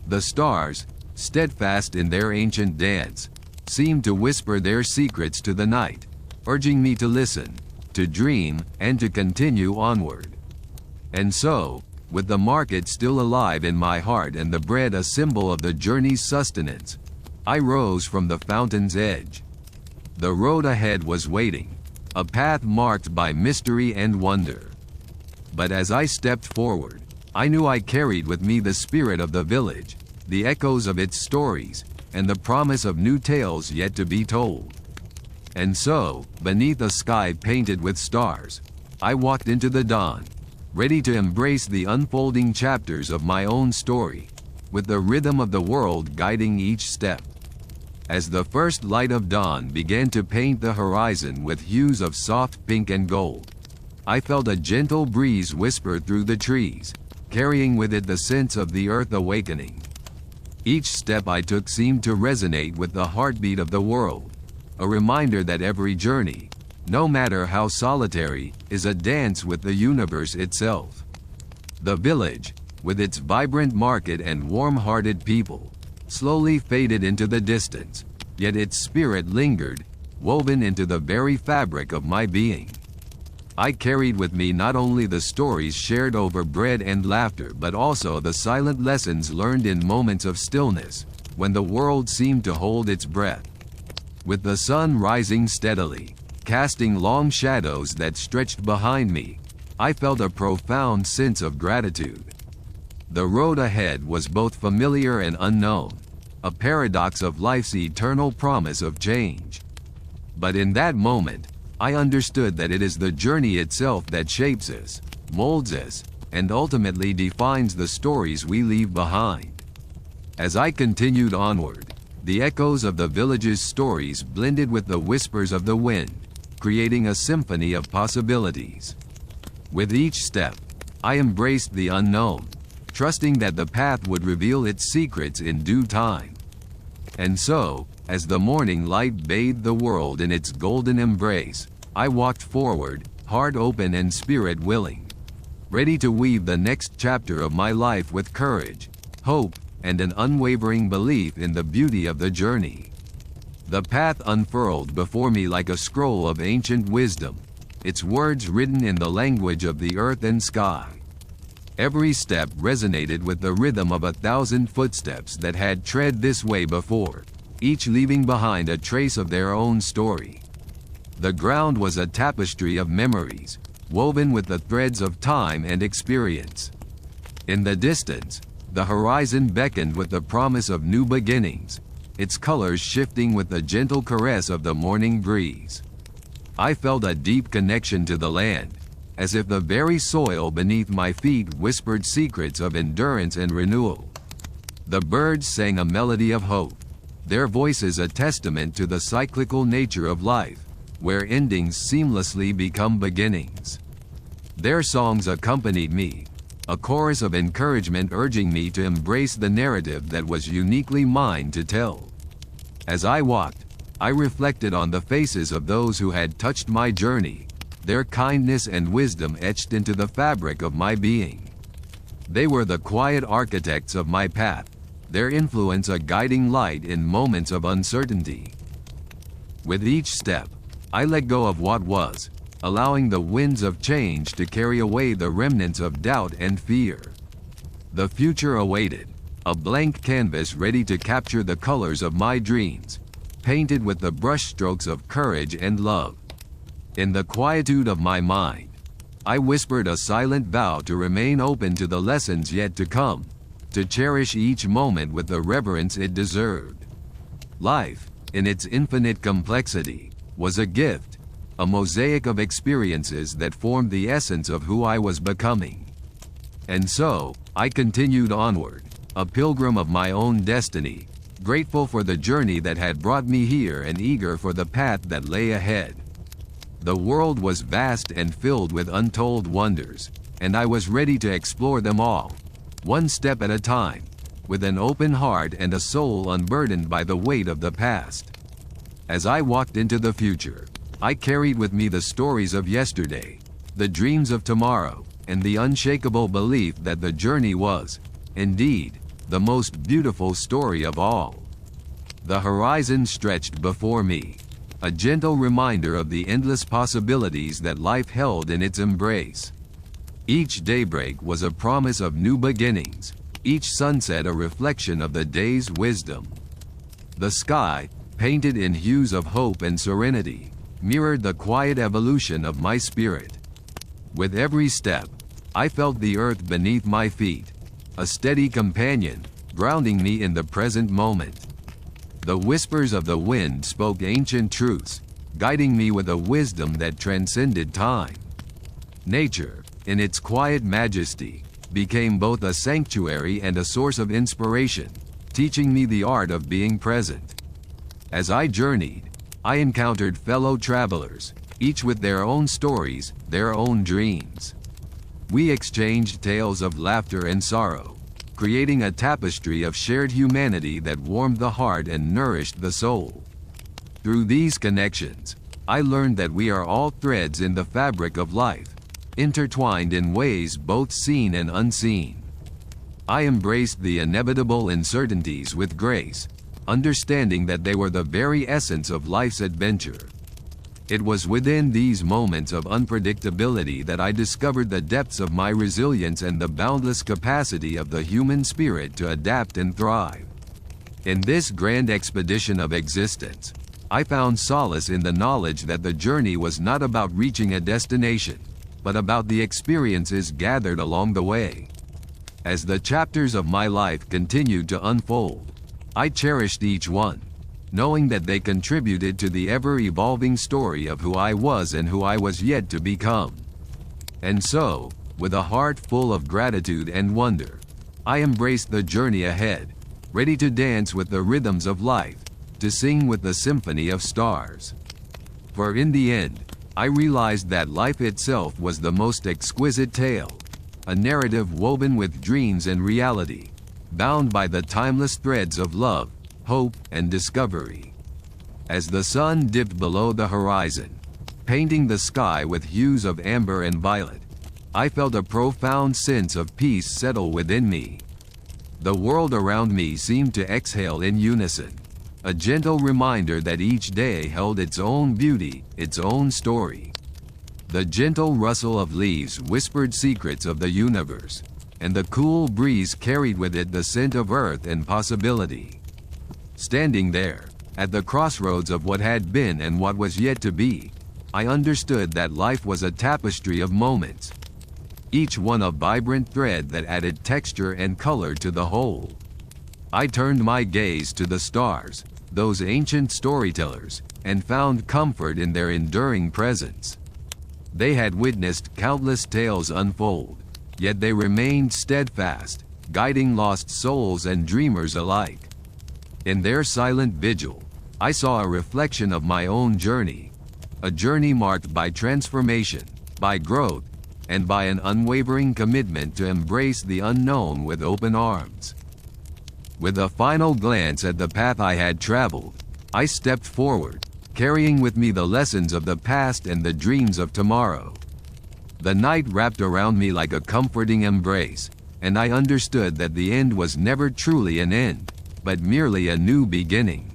[SPEAKER 1] The stars, steadfast in their ancient dance, seemed to whisper their secrets to the night, urging me to listen, to dream, and to continue onward. And so, with the market still alive in my heart and the bread a symbol of the journey's sustenance, I rose from the fountain's edge. The road ahead was waiting, a path marked by mystery and wonder. But as I stepped forward, I knew I carried with me the spirit of the village, the echoes of its stories, and the promise of new tales yet to be told. And so, beneath a sky painted with stars, I walked into the dawn, ready to embrace the unfolding chapters of my own story, with the rhythm of the world guiding each step. As the first light of dawn began to paint the horizon with hues of soft pink and gold, I felt a gentle breeze whisper through the trees, carrying with it the sense of the earth awakening. Each step I took seemed to resonate with the heartbeat of the world, a reminder that every journey, no matter how solitary, is a dance with the universe itself. The village, with its vibrant market and warm-hearted people, slowly faded into the distance, yet its spirit lingered, woven into the very fabric of my being. I carried with me not only the stories shared over bread and laughter but also the silent lessons learned in moments of stillness, when the world seemed to hold its breath. With the sun rising steadily, casting long shadows that stretched behind me, I felt a profound sense of gratitude. The road ahead was both familiar and unknown, a paradox of life's eternal promise of change. But in that moment, I understood that it is the journey itself that shapes us, molds us, and ultimately defines the stories we leave behind. As I continued onward, the echoes of the village's stories blended with the whispers of the wind, creating a symphony of possibilities. With each step, I embraced the unknown, trusting that the path would reveal its secrets in due time. And so, as the morning light bathed the world in its golden embrace, I walked forward, heart open and spirit willing, ready to weave the next chapter of my life with courage, hope, and an unwavering belief in the beauty of the journey. The path unfurled before me like a scroll of ancient wisdom, its words written in the language of the earth and sky. Every step resonated with the rhythm of 1,000 footsteps that had tread this way before, each leaving behind a trace of their own story. The ground was a tapestry of memories, woven with the threads of time and experience. In the distance, the horizon beckoned with the promise of new beginnings, its colors shifting with the gentle caress of the morning breeze. I felt a deep connection to the land, as if the very soil beneath my feet whispered secrets of endurance and renewal. The birds sang a melody of hope, their voices a testament to the cyclical nature of life, where endings seamlessly become beginnings. Their songs accompanied me, a chorus of encouragement urging me to embrace the narrative that was uniquely mine to tell. As I walked, I reflected on the faces of those who had touched my journey, their kindness and wisdom etched into the fabric of my being. They were the quiet architects of my path, their influence a guiding light in moments of uncertainty. With each step, I let go of what was, allowing the winds of change to carry away the remnants of doubt and fear. The future awaited, a blank canvas ready to capture the colors of my dreams, painted with the brushstrokes of courage and love. In the quietude of my mind, I whispered a silent vow to remain open to the lessons yet to come, to cherish each moment with the reverence it deserved. Life, in its infinite complexity, was a gift, a mosaic of experiences that formed the essence of who I was becoming. And so, I continued onward, a pilgrim of my own destiny, grateful for the journey that had brought me here and eager for the path that lay ahead. The world was vast and filled with untold wonders, and I was ready to explore them all, one step at a time, with an open heart and a soul unburdened by the weight of the past. As I walked into the future, I carried with me the stories of yesterday, the dreams of tomorrow, and the unshakable belief that the journey was, indeed, the most beautiful story of all. The horizon stretched before me, a gentle reminder of the endless possibilities that life held in its embrace. Each daybreak was a promise of new beginnings, each sunset a reflection of the day's wisdom. The sky, painted in hues of hope and serenity, mirrored the quiet evolution of my spirit. With every step, I felt the earth beneath my feet, a steady companion, grounding me in the present moment. The whispers of the wind spoke ancient truths, guiding me with a wisdom that transcended time. Nature, in its quiet majesty, became both a sanctuary and a source of inspiration, teaching me the art of being present. As I journeyed, I encountered fellow travelers, each with their own stories, their own dreams. We exchanged tales of laughter and sorrow, creating a tapestry of shared humanity that warmed the heart and nourished the soul. Through these connections, I learned that we are all threads in the fabric of life, intertwined in ways both seen and unseen. I embraced the inevitable uncertainties with grace, understanding that they were the very essence of life's adventure. It was within these moments of unpredictability that I discovered the depths of my resilience and the boundless capacity of the human spirit to adapt and thrive. In this grand expedition of existence, I found solace in the knowledge that the journey was not about reaching a destination, but about the experiences gathered along the way. As the chapters of my life continued to unfold, I cherished each one, knowing that they contributed to the ever-evolving story of who I was and who I was yet to become. And so, with a heart full of gratitude and wonder, I embraced the journey ahead, ready to dance with the rhythms of life, to sing with the symphony of stars. For in the end, I realized that life itself was the most exquisite tale, a narrative woven with dreams and reality, bound by the timeless threads of love, hope, and discovery. As the sun dipped below the horizon, painting the sky with hues of amber and violet, I felt a profound sense of peace settle within me. The world around me seemed to exhale in unison, a gentle reminder that each day held its own beauty, its own story. The gentle rustle of leaves whispered secrets of the universe, and the cool breeze carried with it the scent of earth and possibility. Standing there, at the crossroads of what had been and what was yet to be, I understood that life was a tapestry of moments, each one a vibrant thread that added texture and color to the whole. I turned my gaze to the stars, those ancient storytellers, and found comfort in their enduring presence. They had witnessed countless tales unfold, yet they remained steadfast, guiding lost souls and dreamers alike. In their silent vigil, I saw a reflection of my own journey, a journey marked by transformation, by growth, and by an unwavering commitment to embrace the unknown with open arms. With a final glance at the path I had traveled, I stepped forward, carrying with me the lessons of the past and the dreams of tomorrow. The night wrapped around me like a comforting embrace, and I understood that the end was never truly an end, but merely a new beginning.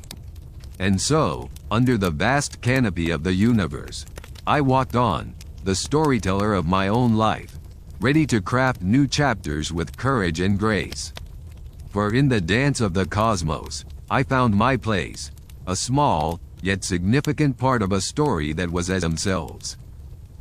[SPEAKER 1] And so, under the vast canopy of the universe, I walked on, the storyteller of my own life, ready to craft new chapters with courage and grace. For in the dance of the cosmos, I found my place, a small, yet significant part of a story that was as themselves.